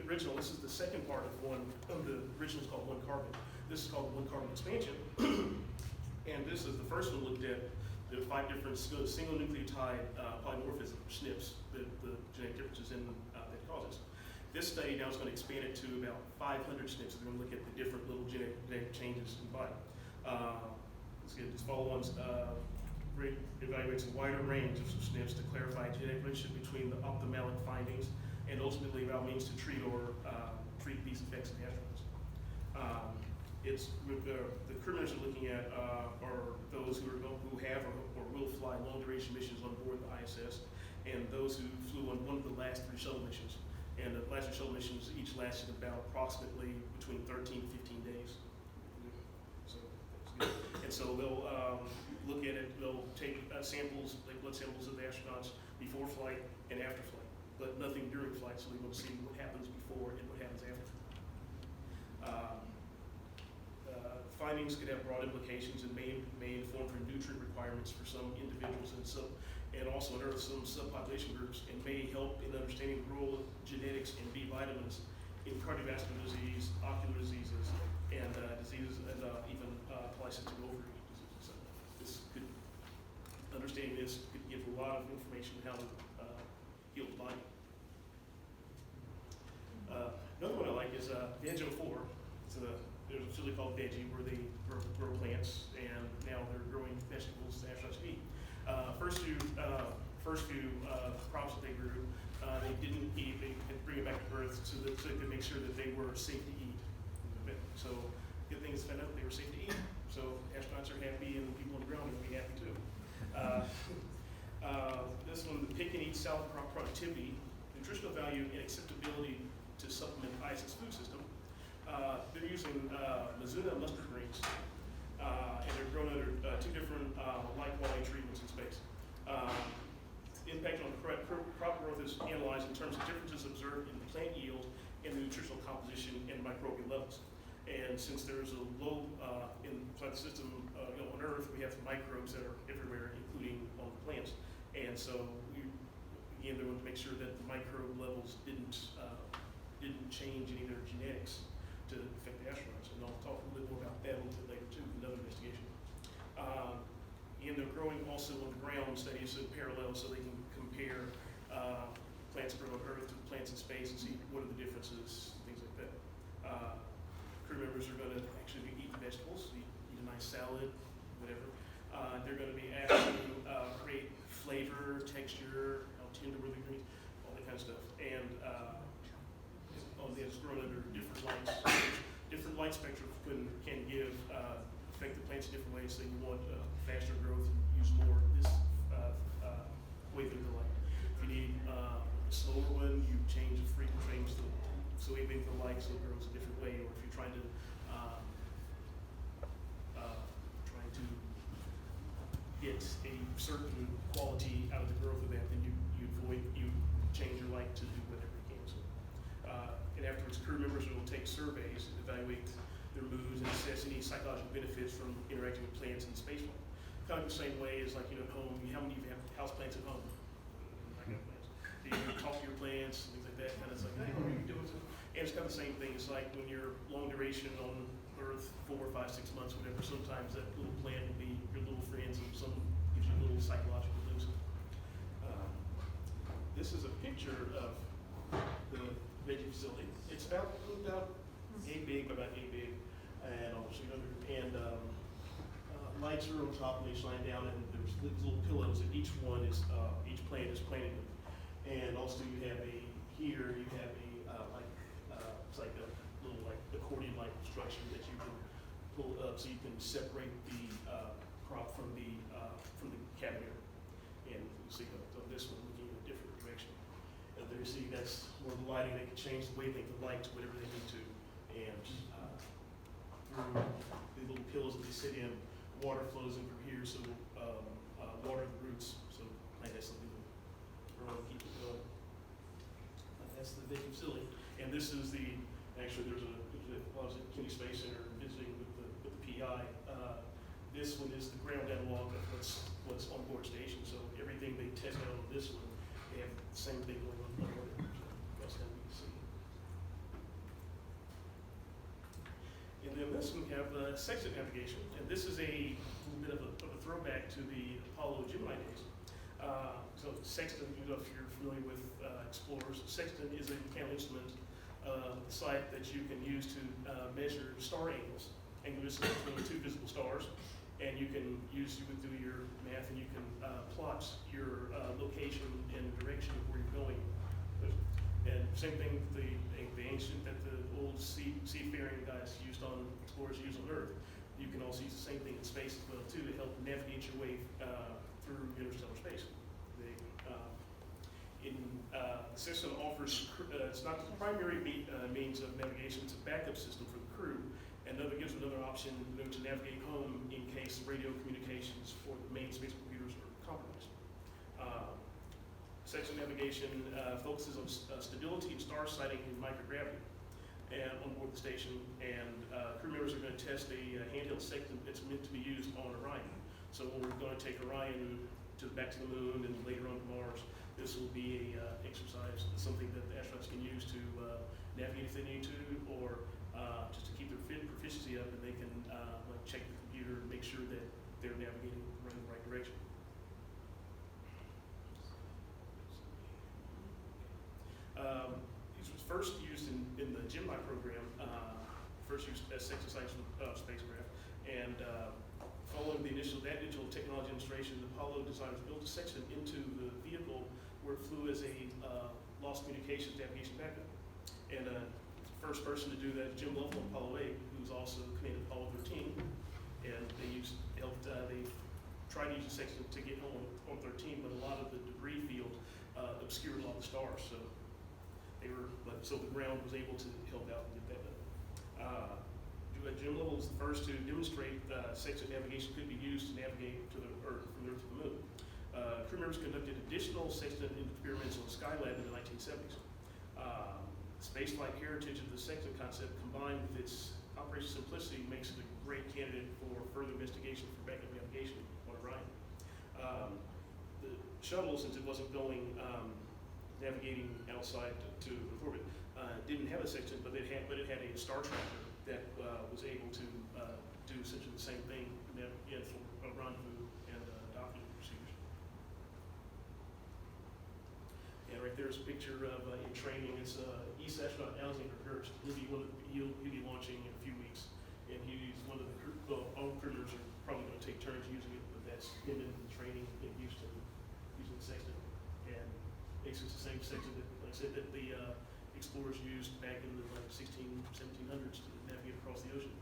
original, this is the second part of the original is called One Carbon. This is called One Carbon Expansion. And this is the first one looked at the 5 different single nucleotide polymorphism, SNPs, the genetic differences that causes. This study now is going to expand it to about 500 SNPs. They're going to look at the different little genetic changes in the body. This follow-on evaluates a wider range of SNPs to clarify genetic relationship between the ophthalmic findings and ultimately about means to treat or treat these effects in astronauts. The crew members are looking at are those who have or will fly long-duration missions on board the ISS, and those who flew on one of the last 3 shuttle missions. And the last 3 shuttle missions each lasted about approximately between 13 to 15 days. So that's good. And so they'll look at it, they'll take samples, like blood samples of the astronauts before flight and after flight, but nothing during flight, so we want to see what happens before and what happens after. Findings could have broad implications and may inform for nutrient requirements for some individuals and also unearth some subpopulation groups, and may help in understanding the role of genetics and B vitamins in cardiovascular disease, ocular diseases, and diseases, and even polycystic ovary diseases. So understanding this could give a lot of information on how to heal the body. Another one I like is Veg 04. There's a facility called Veggie where they grow plants, and now they're growing vegetables to astronauts to eat. First few crops that they grew, they didn't eat. They had to bring it back to Earth so they could make sure that they were safe to eat. So good thing is to find out that they were safe to eat. So astronauts are happy, and the people on the ground will be happy too. This one, the pick and eat salad crop productivity, nutritional value, and acceptability to supplement ISS food system. They're using Mizuna mustard greens, and they're grown under 2 different light quality treatments in space. Impact on crop growth is analyzed in terms of differences observed in the plant yield and the nutritional composition and microbial levels. And since there's a low in the plant system, on Earth, we have microbes that are everywhere, including on the plants. And so they wanted to make sure that the microbe levels didn't change any of their genetics to affect the astronauts. And I'll talk a little bit more about that a little bit later too, in another investigation. And they're growing also on the ground studies in parallel, so they can compare plants grown on Earth to plants in space and see what are the differences, things like that. Crew members are going to actually be eating vegetables, eat a nice salad, whatever. They're going to be asked to create flavor, texture, how tender were the greens, all that kind of stuff. And it's grown under different lights. Different light spectrum can give affect the plants in different ways. So you want faster growth, use more this wavelength of light. If you need a slower one, you change the wavelength of light so it grows a different way. Or if you're trying to get a certain quality out of the growth of that, then you change your light to do whatever you can. So, and afterwards, crew members will take surveys and evaluate their moods and assess any psychological benefits from interacting with plants in spaceflight. Kind of the same way as like, at home, how many of you have house plants at home? I got plants. Do you talk to your plants, things like that? Kind of like, hey, what are you doing? And it's kind of the same thing. It's like when you're long duration on Earth, 4, 5, 6 months, whatever, sometimes that little plant will be your little friends, and some gives you a little psychological boost. This is a picture of the Veggie facility. It's about yay big, about yay big, and obviously lights are on top and they shine down, and there's these little pillows that each plant is planted with. And also you have it's like a little like accordion-like structure that you can pull up so you can separate the crop from the cabinet. And you see on this one looking in a different direction. And there you see that's more the lighting. They can change the wavelength of light to whatever they need to. And through the little pillows that they sit in, water flows in from here, so water the roots, so the plant has something to grow and keep it going. That's the Veggie facility. And this is actually there's a Kennedy Space Center visiting with the PI. This one is the ground analog of what's on board station. So everything they test out on this one, they have the same thing going on board. So that's kind of neat to see. And then this one we have sextant navigation, and this is a little bit of a throwback to the Apollo Gemini days. So sextant, if you're familiar with explorers, sextant is a mechanical instrument site that you can use to measure star angles, angular distance between 2 visible stars, And you can do your math, and you can plot your location and direction of where you're going. And same thing, the ancient that the old seafaring guys used on, explorers used on Earth. You can also use the same thing in space as well too, to help navigate your way through interstellar space. The system offers, it's not the primary means of navigation, it's a backup system for the crew, and gives another option to navigate home in case radio communications for the main space computers are compromised. Section navigation focuses on stability and star sighting in microgravity and on board the station, and crew members are going to test a handheld sextant that's meant to be used on Orion. So when we're going to take Orion back to the moon and later on to Mars, this will be a exercise, something that the astronauts can use to navigate if they need to, or just to keep their proficiency up, and they can check the computer and make sure that they're navigating in the right direction. This was first used in the Gemini program, first used as sex and science spacecraft, and following that initial technology demonstration, the Apollo designers built a sextant into the vehicle where it flew as a lost communications navigation backup. And the first person to do that, Jim Lovell on Apollo 8, who's also commanded Apollo 13, and they tried to use the sextant to get home on 13, but a lot of the debris field obscured a lot of the stars, so the ground was able to help out and get that done. Jim Lovell was the first to demonstrate sextant navigation could be used to navigate to the Earth, from Earth to the Moon. Crew members conducted additional sextant experiments on Skylab in the 1970s. Spaceflight heritage of the sextant concept combined with its operational simplicity makes it a great candidate for further investigation for backup navigation on Orion. The shuttle, since it wasn't going navigating outside to Earth orbit, didn't have a sextant, but it had a star tracker that was able to do essentially the same thing for rendezvous and docking procedures. And right there's a picture of in training. It's East astronaut Alexander Hurst. He'll be launching in a few weeks, and he's one of the crew. Well, all crew members are probably going to take turns using it, but that's him in training in Houston using the sextant. And basically it's the same sextant that, like I said, that the explorers used back in the 1700s to navigate across the ocean.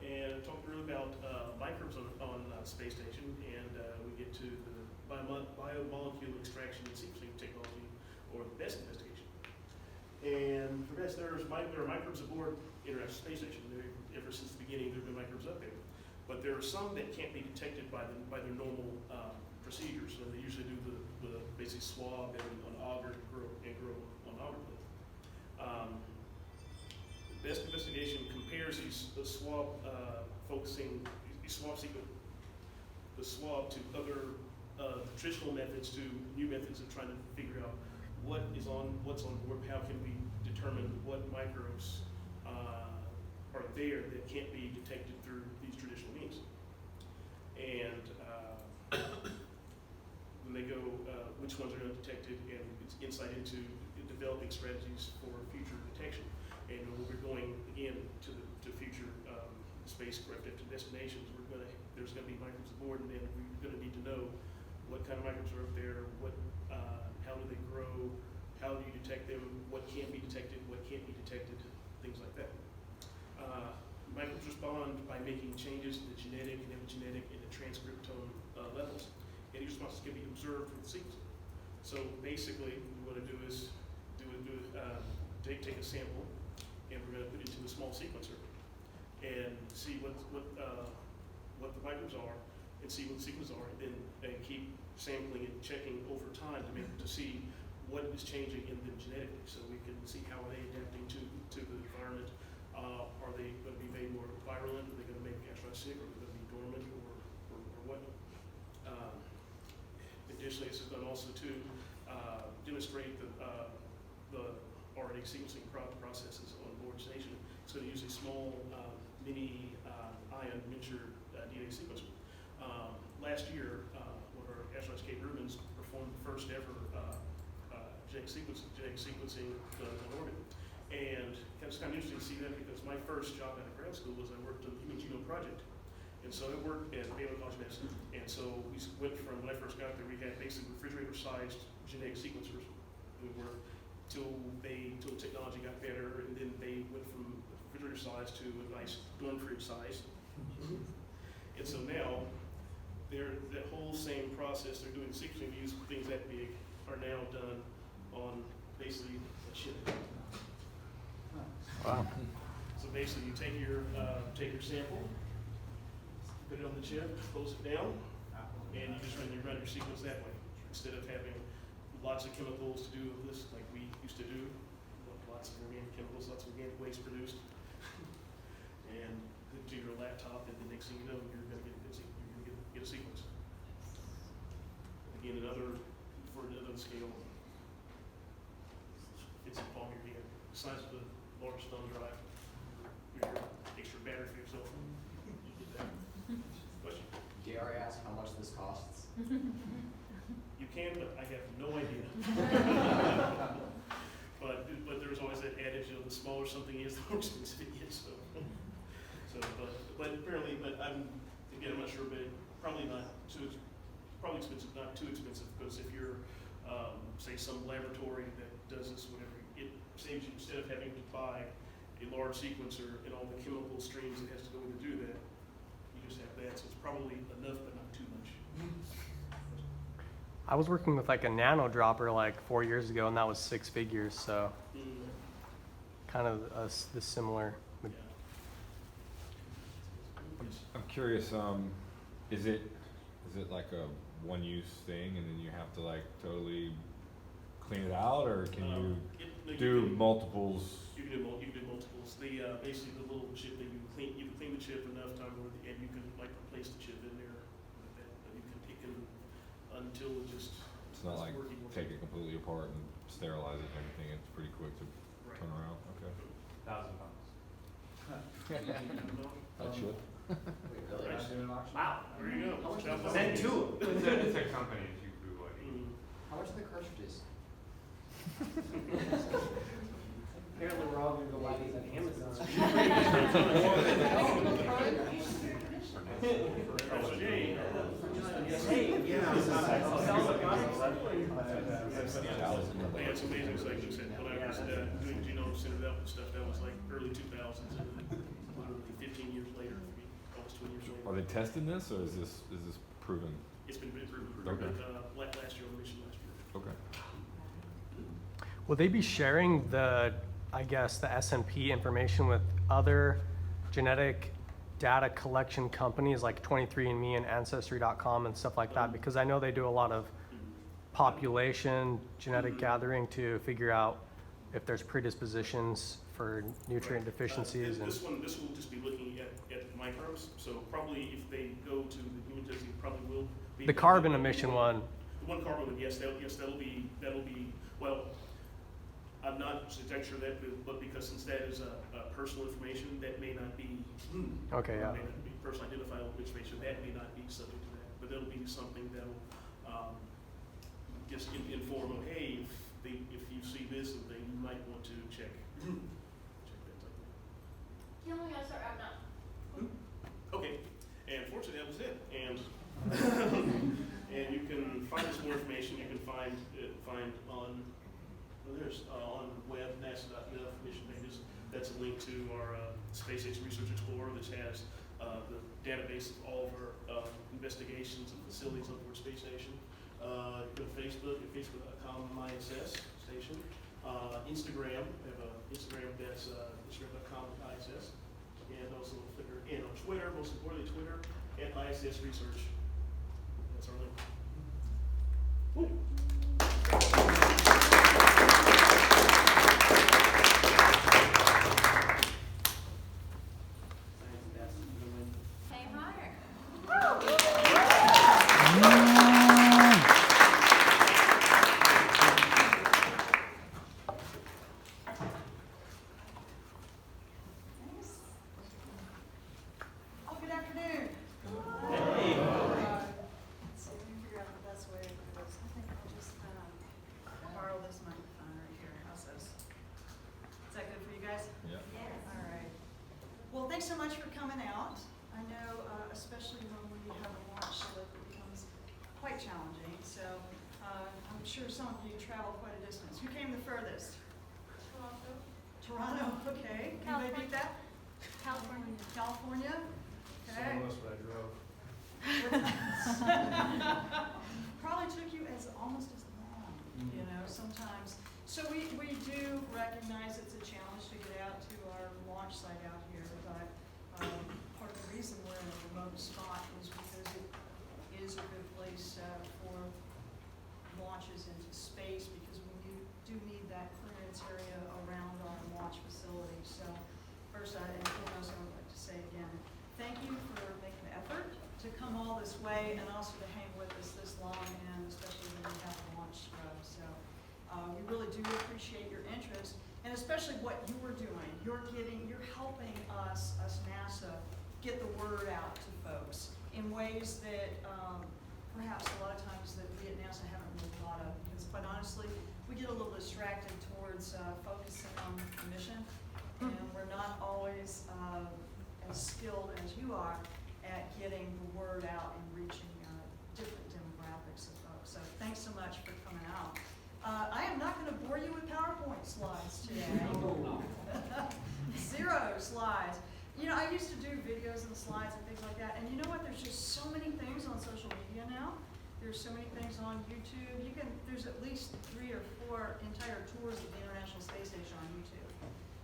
And talked earlier about microbes on space station, and we get to the biomolecule extraction and sequencing technology, or the BEST investigation. And for BEST, there are microbes aboard International Space Station. Ever since the beginning, there have been microbes up there. But there are some that can't be detected by their normal procedures. So they usually do the basic swab and on auger and grow on auger plate. The BEST investigation compares the swab to other traditional methods to new methods of trying to figure out what's on board. How can we determine what microbes are there that can't be detected through these traditional means? And when they go, which ones are undetected, and it's insight into developing strategies for future detection. And when we're going again to future spacecraft destinations, there's going to be microbes aboard, and then we're going to need to know what kind of microbes are up there, how do they grow, how do you detect them, what can be detected, what can't be detected, things like that. Microbes respond by making changes in the genetic and epigenetic and the transcriptome levels, and these responses can be observed with sequencing. So basically, what we want to do is take a sample, and we're going to put it into a small sequencer and see what the microbes are, and see what the sequences are, and keep sampling and checking over time to see what is changing in them genetically, so we can see how are they adapting to the environment. Are they going to be made more virulent? Are they going to make astronauts sick? Are they going to be dormant or what? Additionally, this is going to also demonstrate the RNA sequencing processes on board station. It's going to use a small mini ion miniature DNA sequencer. Last year, one of our astronauts, Kate Rubins, performed the first ever genetic sequencing on orbit. And it's kind of interesting to see that because my first job out of grad school was I worked on the Human Genome Project. And so I worked at Payload Medicine. And so we went from, when I first got there, we had basically refrigerator-sized genetic sequencers. We were, till technology got better, and then they went from refrigerator size to a nice dorm fridge size. And so now, that whole same process they're doing sequencing to use things that big are now done on basically a chip. Wow. So basically, you take your sample, put it on the chip, close it down, and you just run your sequence that way instead of having lots of chemicals to do this like we used to do. Lots of organic chemicals, lots of organic waste produced, and to your laptop, and the next thing you know, you're going to get a sequence. Again, for another scale, it's in the palm of your hand, the size of a large thumb drive. Your extra battery for yourself. You get that. Question? Dare I ask how much this costs? You can, but I have no idea. but there's always that adage, the smaller something is, the more expensive it is. But apparently, I'm not sure, but probably not too, probably expensive, not too expensive, because if you're, say, some laboratory that does this, whatever, it saves you, instead of having to buy a large sequencer and all the chemical streams it has to go in to do that, you just have that, so it's probably enough, but not too much. I was working with like a nano dropper like 4 years ago, and that was 6 figures, so kind of the similar. I'm curious, is it like a one-use thing, and then you have to like totally clean it out, or can you do multiples? You can do multiples. Basically the little chip that you can clean the chip enough time where and you can like replace the chip in there. It can until it just. It's not like take it completely apart and sterilize it and everything. It's pretty quick to turn around. Okay. $1,000. That should. Wait, really? Not doing an auction? Wow, there you go. How much Send two. It's a company if you Google it. How much are the cartridges? Apparently we're all gonna go buy these on Amazon. It's amazing. Like you said, when I was doing genome center development stuff, that was like early 2000s, and literally 15 years later, almost 20 years later. Are they testing this, or is this proven? It's been proven. Okay. Last year, on the mission last year. Okay. Will they be sharing the S&P information with other genetic data collection companies like 23andMe and Ancestry.com and stuff like that? Because I know they do a lot of population genetic gathering to figure out if there's predispositions for nutrient deficiencies. This will just be looking at microbes. So probably if they go to the human testing, probably will be The carbon emission one. The one carbon one, yes, that'll be. Well, I'm not exactly sure that, but because since that is personal information, that may not be. Okay, yeah. May not be personal identifiable information. That may not be subject to that, but that'll be something that'll just inform them. Hey, if you see this, then you might want to check. Check that type of thing. Yeah, we gotta start wrapping up. Okay, and fortunately that was it. And and you can find this more information. You can find on on web nasa.gov mission pages. That's a link to our SpaceX Research Explorer, which has the database of all of our investigations and facilities on board Space Station. You go to Facebook at facebook.com/ISS station. Instagram, we have an Instagram that's instagram.com/ISS, and also Flickr, and on Twitter, most importantly Twitter, at ISS Research. That's our link. Woo. Hey, higher. Oh, good afternoon. Hey. So let me figure out the best way to do this. I think I'll just sure some of you travel quite a distance. Who came the furthest? Toronto. Toronto, okay. Anybody beat that? California. California? Okay. Some of us, but I drove. Probably took you almost as long, you know, sometimes. So we do recognize it's a challenge to get out to our launch site out here, but part of the reason we're in a remote spot is because it is a good place for launches into space, because we do need that clearance area around our launch facility. So first, and foremost, I would like to say again, thank you for making the effort to come all this way and also to hang with us this long, and especially when we have a launch scrub. So we really do appreciate your interest, and especially what you are doing. You're helping us NASA, get the word out to folks in ways that perhaps a lot of times that we at NASA haven't really thought of, because quite honestly, we get a little distracted towards focusing on the mission, and we're not always as skilled as you are at getting the word out and reaching different demographics of folks. So thanks so much for coming out. I am not going to bore you with PowerPoint slides today. 0 slides. You know, I used to do videos and slides and things like that, and you know what? There's just so many things on social media now. There's so many things on YouTube. There's at least 3 or 4 entire tours of the International Space Station on YouTube.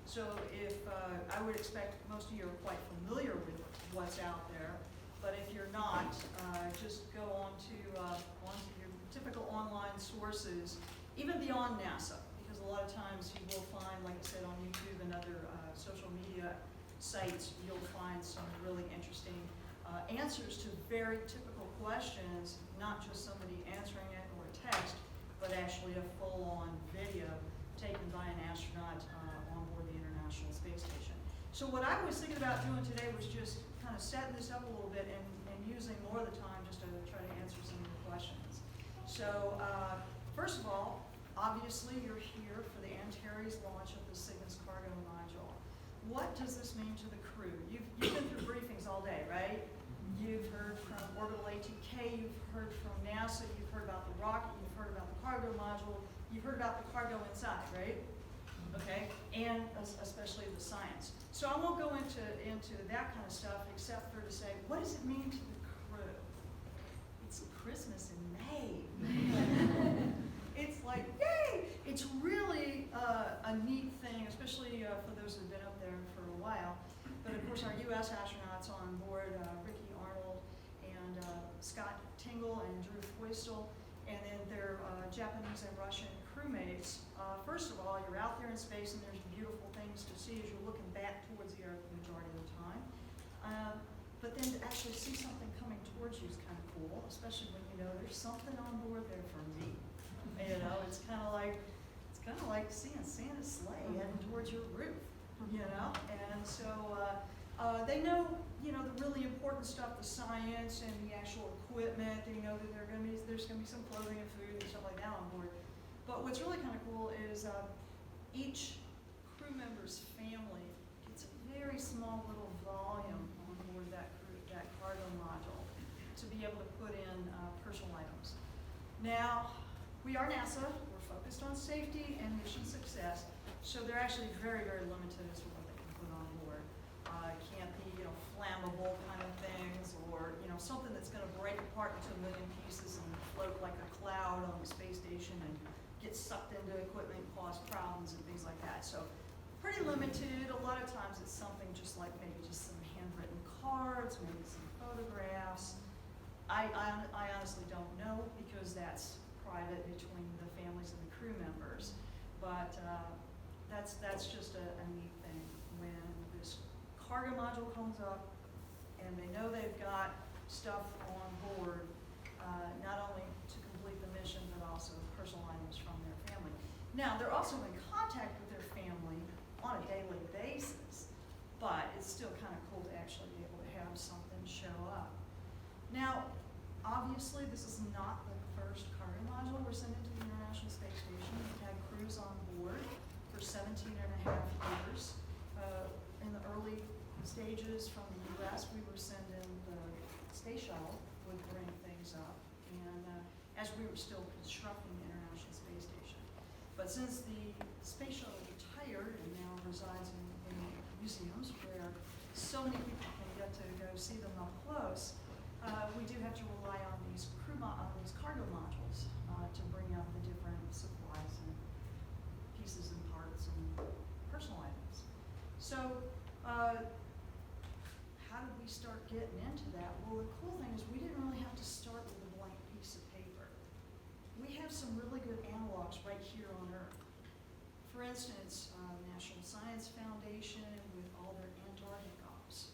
So if I would expect most of you are quite familiar with what's out there, but if you're not, just go on to your typical online sources, even beyond NASA, because a lot of times you will find, like I said, on YouTube and other social media sites, you'll find some really interesting answers to very typical questions, not just somebody answering it or text, but actually a full-on video taken by an astronaut on board the International Space Station. So what I was thinking about doing today was just kind of setting this up a little bit and using more of the time just to try to answer some of your questions. So first of all, obviously you're here for the Antares launch of the Cygnus cargo module. What does this mean to the crew? You've been through briefings all day, right? You've heard from Orbital ATK, you've heard from NASA, you've heard about the rocket, you've heard about the cargo module, you've heard about the cargo inside, right? Okay, and especially the science. So I won't go into that kind of stuff except for to say, what does it mean to the crew? It's Christmas in May. It's like, yay! It's really a neat thing, especially for those who've been up there for a while. But of course, our U.S. astronauts on board, Ricky Arnold and Scott Tingle and Drew Feustel, and then their Japanese and Russian crewmates. First of all, you're out there in space and there's beautiful things to see as you're looking back towards the Earth the majority of the time. But then to actually see something coming towards you is kind of cool, especially when you know there's something on board there for me. You know, it's kind of like seeing Santa's sleigh heading towards your roof. You know, and so they know, you know, the really important stuff, the science and the actual equipment. They know that there's going to be some clothing and food and stuff like that on board. But what's really kind of cool is each crew member's family gets a very small little volume on board that cargo module to be able to put in personal items. Now, we are NASA. We're focused on safety and mission success. So they're actually very, very limited as to what they can put on board. Can't be, you know, flammable kind of things, or, you know, something that's going to break apart into a million pieces and float like a cloud on the space station and get sucked into equipment, cause problems and things like that. So pretty limited. A lot of times it's something just like maybe just some handwritten cards, maybe some photographs. I honestly don't know, because that's private between the families and the crew members. But that's just a neat thing when this cargo module comes up and they know they've got stuff on board, not only to complete the mission, but also personal items from their family. Now, they're also in contact with their family on a daily basis, but it's still kind of cool to actually be able to have something show up. Now, obviously, this is not the first cargo module we're sending to the International Space Station. We've had crews on board for 17 and a half years. In the early stages from the U.S., we were sending the space shuttle would bring things up. And as we were still constructing the International But since the space shuttle retired and now resides in museums where so many people can get to go see them up close, we do have to rely on these cargo modules to bring up the different supplies and pieces and parts and personal items. So, how did we start getting into that? Well, the cool thing is we didn't really have to start with a blank piece of paper. We have some really good analogs right here on Earth. For instance, National Science Foundation with all their Antarctic ops.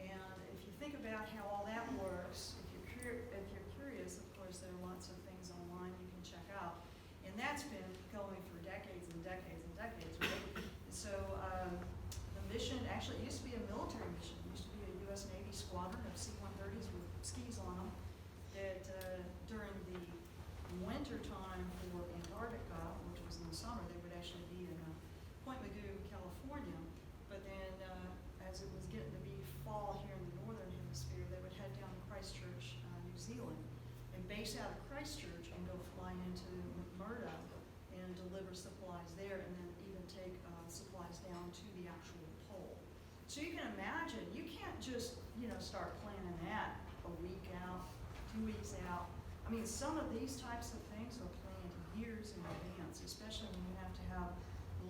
And if you think about how all that works, if you're curious, of course, there are lots of things online you can check out. And that's been going for decades and decades and decades, right? So the mission, actually it used to be a military mission. It used to be a U.S. Navy squadron of C-130s with skis on them that during the winter time for Antarctica, which was in the summer, they would actually be in Point Mugu, California. But then as it was getting to be fall here in the northern hemisphere, they would head down to Christchurch, New Zealand, and base out of Christchurch and go fly into McMurdo and deliver supplies there, and then even take supplies down to the actual pole. So you can imagine, you can't just start planning that a week out, 2 weeks out. I mean, some of these types of things are planned years in advance, especially when you have to have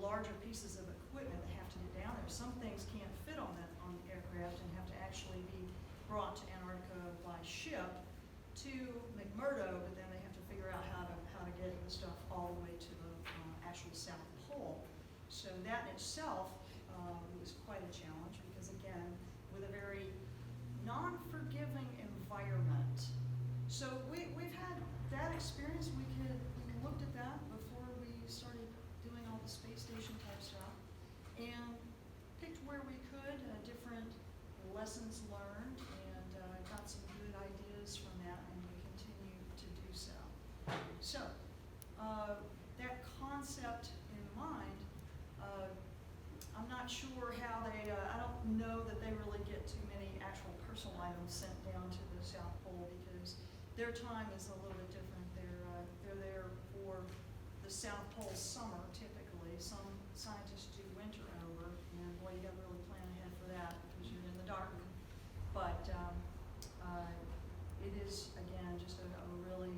larger pieces of equipment that have to get down there. Some things can't fit on the aircraft and have to actually be brought to Antarctica by ship to McMurdo, but then they have to figure out how to get the stuff all the way to the actual South Pole. So that in itself was quite a challenge because, again, with a very non-forgiving environment. So we've had that experience. We looked at that before we started doing all the space station type stuff and picked where we could, different lessons learned, and got some good ideas from that, and we continue to do so. So that concept in mind, I'm not sure how they, I don't know that they really get too many actual personal items sent down to the South Pole because their time is a little bit different. They're there for the South Pole summer typically. Some scientists do winter over, and boy, you got to really plan ahead for that because you're in the dark. But it is, again, just a really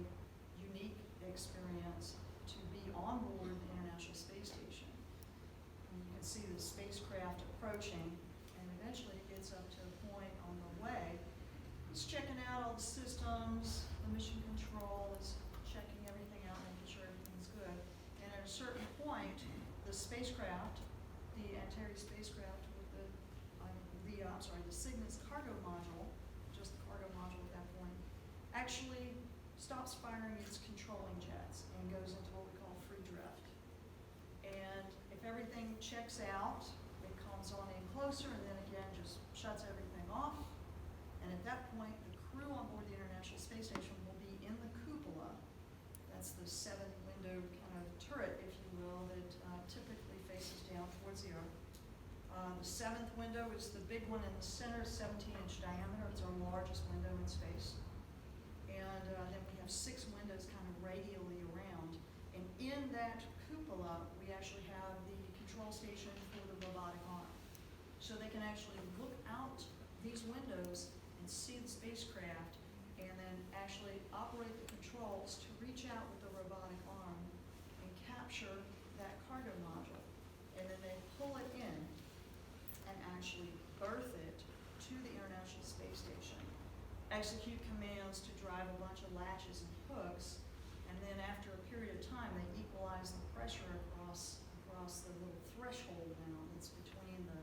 unique experience to be on board the International Space Station. And you can see the spacecraft approaching, and eventually it gets up to a point on the way. It's checking out all the systems, the mission control is checking everything out, making sure everything's good. And at a certain point, the spacecraft, the Antares spacecraft with the Cygnus cargo module, just the cargo module at that point, actually stops firing its controlling jets and goes into what we call free drift. And if everything checks out, it comes on in closer and then again just shuts everything off. And at that point, the crew on board the International Space Station will be in the cupola. That's the 7-window kind of turret, if you will, that typically faces down towards the Earth. The 7th window is the big one in the center, 17-inch diameter. It's our largest window in space. And then we have 6 windows kind of radially around. And in that cupola, we actually have the control station for the robotic arm. So they can actually look out these windows and see the spacecraft and then actually operate the controls to reach out with the robotic arm and capture that cargo module. And then they pull it in and actually berth it to the International Space Station, execute commands to drive a bunch of latches and hooks, and then after a period of time, they equalize the pressure across the little threshold now that's between the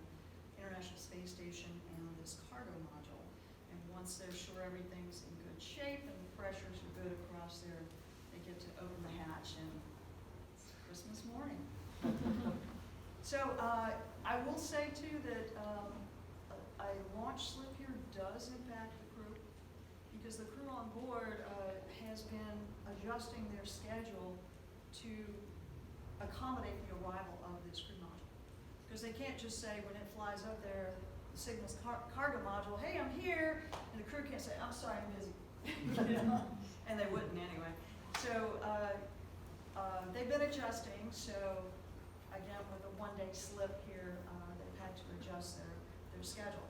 International Space Station and this cargo module. And once they're sure everything's in good shape and the pressures are good across there, they get to open the hatch and it's Christmas morning. So I will say too that a launch slip here does impact the crew because the crew on board has been adjusting their schedule to accommodate the arrival of this crew module. Because they can't just say when it flies up there, the Cygnus cargo module, hey, I'm here, and the crew can't say, I'm sorry, I'm busy. And they wouldn't anyway. So they've been adjusting, so again, with a one-day slip here, they've had to adjust their schedule.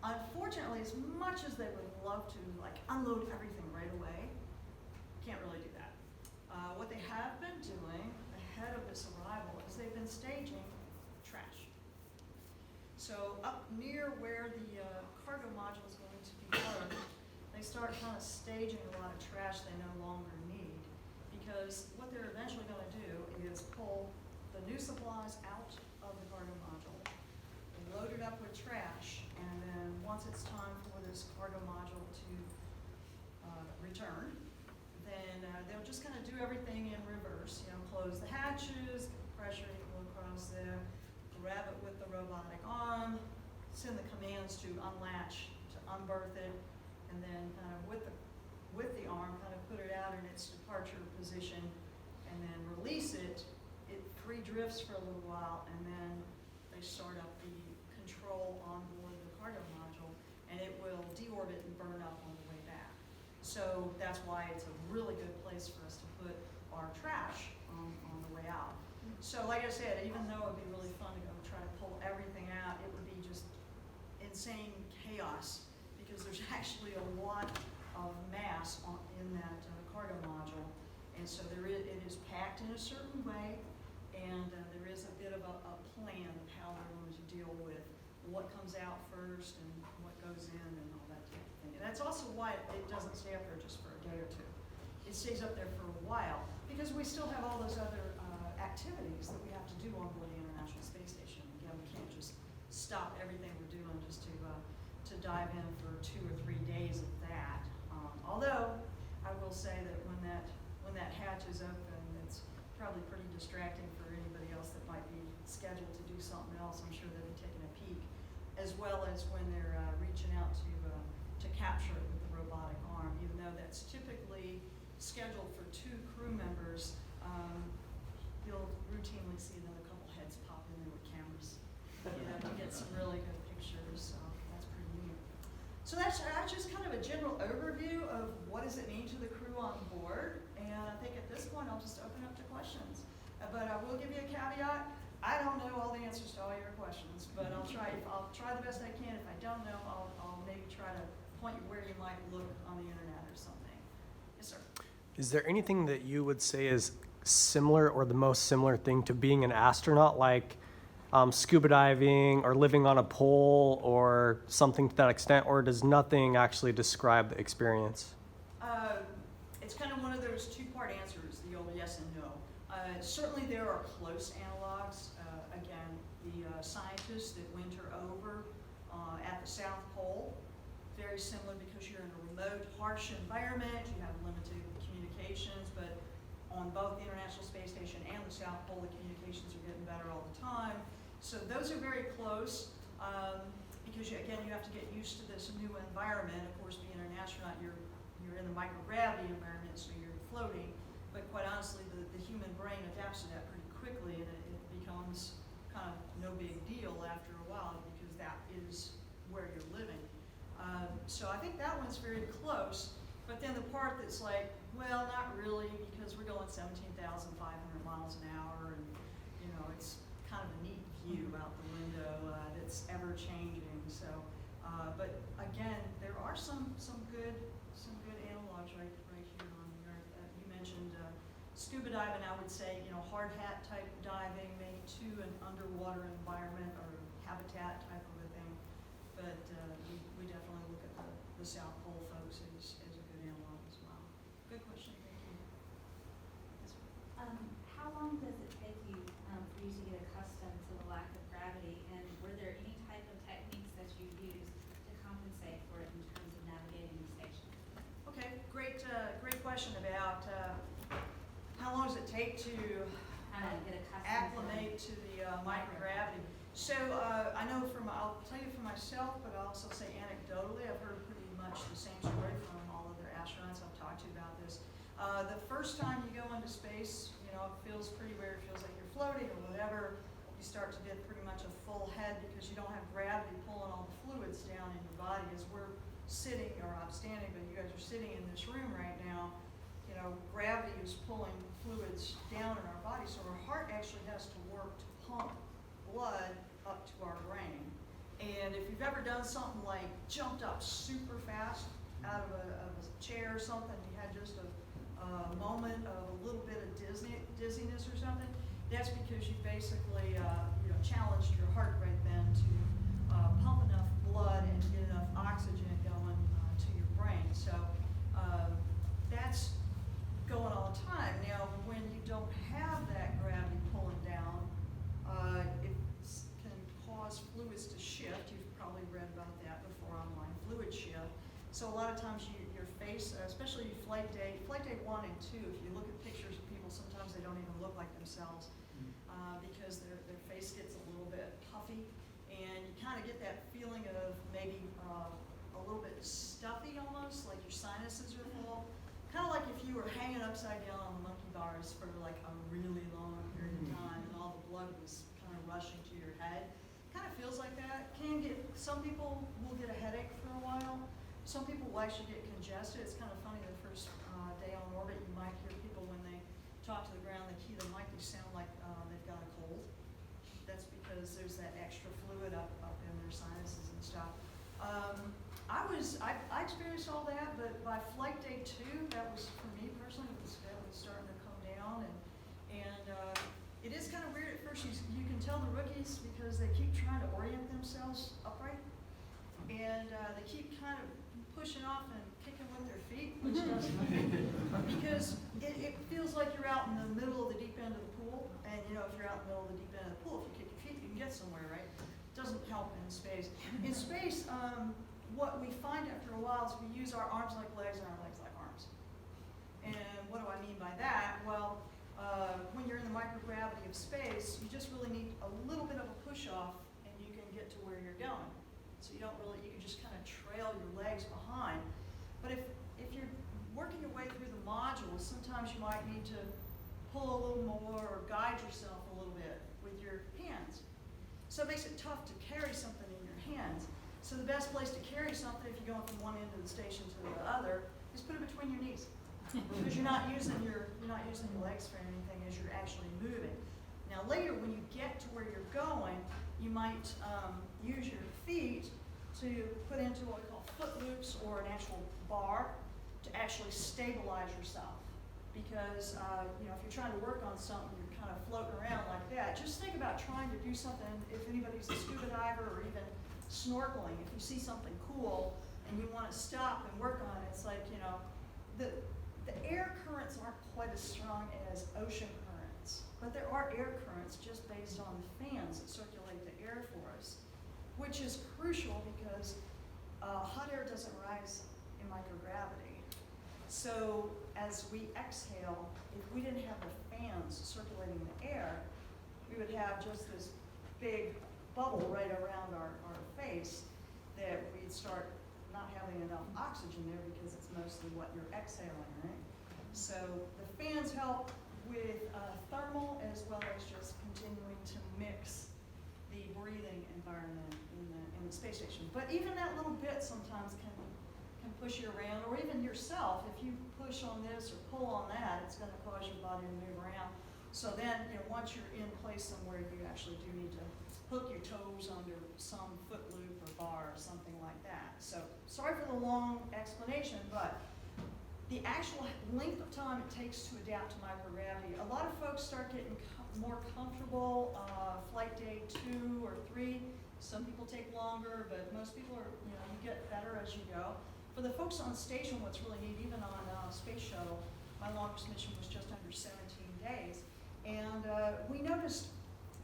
Unfortunately, as much as they would love to like unload everything right away, can't really do that. What they have been doing ahead of this arrival is they've been staging trash. So up near where the cargo module is going to be parked, they start kind of staging a lot of trash they no longer need, because what they're eventually going to do is pull the new supplies out of the cargo module, load it up with trash, and then once it's time for this cargo module to return, then they'll just kind of do everything in reverse. You know, close the hatches, pressure equal across there, grab it with the robotic arm, send the commands to unlatch, to unberth it, and then kind of with the arm kind of put it out in its departure position, and then release it. It free drifts for a little while, and then they start up the control on board the cargo module, and it will deorbit and burn up on the way back. So that's why it's a really good place for us to put our trash on the way out. So like I said, even though it'd be really fun to go try to pull everything out, it would be just insane chaos, because there's actually a lot of mass in that cargo module. And so it is packed in a certain way, and there is a bit of a plan of how they're going to deal with what comes out first and what goes in and all that type of thing. And that's also why it doesn't stay up there just for a day or two. It stays up there for a while, because we still have all those other activities that we have to do on board the International Space Station. Again, we can't just stop everything we're doing just to dive in for 2 or 3 days of that. Although I will say that when that hatch is open, it's probably pretty distracting for anybody else that might be scheduled to do something else. I'm sure they'll be taking a peek, as well as when they're reaching out to capture it with the robotic arm. Even though that's typically scheduled for 2 crew members, you'll routinely see then a couple heads pop in there with cameras, to get some really good pictures. So that's pretty neat. So that's just kind of a general overview of what does it mean to the crew on board. And I think at this point I'll just open up to questions. But I will give you a caveat. I don't know all the answers to all your questions, but I'll try the best I can. If I don't know, I'll maybe try to point you where you might look on the internet or something. Yes, sir. Is there anything that you would say is similar or the most similar thing to being an astronaut, like scuba diving or living on a pole or something to that extent, or does nothing actually describe the experience? It's kind of one of those 2-part answers, the old yes and no. Certainly there are close analogs. Again, the scientists that winter over at the South Pole, very similar because you're in a remote, harsh environment, you have limited communications, but on both the International Space Station and the South Pole, the communications are getting better all the time. So those are very close, because you have to get used to this new environment. Of course, being an astronaut, you're in the microgravity environment, so you're floating. But quite honestly, the human brain adapts to that pretty quickly, and it becomes kind of no big deal after a while, because that is where you're living. So I think that one's very close. But then the part that's like, well, not really, because we're going 17,500 miles an hour, and it's kind of a neat view out the window that's ever changing. So, but again, there are some good analogs right here on the Earth. You mentioned scuba diving. I would say hard hat type diving, maybe to an underwater environment or habitat type of a thing. But we definitely look at the South Pole folks as a good analog as well. Good question, thank you. Yes, how long does it take you for you to get accustomed to the lack of gravity, and were there any type of techniques that you used to compensate for it in terms of navigating the station? Okay, great question about how long does it take to acclimate to the microgravity. So I know I'll tell you for myself, but I'll also say anecdotally, I've heard pretty much the same story from all other astronauts I've talked to about this. The first time you go into space, it feels pretty weird. It feels like you're floating or whatever. You start to get pretty much a full head because you don't have gravity pulling all the fluids down in your body. As we're sitting, or I'm standing, but you guys are sitting in this room right now, gravity is pulling fluids down in our body, so our heart actually has to work to pump blood up to our brain. And if you've ever done something like jumped up super fast out of a chair or something, you had just a moment of a little bit of dizziness or something, that's because you basically challenged your heart right then to pump enough blood and get enough oxygen going to your brain. So that's going all the time. Now, when you don't have that gravity pulling down, it can cause fluids to shift. You've probably read about that before online, fluid shift. So a lot of times your face, especially flight day 1 and 2, if you look at pictures of people, sometimes they don't even look like themselves because their face gets a little bit puffy, and you kind of get that feeling of maybe a little bit stuffy almost, like your sinuses are full. Kind of like if you were hanging upside down on the monkey bars for like a really long period of time and all the blood was kind of rushing to your head. Kind of feels like that. Some people will get a headache for a while. Some people will actually get congested. It's kind of funny, the first day on orbit, you might hear people when they talk to the ground, they key the mic, they sound like they've got a cold. That's because there's that extra fluid up in their sinuses and stuff. I experienced all that, but by flight day 2, that was, for me personally, that was starting to come down, and it is kind of weird at first. You can tell the rookies because they keep trying to orient themselves upright, and they keep kind of pushing off and kicking with their feet, which doesn't, because it feels like you're out in the middle of the deep end of the pool, and if you're out in the middle of the deep end of the pool, if you kick your feet, you can get somewhere, right? It doesn't help in space. In space, what we find after a while is we use our arms like legs and our legs like arms. And what do I mean by that? Well, when you're in the microgravity of space, you just really need a little bit of a push off and you can get to where you're going. So you can just kind of trail your legs behind. But if you're working your way through the modules, sometimes you might need to pull a little more or guide yourself a little bit with your hands. So it makes it tough to carry something in your hands. So the best place to carry something, if you're going from one end of the station to the other, is put it between your knees, because you're not using your legs for anything as you're actually moving. Now later, when you get to where you're going, you might use your feet to put into what we call foot loops or an actual bar to actually stabilize yourself. Because if you're trying to work on something, you're kind of floating around like that. Just think about trying to do something. If anybody's a scuba diver or even snorkeling, if you see something cool and you want to stop and work on it, it's like, the air currents aren't quite as strong as ocean currents, but there are air currents just based on the fans that circulate the air for us, which is crucial because hot air doesn't rise in microgravity. So as we exhale, if we didn't have the fans circulating the air, we would have just this big bubble right around our face that we'd start not having enough oxygen there because it's mostly what you're exhaling, right? So the fans help with thermal as well as just continuing to mix the breathing environment in the space station. But even that little bit sometimes can push you around, or even yourself. If you push on this or pull on that, it's going to cause your body to move around. So then, once you're in place somewhere, you actually do need to hook your toes under some foot loop or bar or something like that. So sorry for the long explanation, but the actual length of time it takes to adapt to microgravity, a lot of folks start getting more comfortable flight day 2 or 3. Some people take longer, but most people are, you get better as you go. For the folks on station, what's really neat, even on Space Shuttle, my longest mission was just under 17 days. And we noticed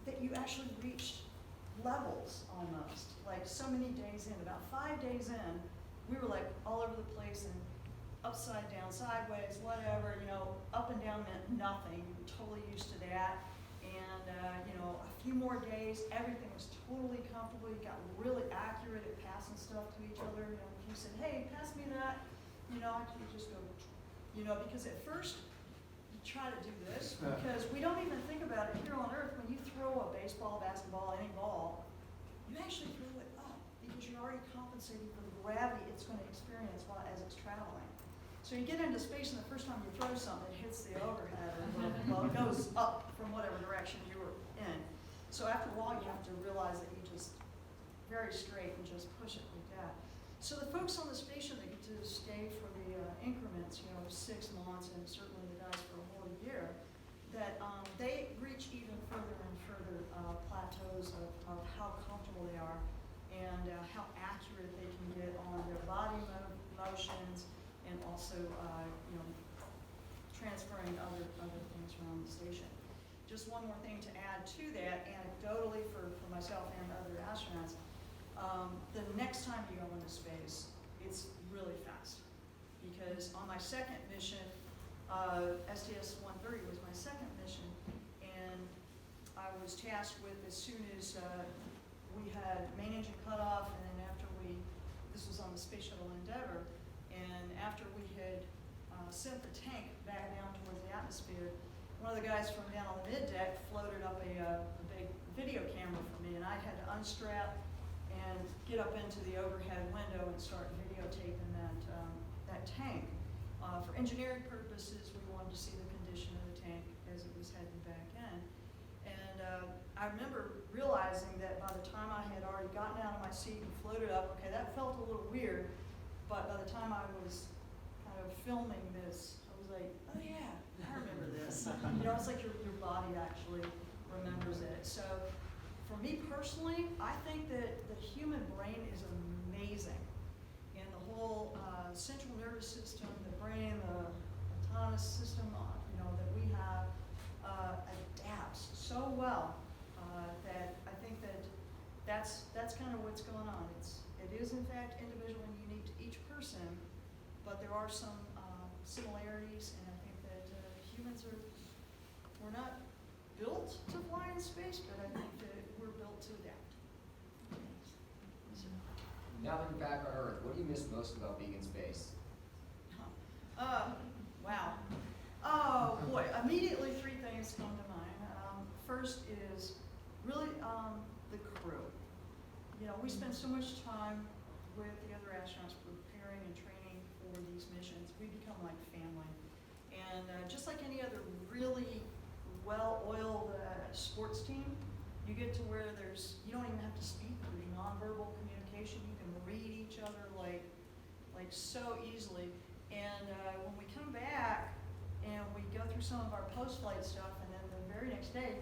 that you actually reached levels almost, like so many days in, about 5 days in, we were like all over the place and upside down, sideways, whatever, up and down meant nothing. We were totally used to that. And, a few more days, everything was totally comfortable. You got really accurate at passing stuff to each other. If you said, hey, pass me that, you just go, because at first, you try to do this, because we don't even think about it here on Earth. When you throw a baseball, basketball, any ball, you actually throw it up, because you're already compensating for the gravity it's going to experience as it's traveling. So you get into space and the first time you throw something, it hits the overhead, and well, it goes up from whatever direction you were in. So after a while, you have to realize that you just very straight and just push it like that. So the folks on the station that get to stay for the increments, 6 months, and certainly the guys for a whole year, that they reach even further and further plateaus of how comfortable they are and how accurate they can get on their body motions and also transferring other things around the station. Just one more thing to add to that, anecdotally for myself and other astronauts, the next time you go into space, it's really fast. Because on my second mission, STS-130 was my second mission, and I was tasked with, as soon as we had main engine cut off, and then after this was on the Space Shuttle Endeavour, and after we had sent the tank back down towards the atmosphere, one of the guys from down on the mid-deck floated up a big video camera for me, and I had to unstrap and get up into the overhead window and start videotaping that tank. For engineering purposes, we wanted to see the condition of the tank as it was heading back in. And I remember realizing that by the time I had already gotten out of my seat and floated up, okay, that felt a little weird, but by the time I was kind of filming this, I was like, oh yeah, I remember this. It's like your body actually remembers it. So for me personally, I think that the human brain is amazing. And the whole central nervous system, the brain, the autonomous system, that we have adapts so well that I think that's kind of what's going on. It is in fact individual and unique to each person, but there are some similarities, and I think that humans we're not built to fly in space, but I think that we're built to adapt. Now that you're back on Earth, what do you miss most about being in space? Wow. Oh boy, immediately 3 things come to mind. First is really the crew. We spend so much time with the other astronauts preparing and training for these missions. We become like family. And just like any other really well-oiled sports team, you get to where you don't even have to speak. There's nonverbal communication. You can read each other like so easily. And when we come back and we go through some of our post-flight stuff, and then the very next day,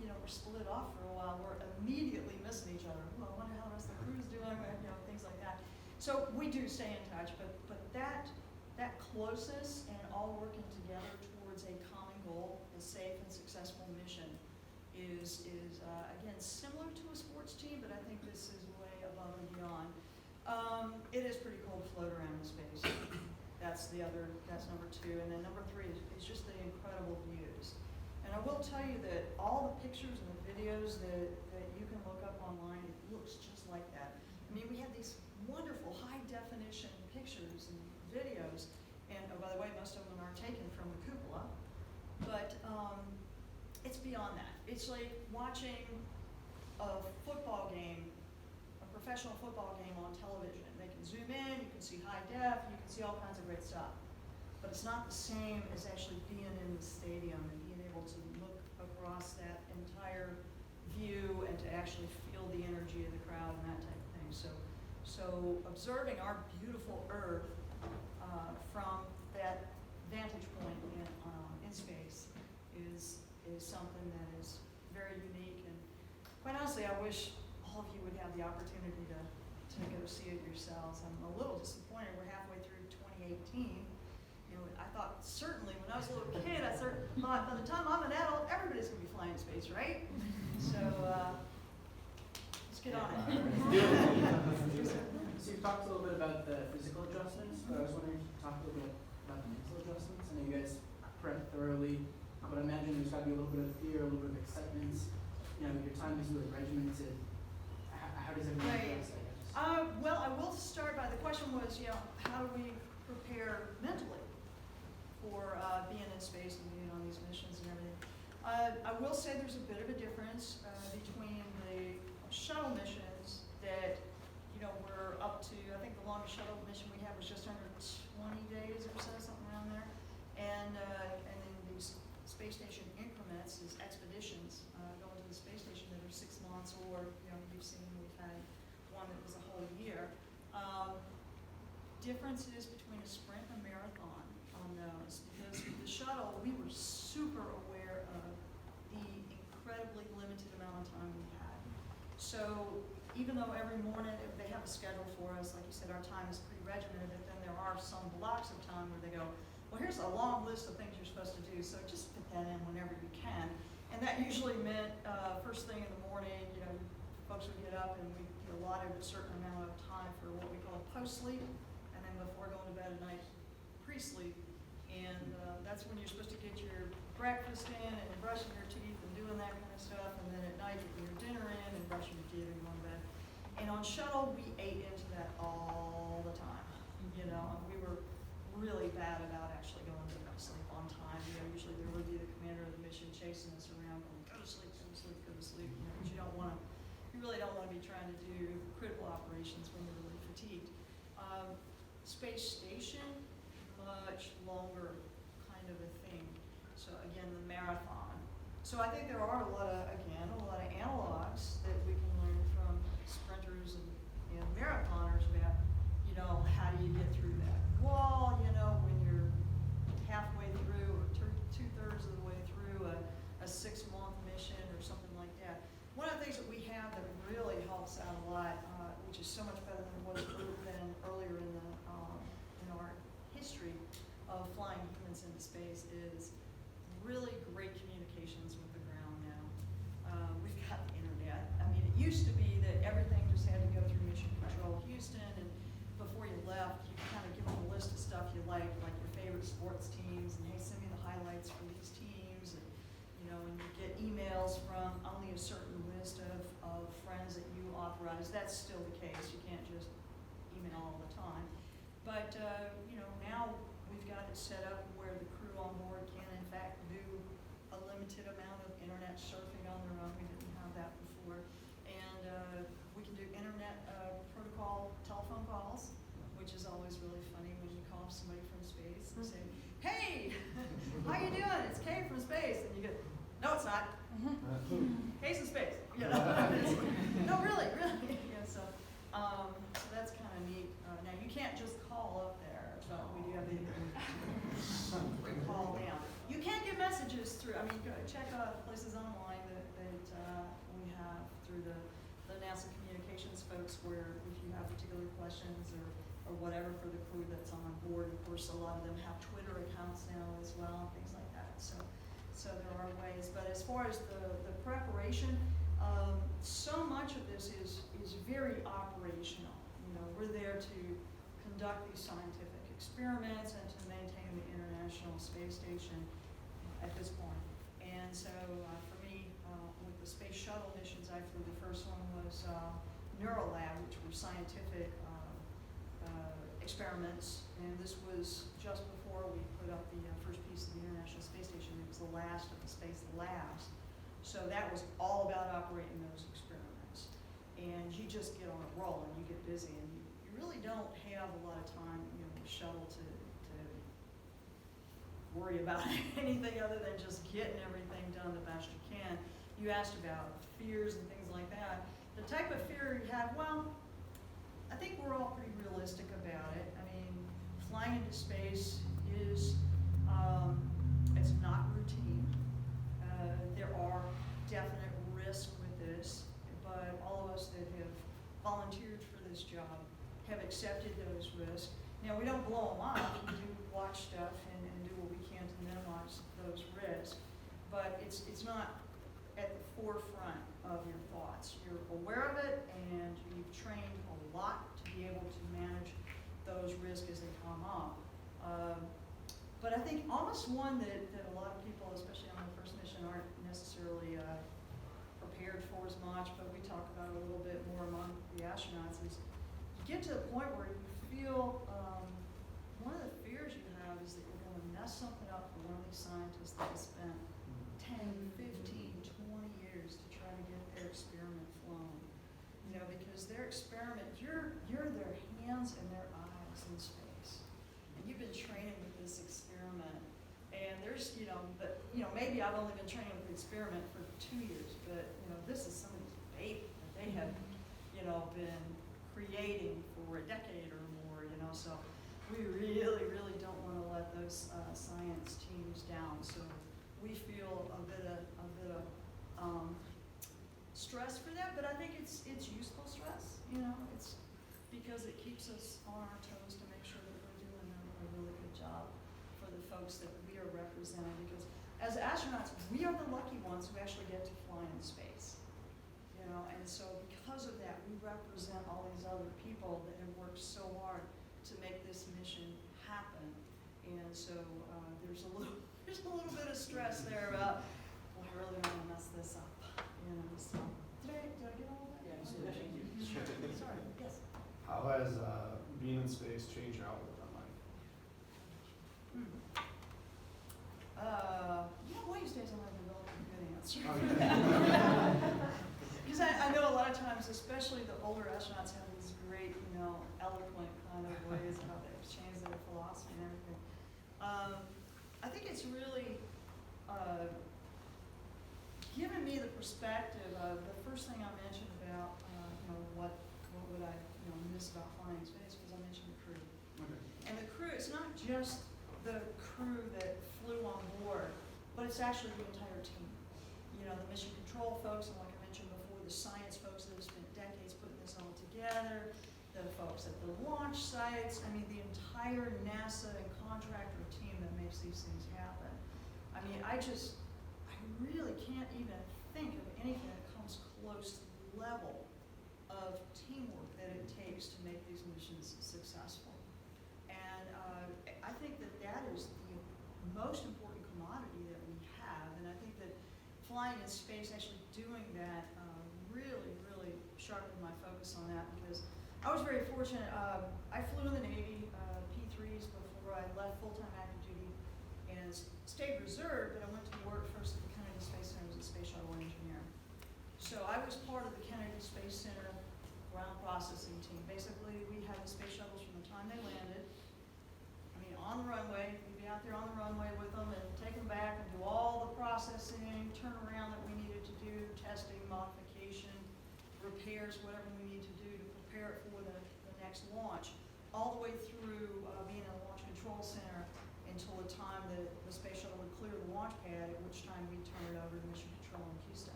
we're split off for a while. We're immediately missing each other. Well, I wonder how the rest of the crew's doing, things like that. So we do stay in touch, but that closeness and all working together towards a common goal, a safe and successful mission, is again similar to a sports team, but I think this is way above and beyond. It is pretty cool to float around in space. That's number 2, and then number 3 is just the incredible views. And I will tell you that all the pictures and the videos that you can look up online, it looks just like that. I mean, we have these wonderful high-definition pictures and videos, and oh, by the way, most of them are taken from the cupola, but it's beyond that. It's like watching a football game, a professional football game on television. They can zoom in, you can see high def, you can see all kinds of great stuff. But it's not the same as actually being in the stadium and being able to look across that entire view and to actually feel the energy of the crowd and that type of thing. So observing our beautiful Earth from that vantage point in space is something that is very unique. And quite honestly, I wish all of you would have the opportunity to go see it yourselves. I'm a little disappointed. We're halfway through 2018. I thought certainly when I was a little kid, I thought by the time I'm an adult, everybody's going to be flying in space, right? So let's get on it. So you've talked a little bit about the physical adjustments, but I was wondering if you could talk a little bit about the mental adjustments. I know you guys prep thoroughly, but I imagine there's got to be a little bit of fear, a little bit of excitement. Your time is really regimented. How does everyone adjust, I guess? Well, I will start by the question was, how do we prepare mentally for being in space and being on these missions and everything. I will say there's a bit of a difference between the shuttle missions that, we're up to, I think the longest shuttle mission we had was just under 20 days or so, space station increments is expeditions, going to the space station that are 6 months, or, you've seen, we've had one that was a whole year. Differences between a sprint and a marathon on those, because with the shuttle, we were super aware of the incredibly limited amount of time we had. So even though every morning they have a schedule for us, like you said, our time is pretty regimented, but then there are some blocks of time where they go, well, here's a long list of things you're supposed to do, so just fit that in whenever you can. And that usually meant first thing in the morning, folks would get up and we allotted a certain amount of time for what we call post-sleep, and then before going to bed at night, pre-sleep. And that's when you're supposed to get your breakfast in and brushing your teeth and doing that kind of stuff, and then at night getting your dinner in and brushing your teeth and going to bed. And on shuttle, we ate into that all the time. We were really bad about actually going to sleep on time. Usually there would be the commander of the mission chasing us around, going, go to sleep, go to sleep, go to sleep. Because you really don't want to be trying to do critical operations when you're really fatigued. Space station, much longer kind of a thing. So again, the marathon. So I think there are a lot of analogs that we can learn from sprinters and marathoners about, how do you get through that wall, when you're halfway through or 2/3 of the way through a 6-month mission or something like that. One of the things that we have that really helps out a lot, which is so much better than it was earlier in our history of flying humans into space, is really great communications with the ground now. We've got the internet. I mean, it used to be that everything just had to go through Mission Control Houston, and before you left, you kind of give them a list of stuff you like your favorite sports teams, and hey, send me the highlights for these teams, and and you get emails from only a certain list of friends that you authorize. That's still the case. You can't just email all the time. But now we've got it set up where the crew on board can in fact do a limited amount of internet surfing on their own. We didn't have that before. And we can do internet protocol telephone calls, which is always really funny when you call somebody from space and say, hey, how you doing? It's Kay from space. And you get, no, it's not. Kay's in space. No, really. So that's kind of neat. Now, you can't just call up there, but we do have the call down. You can get messages through, check places online that we have through the NASA communications folks, where if you have particular questions or whatever for the crew that's on board. Of course, a lot of them have Twitter accounts now as well, things like that. So there are ways. But as far as the preparation, so much of this is very operational. We're there to conduct these scientific experiments and to maintain the International Space Station at this point. And so for me, with the space shuttle missions I flew, the first one was Neuralab, which were scientific experiments, and this was just before we put up the first piece of the International Space Station. It was the last of the space labs. So that was all about operating those experiments. And you just get on a roll and you get busy, and you really don't have a lot of time, the shuttle to worry about anything other than just getting everything done the best you can. You asked about fears and things like that. The type of fear you have, well, I think we're all pretty realistic about it. Flying into space is, it's not routine. There are definite risks with this, but all of us that have volunteered for this job have accepted those risks. Now, we don't blow them up. We do watch stuff and do what we can to minimize those risks, but it's not at the forefront of your thoughts. You're aware of it, and you've trained a lot to be able to manage those risks as they come up. But I think almost one that a lot of people, especially on the first mission, aren't necessarily prepared for as much, but we talk about it a little bit more among the astronauts, is you get to the point where you feel, one of the fears you have is that you're going to mess something up for one of these scientists that has spent 10, 15, 20 years to try to get their experiment flown. Because their experiment, you're their hands and their eyes in space. And you've been training with this experiment. And there's, but maybe I've only been training with the experiment for 2 years, but, this is somebody's baby that they have, been creating for a decade or more, so we really, really don't want to let those science teams down. So we feel a bit of stress for that, but I think it's useful stress, it's because it keeps us on our toes to make sure that we're doing a really good job for the folks that we are representing, because as astronauts, we are the lucky ones who actually get to fly in space, and so because of that, we represent all these other people that have worked so hard to make this mission happen, and so there's a little bit of stress there about, well, I really don't want to mess this up, so. Did I get all that? Yeah, thank you. Sorry, yes. How has being in space changed your outlook on life? One of these days I'm going to develop a good answer. Okay. Because I know a lot of times, especially the older astronauts have these great, eloquent kind of ways of how they've changed their philosophy and everything. I think it's really given me the perspective of the first thing I mentioned about, what would I, miss about flying in space, because I mentioned the crew. Okay. And the crew, it's not just the crew that flew on board, but it's actually the entire team. The mission control folks, and like I mentioned before, the science folks that have spent decades putting this all together, the folks at the launch sites, the entire NASA and contractor team that makes these things happen. I really can't even think of anything that comes close to the level of teamwork that it takes to make these missions successful. And I think that is the most important commodity that we have, and I think that flying in space, actually doing that, really, really sharpened my focus on that, because I was very fortunate. I flew in the Navy, P3s, before I left full-time active duty, and stayed reserve, but I went to work first at the Kennedy Space Center as a space shuttle engineer. So I was part of the Kennedy Space Center ground processing team. Basically, we had the space shuttles from the time they landed, on the runway. We'd be out there on the runway with them and take them back and do all the processing, turnaround that we needed to do, testing, modification, repairs, whatever we need to do to prepare it for the next launch, all the way through being in a launch control center until the time that the space shuttle would clear the launch pad, at which time we'd turn it over to mission control in Houston.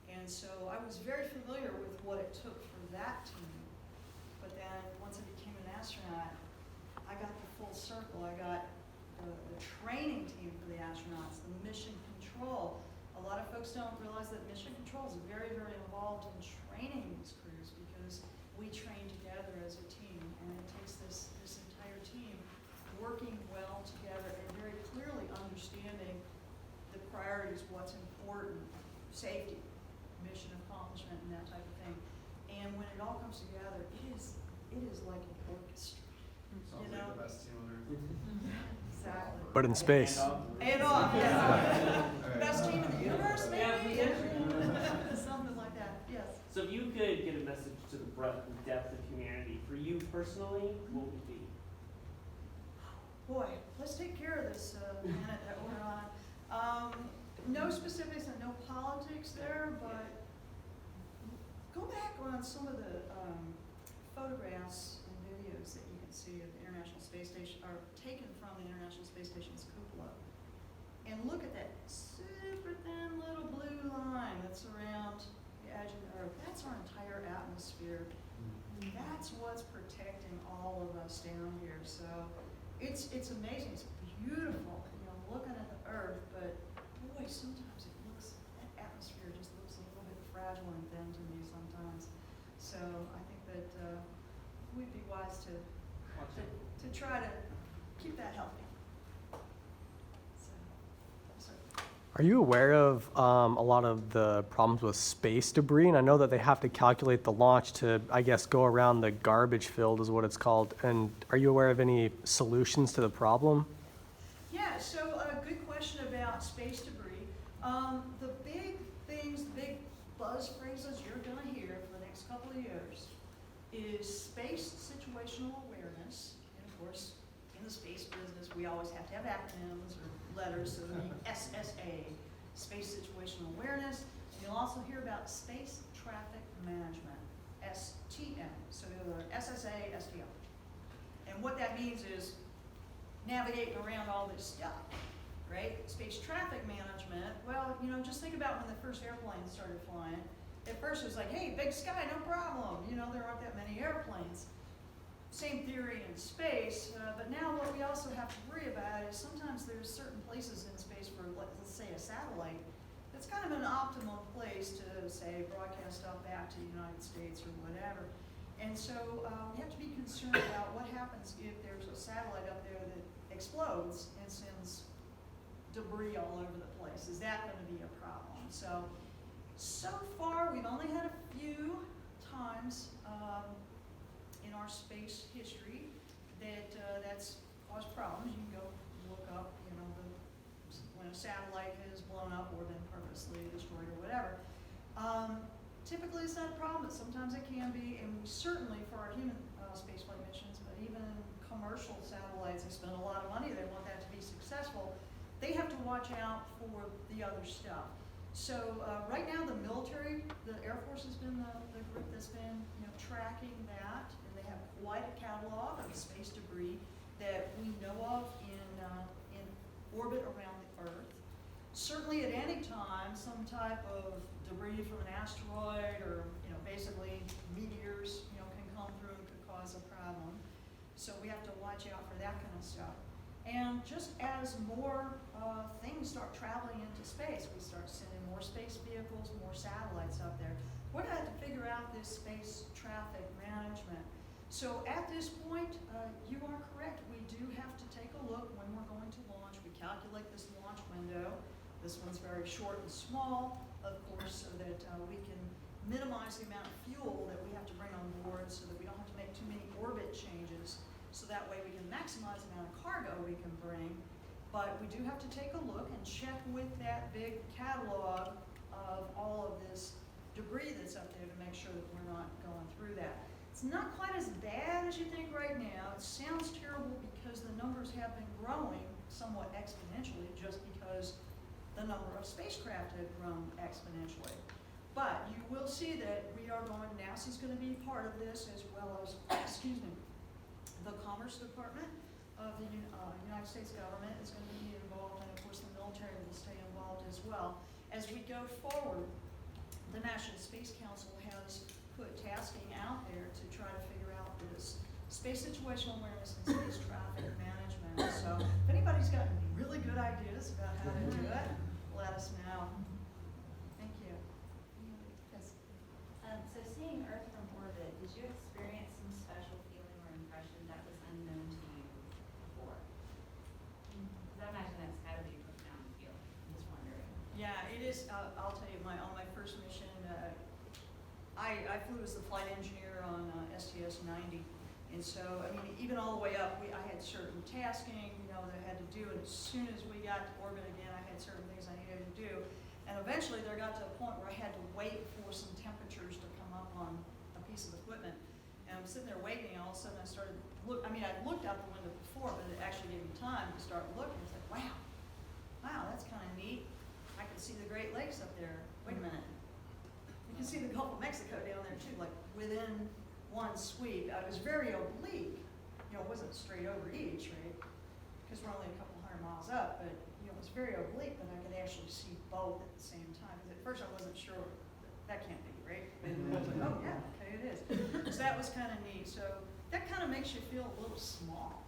And so I was very familiar with what it took for that team. But then once I became an astronaut, I got the full circle. I got the training team for the astronauts, the mission control. A lot of folks don't realize that mission control is very, very involved in training these crews, because we train together as a team, and it takes this entire team working well together and very clearly understanding the priorities, what's important, safety, mission accomplishment, and that type of thing. And when it all comes together, it is like an orchestra. Sounds like the best team on earth. Exactly. But in space. And off, yeah. Best team in the universe, maybe? Something like that, yes. So if you could get a message to the breadth and depth of humanity, for you personally, what would it be? Boy, let's take care of this planet that we're on. No specifics and no politics there, but go back on some of the photographs and videos that you can see of the International Space Station, are taken from the International Space Station's cupola, and look at that super thin little blue line that's around the edge of the Earth. That's our entire atmosphere. That's what's protecting all of us down here. So it's amazing. It's beautiful, looking at the Earth, but boy, sometimes that atmosphere just looks a little bit fragile and thin to me sometimes. So I think that we'd be wise to try to keep that healthy. Are you aware of a lot of the problems with space debris? And I know that they have to calculate the launch to, I guess, go around the garbage field is what it's called. And are you aware of any solutions to the problem? Yeah, so a good question about space debris. The big things, the big buzz phrases you're going to hear for the next couple of years is space situational awareness. And of course, in the space business, we always have to have acronyms or letters, so the SSA, Space Situational Awareness. And you'll also hear about Space Traffic Management, STM, so SSA, STM. And what that means is navigating around all this stuff, right? Space traffic management, well, you know, just think about when the first airplanes started flying. At first it was like, hey, big sky, no problem. You know, there aren't that many airplanes. Same theory in space, but now what we also have to worry about is sometimes there's certain places in space for, let's say, a satellite that's kind of an optimum place to, say, broadcast stuff back to the United States or whatever. And so we have to be concerned about what happens if there's a satellite up there that explodes and sends debris all over the place. Is that going to be a problem? So far we've only had a few times in our space history that that's caused problems. You can go look up, you know, when a satellite has blown up or been purposely destroyed or whatever. Typically it's not a problem, but sometimes it can be, and we certainly, for our human spaceflight missions, but even commercial satellites, they spend a lot of money, they want that to be successful, they have to watch out for the other stuff. So right now the military, the Air Force has been the group that's been, you know, tracking that, and they have quite a catalog of space debris that we know of in orbit around the Earth. Certainly at any time, some type of debris from an asteroid or, you know, basically meteors, you know, can come through and could cause a problem. So we have to watch out for that kind of stuff. And just as more things start traveling into space, we start sending more space vehicles, more satellites up there. We're going to have to figure out this space traffic management. So at this point, you are correct. We do have to take a look when we're going to launch. We calculate this launch window. This one's very short and small, of course, so that we can minimize the amount of fuel that we have to bring on board so that we don't have to make too many orbit changes. So that way we can maximize the amount of cargo we can bring. But we do have to take a look and check with that big catalog of all of this debris that's up there to make sure that we're not going through that. It's not quite as bad as you think right now. It sounds terrible because the numbers have been growing somewhat exponentially just because the number of spacecraft have grown exponentially. But you will see that NASA's going to be part of this, as well as, excuse me, the Commerce Department of the United States government is going to be involved, and of course the military will stay involved as well. As we go forward, the National Space Council has put tasking out there to try to figure out this space situational awareness and space traffic management. So if anybody's got really good ideas about how to do it, let us know. Thank you. Yes. So seeing Earth from orbit, did you experience some special feeling or impression that was unknown to you before? Because I imagine that's got to be a profound feeling. I'm just wondering. Yeah, it is. I'll tell you, on my first mission, I flew as the flight engineer on STS-90. And so, I mean, even all the way up, I had certain tasking, you know, that I had to do. And as soon as we got to orbit again, I had certain things I needed to do. And eventually there got to a point where I had to wait for some temperatures to come up on a piece of equipment. And I'm sitting there waiting, and all of a sudden I started I'd looked out the window before, but it actually gave me time to start looking. It's like, wow, that's kind of neat. I can see the Great Lakes up there. Wait a minute. You can see the Gulf of Mexico down there too, like within one sweep. It was very oblique. You know, it wasn't straight over each, right? Because we're only a couple hundred miles up, but you know, it was very oblique, but I could actually see both at the same time. Because at first I wasn't sure, that can't be, right? And I was like, oh yeah, okay, it is. So that was kind of neat. So that kind of makes you feel a little small.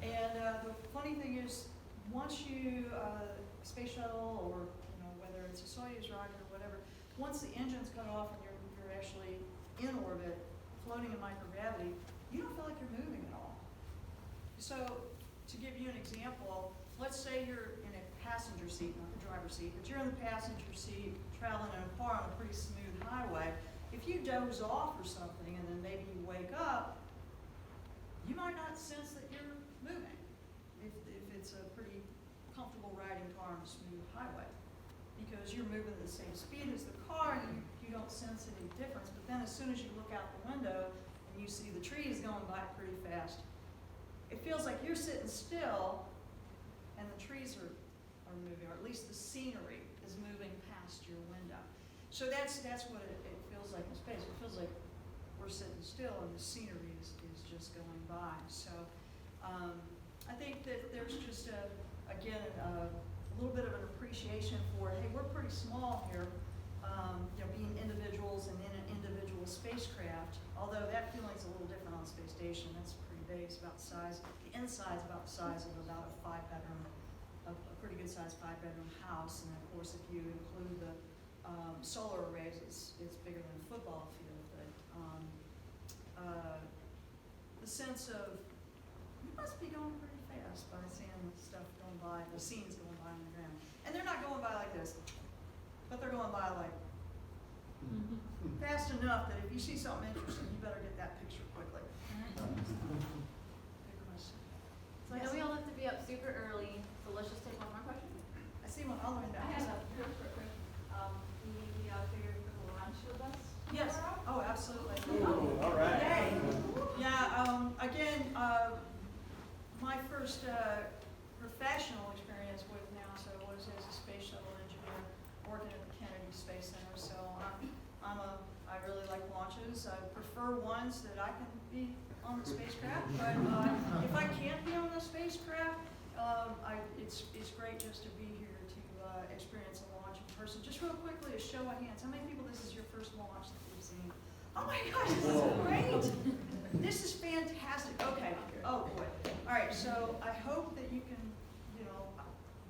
And the funny thing is, once you, space shuttle, or you know, whether it's a Soyuz rocket or whatever, once the engine's cut off and you're actually in orbit, floating in microgravity, you don't feel like you're moving at all. So to give you an example, let's say you're in a passenger seat, not the driver's seat, but you're in the passenger seat traveling in a car on a pretty smooth highway. If you doze off or something and then maybe you wake up, you might not sense that you're moving if it's a pretty comfortable riding car on a smooth highway, because you're moving at the same speed as the car and you don't sense any difference. But then as soon as you look out the window and you see the trees going by pretty fast, it feels like you're sitting still and the trees are moving, or at least the scenery is moving past your window. So that's what it feels like in space. It feels like we're sitting still and the scenery is just going by. So I think that there's just, again, a little bit of an appreciation for, hey, we're pretty small here, being individuals and in an individual spacecraft, although that feeling's a little different on the space station. That's pretty big. It's about the size, the inside's about the size of about a pretty good sized 5-bedroom house. And of course, if you include the solar arrays, it's bigger than a football field. But the sense of, you must be going pretty fast by seeing stuff going by, the scenes going by on the ground. And they're not going by like this, but they're going by like fast enough that if you see something interesting, you better get that picture quickly. Good question. So I know we all have to be up super early, so let's just take one more question. I see one all the way down. I have a real quick question. We figured for the lunch with us? Yes. Oh, absolutely. Ooh, all right. Yay. Yeah. Again, my first professional experience with NASA was as a space shuttle engineer working at the Kennedy Space Center. So I really like launches. I prefer ones that I can be on the spacecraft. But if I can't be on the spacecraft, it's great just to be here to experience a launch in person. Just real quickly, a show of hands. How many people this is your first launch that you've seen? Oh my gosh, this is great! This is fantastic. Okay. Oh boy. All right. So I hope that you can,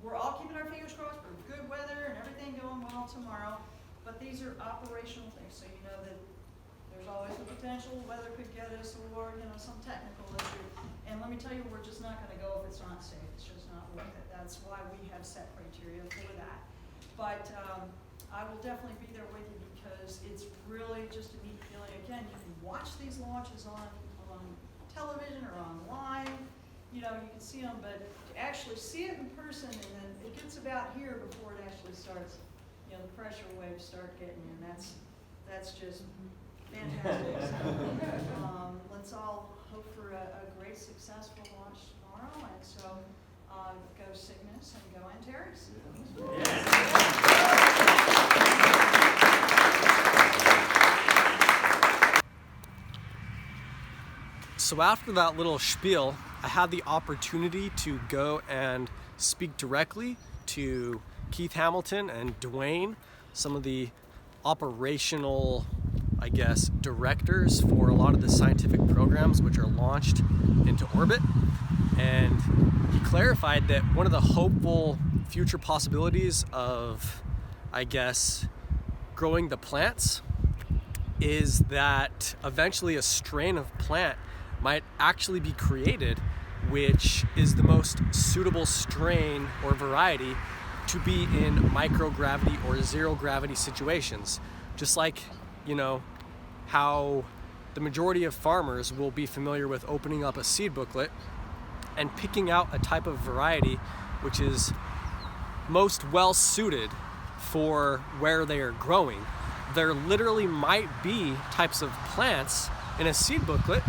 we're all keeping our fingers crossed for good weather and everything going well tomorrow. But these are operational things, so you know that there's always the potential weather could get us, or some technical issue. And let me tell you, we're just not going to go if it's not safe. It's just not worth it. That's why we have set criteria for that. But I will definitely be there with you because it's really just a neat feeling. Again, you can watch these launches on television or online. You can see them, but to actually see it in person, and then it gets about here before it actually starts. The pressure waves start getting you, and that's just fantastic. So, let's all hope for a great, successful launch tomorrow. And so, go Cygnus and go Antares. So after that little spiel, I had the opportunity to go and speak directly to Keith Hamilton and Dwayne, some of the operational, directors for a lot of the scientific programs which are launched into orbit. And he clarified that one of the hopeful future possibilities of, growing the plants is that eventually a strain of plant might actually be created which is the most suitable strain or variety to be in microgravity or zero gravity situations. Just like, how the majority of farmers will be familiar with opening up a seed booklet and picking out a type of variety which is most well suited for where they are growing. There literally might be types of plants in a seed booklet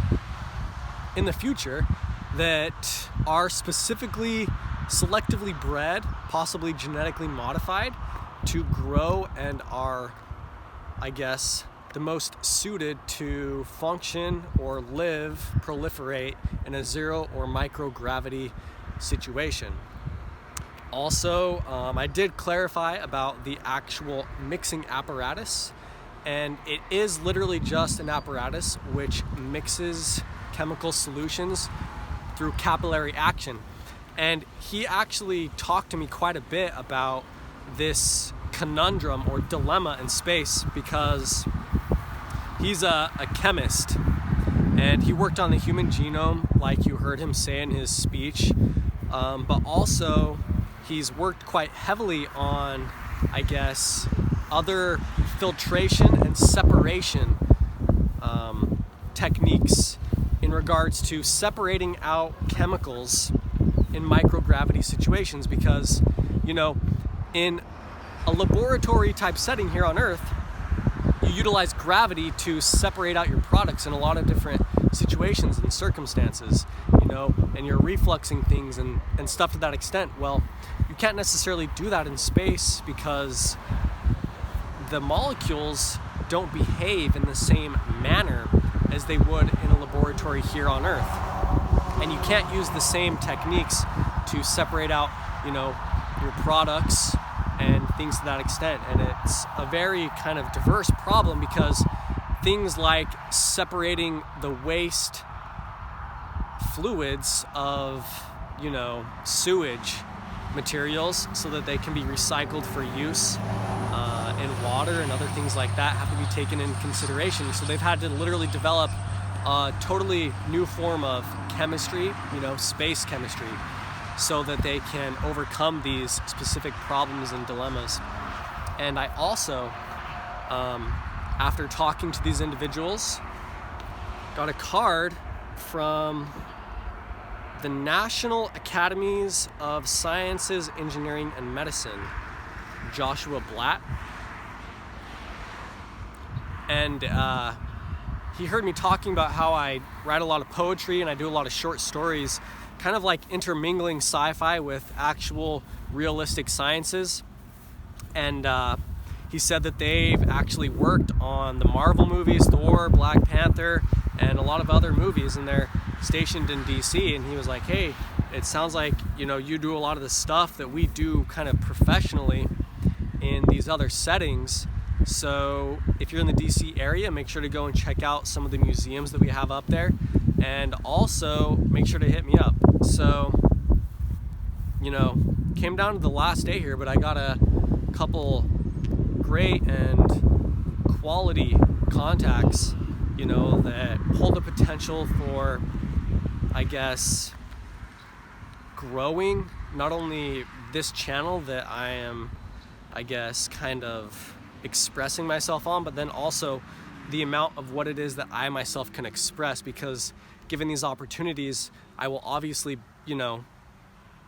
in the future that are specifically selectively bred, possibly genetically modified to grow and are, the most suited to function or live, proliferate in a zero or microgravity situation. Also, I did clarify about the actual mixing apparatus, and it is literally just an apparatus which mixes chemical solutions through capillary action. And he actually talked to me quite a bit about this conundrum or dilemma in space because he's a chemist and he worked on the human genome like you heard him say in his speech, but also he's worked quite heavily on, other filtration and separation techniques in regards to separating out chemicals in microgravity situations because, in a laboratory type setting here on Earth, you utilize gravity to separate out your products in a lot of different situations and circumstances. you know, and you're refluxing things and stuff to that extent. Well, you can't necessarily do that in space because the molecules don't behave in the same manner as they would in a laboratory here on Earth. And you can't use the same techniques to separate out, you know, your products and things to that extent. And it's a very kind of diverse problem because things like separating the waste fluids of, you know, sewage materials so that they can be recycled for use in water and other things like that have to be taken in consideration. So they've had to literally develop a totally new form of chemistry, you know, space chemistry, so that they can overcome these specific problems and dilemmas. And I also, after talking to these individuals, got a card from the National Academies of Sciences, Engineering, and Medicine, Joshua Blatt. And he heard me talking about how I write a lot of poetry and I do a lot of short stories, kind of like intermingling sci-fi with actual realistic sciences. And he said that they've actually worked on the Marvel movies, Thor, Black Panther, and a lot of other movies, and they're stationed in DC. And he was like, hey, it sounds like, you know, you do a lot of the stuff that we do kind of professionally in these other settings. So if you're in the DC area, make sure to go and check out some of the museums that we have up there, and also make sure to hit me up. So, you know, came down to the last day here, but I got a couple great and quality contacts, you know, that hold the potential for, I guess, growing not only this channel that I am, I guess, kind of expressing myself on, but then also the amount of what it is that I myself can express, because given these opportunities, I will obviously, you know,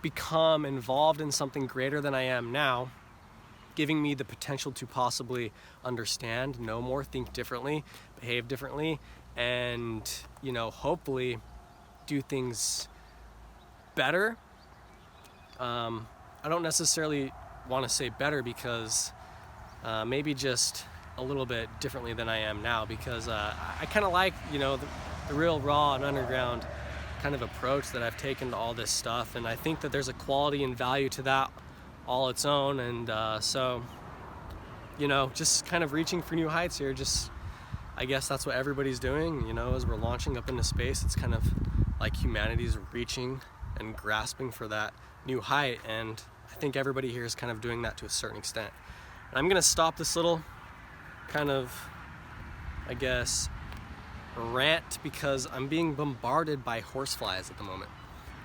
become involved in something greater than I am now, giving me the potential to possibly understand, know more, think differently, behave differently, and, you know, hopefully do things better. I don't necessarily want to say better because maybe just a little bit differently than I am now, because I kind of like, you know, the real raw and underground kind of approach that I've taken to all this stuff, and I think that there's a quality and value to that all its own. And so, you know, just kind of reaching for new heights here. Just, I guess that's what everybody's doing, you know, as we're launching up into space. It's kind of like humanity's reaching and grasping for that new height, and I think everybody here is kind of doing that to a certain extent. And I'm gonna stop this little kind of, I guess, rant because I'm being bombarded by horseflies at the moment,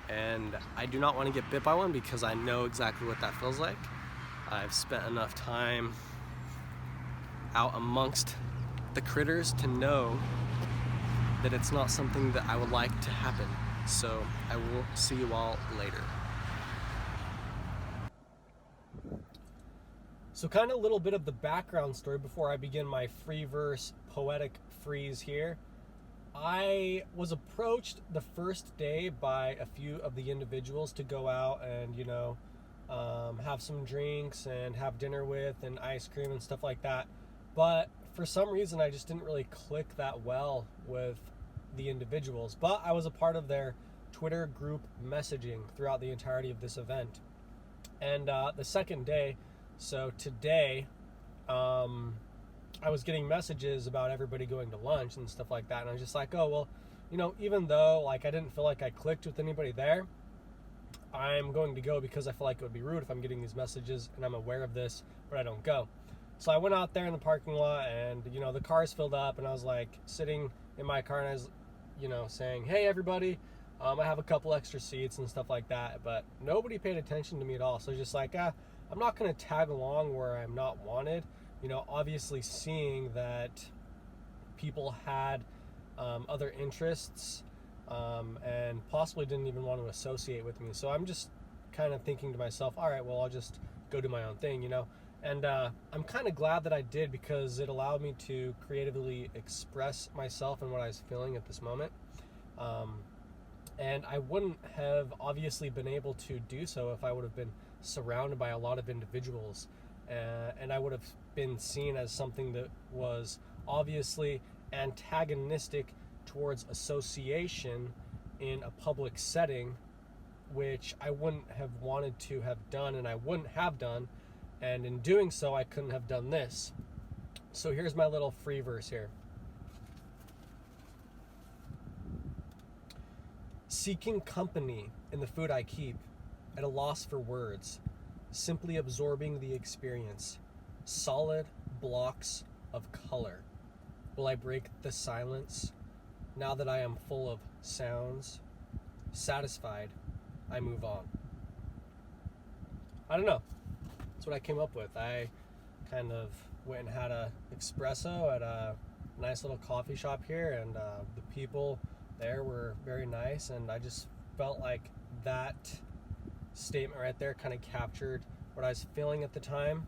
and I do not want to get bit by one because I know exactly what that feels like. I've spent enough time out amongst the critters to know that it's not something that I would like to happen. So I will see you all later. So kind of a little bit of the background story before I begin my free verse poetic freeze here. I was approached the first day by a few of the individuals to go out and, you know, have some drinks and have dinner with and ice cream and stuff like that. But for some reason, I just didn't really click that well with the individuals. But I was a part of their Twitter group messaging throughout the entirety of this event. And the second day, so today, I was getting messages about everybody going to lunch and stuff like that, and I was just like, oh, well, you know, even though, like, I didn't feel like I clicked with anybody there, I'm going to go because I feel like it would be rude if I'm getting these messages and I'm aware of this, but I don't go. So I went out there in the parking lot, and, you know, the cars filled up, and I was, like, sitting in my car, and I was, you know, saying, hey, everybody, I have a couple extra seats and stuff like that, but nobody paid attention to me at all. So I was just like, I'm not going to tag along where I'm not wanted. You know, obviously seeing that people had other interests and possibly didn't even want to associate with me. So I'm just kind of thinking to myself, all right, well, I'll just go do my own thing, you know. And I'm kind of glad that I did, because it allowed me to creatively express myself and what I was feeling at this moment. And I wouldn't have obviously been able to do so if I would have been surrounded by a lot of individuals, and I would have been seen as something that was obviously antagonistic towards association in a public setting, which I wouldn't have wanted to have done, and I wouldn't have done, and in doing so I couldn't have done this. So here's my little free verse here. Seeking company in the food I keep, at a loss for words, simply absorbing the experience, solid blocks of color. Will I break the silence, now that I am full of sounds? Satisfied, I move on. I don't know. That's what I came up with. I kind of went and had a espresso at a nice little coffee shop here, and the people there were very nice, and I just felt like that statement right there kind of captured what I was feeling at the time,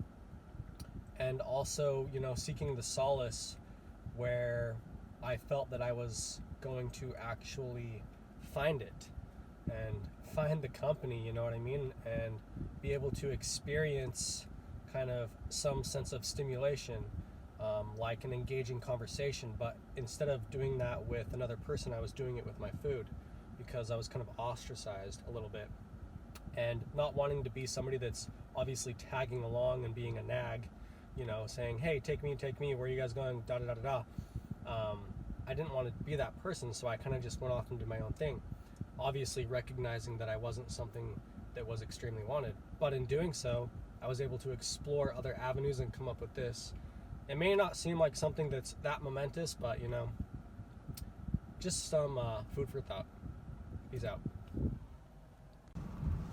and also, you know, seeking the solace where I felt that I was going to actually find it and find the company, you know what I mean, and be able to experience kind of some sense of stimulation, like an engaging conversation. But instead of doing that with another person, I was doing it with my food, because I was kind of ostracized a little bit, and not wanting to be somebody that's obviously tagging along and being a nag, you know, saying, hey, take me, where are you guys going, da da da da da. I didn't want to be that person, so I kind of just went off and did my own thing, obviously recognizing that I wasn't something that was extremely wanted. But in doing so, I was able to explore other avenues and come up with this. It may not seem like something that's that momentous, but, you know, just some food for thought. Peace out.